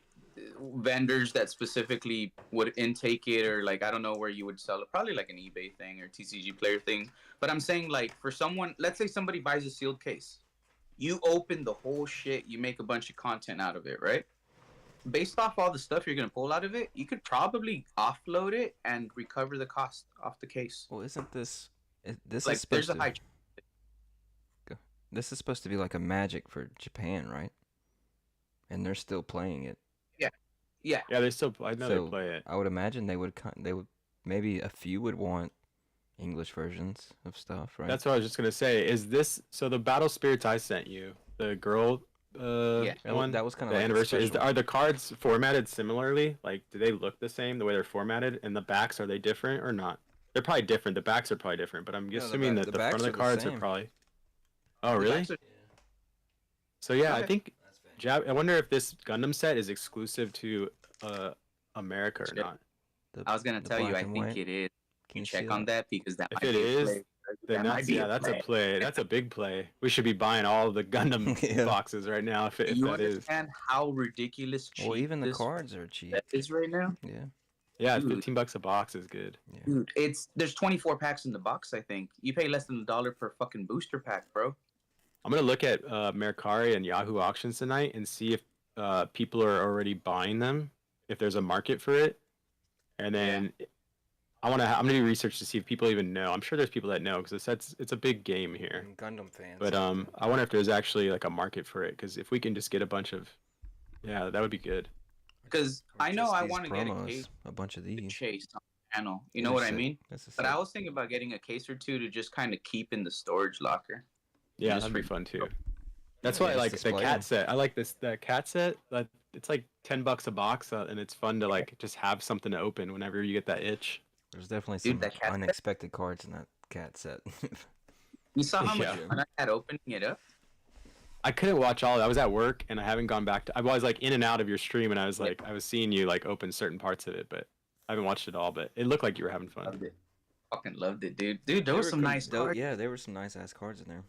vendors that specifically would intake it, or like I don't know where you would sell it. Probably like an eBay thing or TCG player thing. But I'm saying like for someone, let's say somebody buys a sealed case, you open the whole shit, you make a bunch of content out of it, right? Based off all the stuff you're gonna pull out of it, you could probably offload it and recover the cost off the case. Well, isn't this this Like is there's supposed a to high. this is supposed to be like a Magic for Japan, right? And they're still playing it. Yeah, Yeah, they still. I know So they play it. I would imagine they would maybe a few would want English versions of stuff, right? That's what I was just gonna say. Is this so? The Battle Spirits I sent you, the girl, Yeah. one, That was kind the of like anniversary. special. Are the cards formatted similarly? Like, do they look the same the way they're formatted? And the backs, are they different or not? They're probably different. The backs are probably different, but I'm No, the assuming back- that the the front backs of are the the cards are same. probably. Oh, The really? backs are- So yeah, I Okay. think I wonder if this Gundam set is exclusive to America or Shit. not. I was gonna the tell you, black I and think white. it is. Can You you check see on that? that because that If might it be a is, play. Then That might that's be yeah, a that's play. a play. That's a big play. We should be buying all the Gundam Yeah. boxes right now if You that is. understand how ridiculous cheap Well, even the this cards are cheap. set is right now? Yeah. Yeah, Dude. $15 a box is good. Yeah. Dude, there's 24 packs in the box. I think you pay less than $1 per fucking booster pack, bro. I'm gonna look at Mercari and Yahoo auctions tonight and see if people are already buying them, if there's a market for it, and then I'm gonna do research to see if people even know. I'm sure there's people that know because it's a big game here. And Gundam fans. But I wonder if there's actually like a market for it because if we can just get a bunch of, yeah, that would be good. Because Or I know just I these want to get a promos, case a bunch of to these. chase on the channel. You These know are what I sick. mean? That's a But I sick. was thinking about getting a case or two to just kind of keep in the storage locker. Yeah, Just that'd be for- fun too. That's Yeah, why I just like the display cat them. set. I like the cat set. Like it's like $10 a box, and it's fun to like just have something to open whenever you get that itch. There's definitely Dude, some that cat set- unexpected cards in that cat set. You saw how much Yeah. fun I had opening it up? I couldn't watch all. I was at work, and I haven't gone back to. I was like in and out of your stream, and I was like, I was seeing you like open certain parts of it, but I haven't watched it all. But it looked like you were having fun. Loved it. Fucking loved it, dude. Dude, there They was were some cool- nice though, cards. Yeah, there were some nice ass cards in there.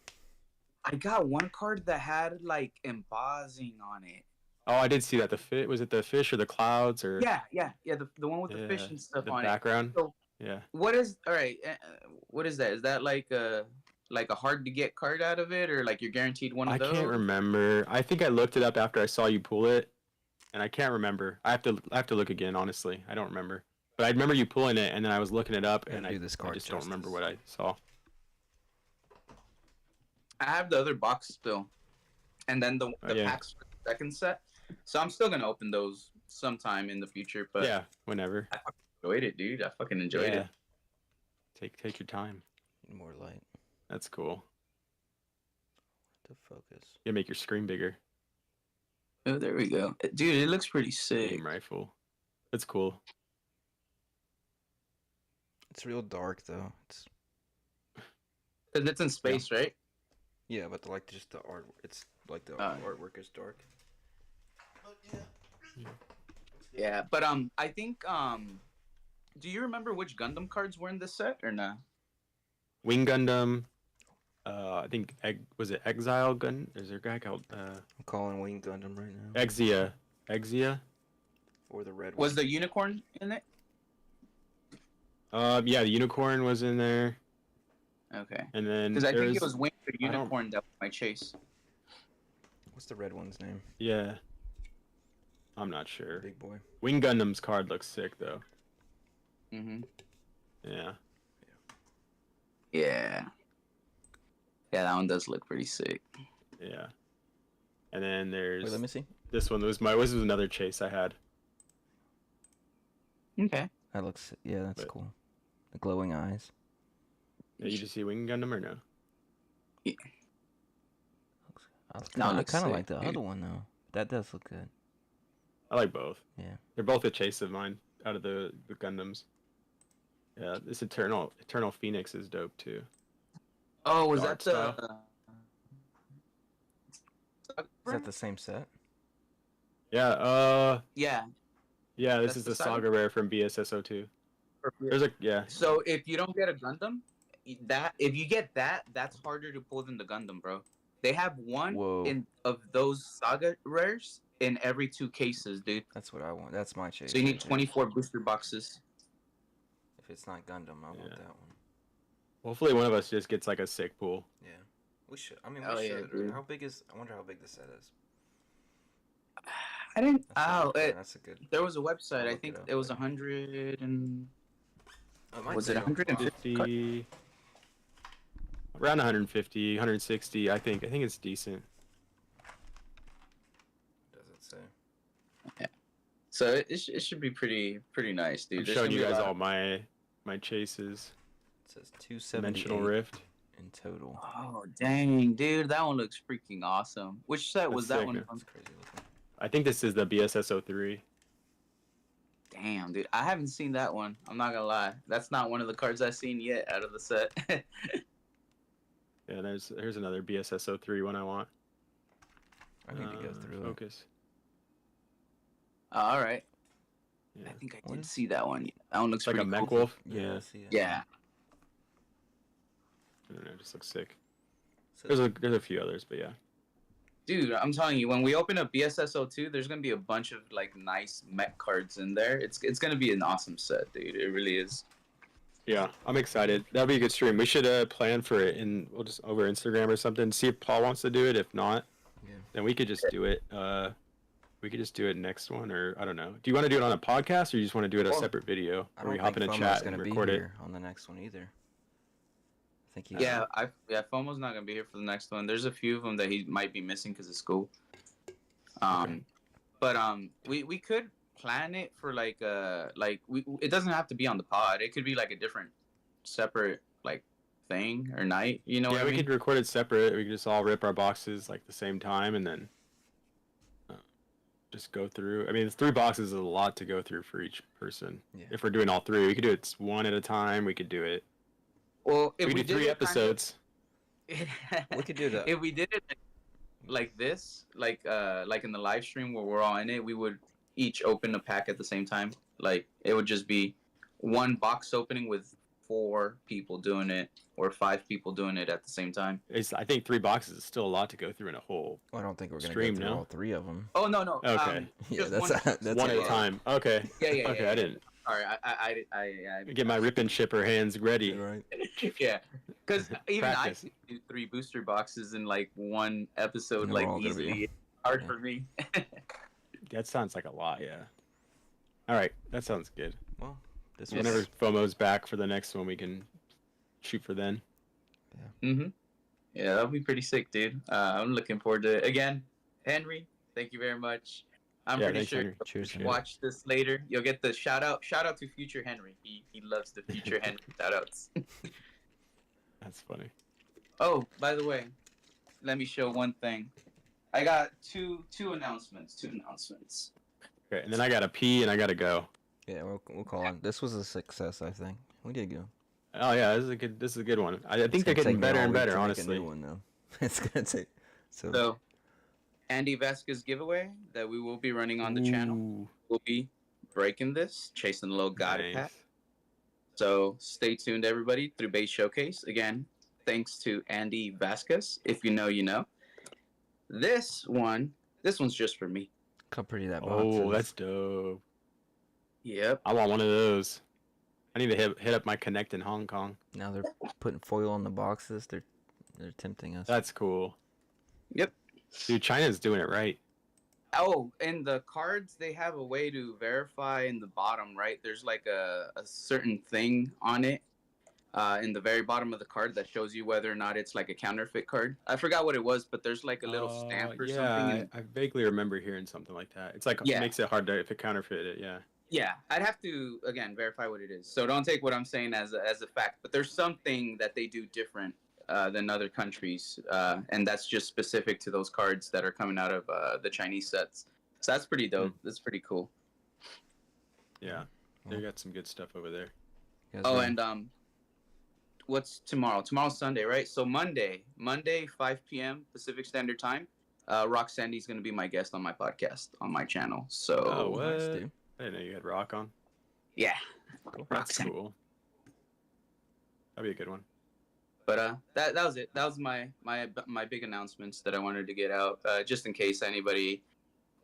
I got one card that had like embossing on it. Oh, I did see that. Was it the fish or the clouds or Yeah. The one with the fish and stuff the on background? it. So Yeah. what is all right? What is that? Is that like a hard to get card out of it, or like you're guaranteed one of I those? can't remember. I think I looked it up after I saw you pull it, and I can't remember. I have to look again. Honestly, I don't remember. But I remember you pulling it, and then I was looking it up, Gotta and do I this I card just don't remember justice. what I saw. I have the other box still, and then the Yeah. packs for the second set. So I'm still gonna open those sometime in the future. But Yeah, whenever. I fucking enjoyed it, dude. I fucking enjoyed Yeah. it. Take your time. Need more light That's cool. to focus. You make your screen bigger. Oh, there we go, dude. It looks pretty sick. Aim rifle. That's cool. It's real dark though. It's Cause it's in space, right? yeah, but like just the art. It's like the Uh, artwork is dark. Yeah, but I think do you remember which Gundam cards were in this set or not? Wing Gundam. I think was it Exile Gun? Is there a guy called I'm calling Wing Gundam right now. Exia? Exia? Or the red Was one. the unicorn in it? Yeah, the unicorn was in there, Okay. and then Because I think there's it was Wing the I don't- unicorn that was my chase. What's the red one's name? yeah. I'm not sure. Big boy. Wing Gundam's card looks sick though. Mm-hmm. Yeah. Yeah. Yeah, that one does look pretty sick. Yeah. And then there's Wait, let me see. this one. This was another chase I had. Okay. That looks. Yeah, that's But- cool. The glowing eyes. Yeah, you just see Wing Gundam or no? I No, it kind looks of sick, like the dude. other one though. That does look good. I like both. Yeah. They're both a chase of mine out of the Gundams. Yeah, this Eternal Phoenix is dope too. Oh, was The that art the? style. Is that the same set? Yeah, Yeah. Yeah, this That's is the the saga? Saga Rare from BSSO2. There's a yeah. So if you don't get a Gundam, if you get that, that's harder to pull than the Gundam, bro. They have one Whoa. in of those Saga rares in every 2 cases, dude. That's what I want. That's my chase. So you right need there. 24 booster boxes. If it's not Gundam, I want Yeah. that one. Hopefully one of us just gets like a sick pool. Yeah. We should. I mean, Oh, we yeah, should. dude. How big is? I wonder how big the set is. I didn't. That's a Oh, good point. That's a good. there was a website. I'll I look think it up it was later. 100 and might was say it on the 150? 50, around 150, 160. I think it's decent. Does it say? So it should be pretty nice, dude. I'm There's showing gonna you be a guys lot all of- my chases. It says 278 Dimensional Rift. in total. Oh dang, dude, that one looks freaking awesome. Which set was That's that sick, one man. from? It's crazy looking. I think this is the BSSO3. Damn, dude, I haven't seen that one. I'm not gonna lie. That's not one of the cards I've seen yet out of the set. Yeah, here's another BSSO3 one I want. I need to go through it. Focus. All right, Yeah. I think I What did is- see that one. That one looks It's like a pretty mech cool. wolf. Yeah. I see it. Yeah. I don't know, it just looks sick. So- There's a few others, but yeah. Dude, I'm telling you, when we open up BSSO2, there's gonna be a bunch of like nice mech cards in there. It's gonna be an awesome set, dude. It really is. Yeah, I'm excited. That'll be a good stream. We should plan for it, and we'll just over Instagram or something. See if Paul wants to do it. If not, Yeah. then we could just do it. We could just do it next one, or I don't know. Do you want to do it on a podcast, or you just want to do it a Well, separate video, I where we don't hop think in a FOMO's chat gonna and be record it? here on the next one either. I think he's. Yeah, FOMO's not gonna be here for the next one. There's a few of them that he might be missing because of school. Okay. But we could plan it for like it doesn't have to be on the pod. It could be like a different, separate like thing or night. You know Yeah, what I we mean? could record it separate. We could just all rip our boxes like the same time, and then just go through. I mean, 3 boxes is a lot to go through for each person. Yeah. If we're doing all 3, we could do it one at a time. We could do it. Well, if We we could do did 3 it kind of- episodes. We could do that. If we did it like this, like in the live stream where we're all in it, we would each open a pack at the same time. Like it would just be one box opening with 4 people doing it or 5 people doing it at the same time. I think 3 boxes is still a lot to go through in a whole. Well, I don't think we're gonna Stream, go through no? all 3 of them. Oh no. Okay. Yeah, just that's one- that's One at a lot. time. Okay. Yeah. Okay, I didn't Sorry, I get my rip and chipper hands ready. Right. yeah, because even Practice. I can do 3 booster boxes in like one episode, And like we're all gonna be- easily. It's hard yeah. for me. That sounds like a lot. Yeah. All right, that sounds good. Well, this Yes. was. Whenever FOMO's back for the next one, we can shoot for then. Yeah, that'll be pretty sick, dude. I'm looking forward to it. Again, Henry, thank you very much. I'm Yeah, pretty thanks, sure Henry. if Cheers, you Henry. watch this later, you'll get the shout out. Shout out to future Henry. He loves the future Henry shout outs. That's funny. Oh, by the way, let me show one thing. I got two announcements. Okay, and then I gotta pee and I gotta go. Yeah, we'll call it. This was a success, I think. We did good. Oh yeah, this is a good one. I think It's they're gonna getting take me better all and week better, to make a honestly. new one, though. It's gonna take. So, Andy Vasquez giveaway that we will be running on the channel. Ooh, We'll be breaking this, chasing the little god nice. pack. So stay tuned, everybody, through BEYSShowcase. Again, thanks to Andy Vasquez. If you know, you know. This one's just for me. Look how pretty that box Oh, is. that's dope. Yep. I want one of those. I need to hit up my Connect in Hong Kong. Now they're putting foil on the boxes. They're tempting us. That's cool. Yep. Dude, China's doing it right. Oh, and the cards, they have a way to verify in the bottom, right? There's like a certain thing on it in the very bottom of the card that shows you whether or not it's like a counterfeit card. I forgot what it was, but there's like a little stamp or yeah, something. I vaguely remember hearing something like that. It's like Yeah. it makes it hard to if it counterfeit it. Yeah. Yeah, I'd have to again verify what it is. So don't take what I'm saying as a fact. But there's something that they do different than other countries, and that's just specific to those cards that are coming out of the Chinese sets. So that's pretty dope. That's pretty cool. Yeah. They got some good stuff over there. You guys Oh, ready? and what's tomorrow? Tomorrow's Sunday, right? So Monday, 5 p.m. Pacific Standard Time. Rock Sandy's gonna be my guest on my podcast on my channel. So Oh, what? Nice, dude. I didn't know you had rock on. Yeah. Cool. That's cool. That'd be a good one. But that was it. That was my big announcements that I wanted to get out, just in case anybody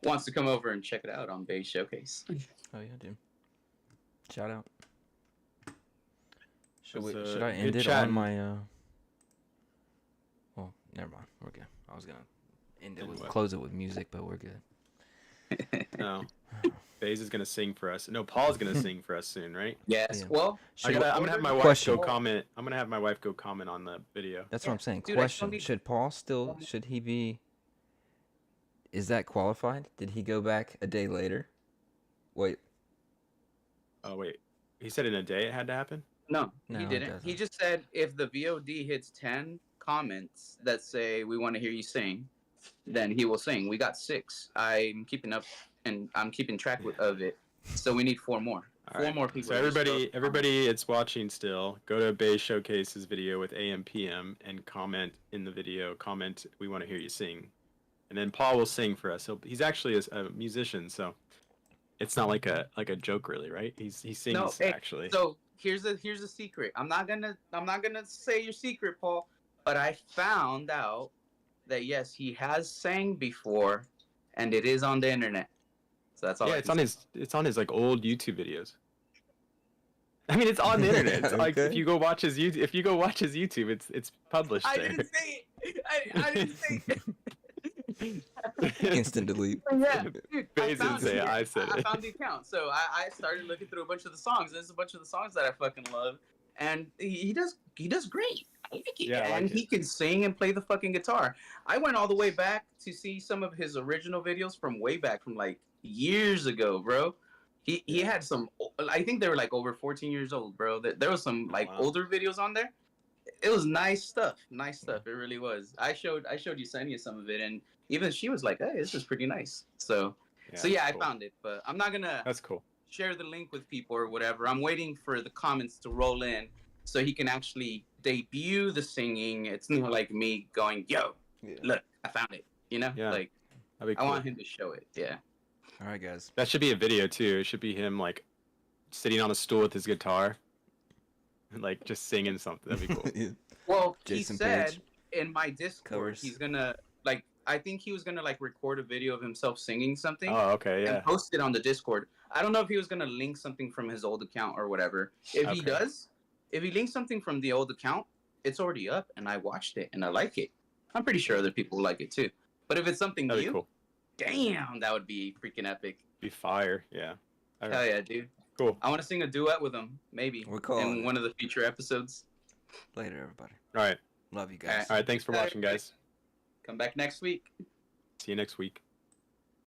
wants to come over and check it out on BEYSShowcase. Oh yeah, dude. Shout out. Should Was, should I good end it chatting. on my Well, never mind. We're good. I was gonna close it with music, but we're good. No. Baze is gonna sing for us. No, Paul's gonna sing for us soon, right? Yes. Yeah. Well, I'm gonna have my wife Question. go comment. I'm gonna have my wife go comment on the video. That's what I'm saying. Dude, I Question: still need- Should Paul still? Should he be? Is that qualified? Did he go back a day later? Wait. Oh wait, he said in a day it had to happen. no, No, he it didn't. He doesn't. just said if the VOD hits 10 comments that say we want to hear you sing, then he will sing. We got 6. I'm keeping up and I'm keeping track of it. So we need 4 more. All 4 more people. So to just everybody it's watching still, go to BEYSShowcase's video with AM PM and comment in the video. Comment, we want to hear you sing, and then Paul will sing for us. He's actually a musician, so it's not like a joke really, right? He sings No, hey, actually. So here's a secret. I'm not gonna say your secret, Paul. But I found out that yes, he has sang before, and it is on the internet. So that's all. Yeah, I it's can on say. it's on his like old YouTube videos. I mean, it's on the internet. It's like if Okay. you go watch his YouTube, it's published I there. didn't say it. I didn't say it. Instant delete. Yeah, dude, I Baze didn't found say it. it, I said I it. found the account, so I started looking through a bunch of the songs. There's a bunch of the songs that I fucking love, and he does great. I like it. Yeah, I like and it. he can sing and play the fucking guitar. I went all the way back to see some of his original videos from way back, from like years ago, bro. He had some. I think they were like over 14 years old, bro. There was some Oh, like wow. older videos on there. It was nice stuff. Nice stuff. It really was. I showed Yesenia some of it, and even she was like, "Hey, this is pretty nice." So Yeah, so yeah, that's I cool. found it, but I'm not gonna That's cool. share the link with people or whatever. I'm waiting for the comments to roll in so he can actually debut the singing. It's not like me going, "Yo, Yeah. look, I found it." You know, Yeah. like That'd be I cool. want him to show it. Yeah. All right, guys. That should be a video too. It should be him like sitting on a stool with his guitar, and, like just singing something. That'd be cool. Yeah. Well, Jason he said Page. in my Discord Covers. he's gonna like. I think he was gonna like record a video of himself singing something. Oh, okay, yeah. And post it on the Discord. I don't know if he was gonna link something from his old account or whatever. If he Okay. does, if he links something from the old account, it's already up and I watched it and I like it. I'm pretty sure other people like it too. But if it's something That'd be new, cool. damn, that would be freaking epic. Be fire, yeah. All Hell right. yeah, dude. Cool. I want to sing a duet with him, maybe We're calling in it. one of the future episodes. Later, everybody. All right. Love you guys. All right. Thanks for All right. watching, guys. Come back next week. See you next week.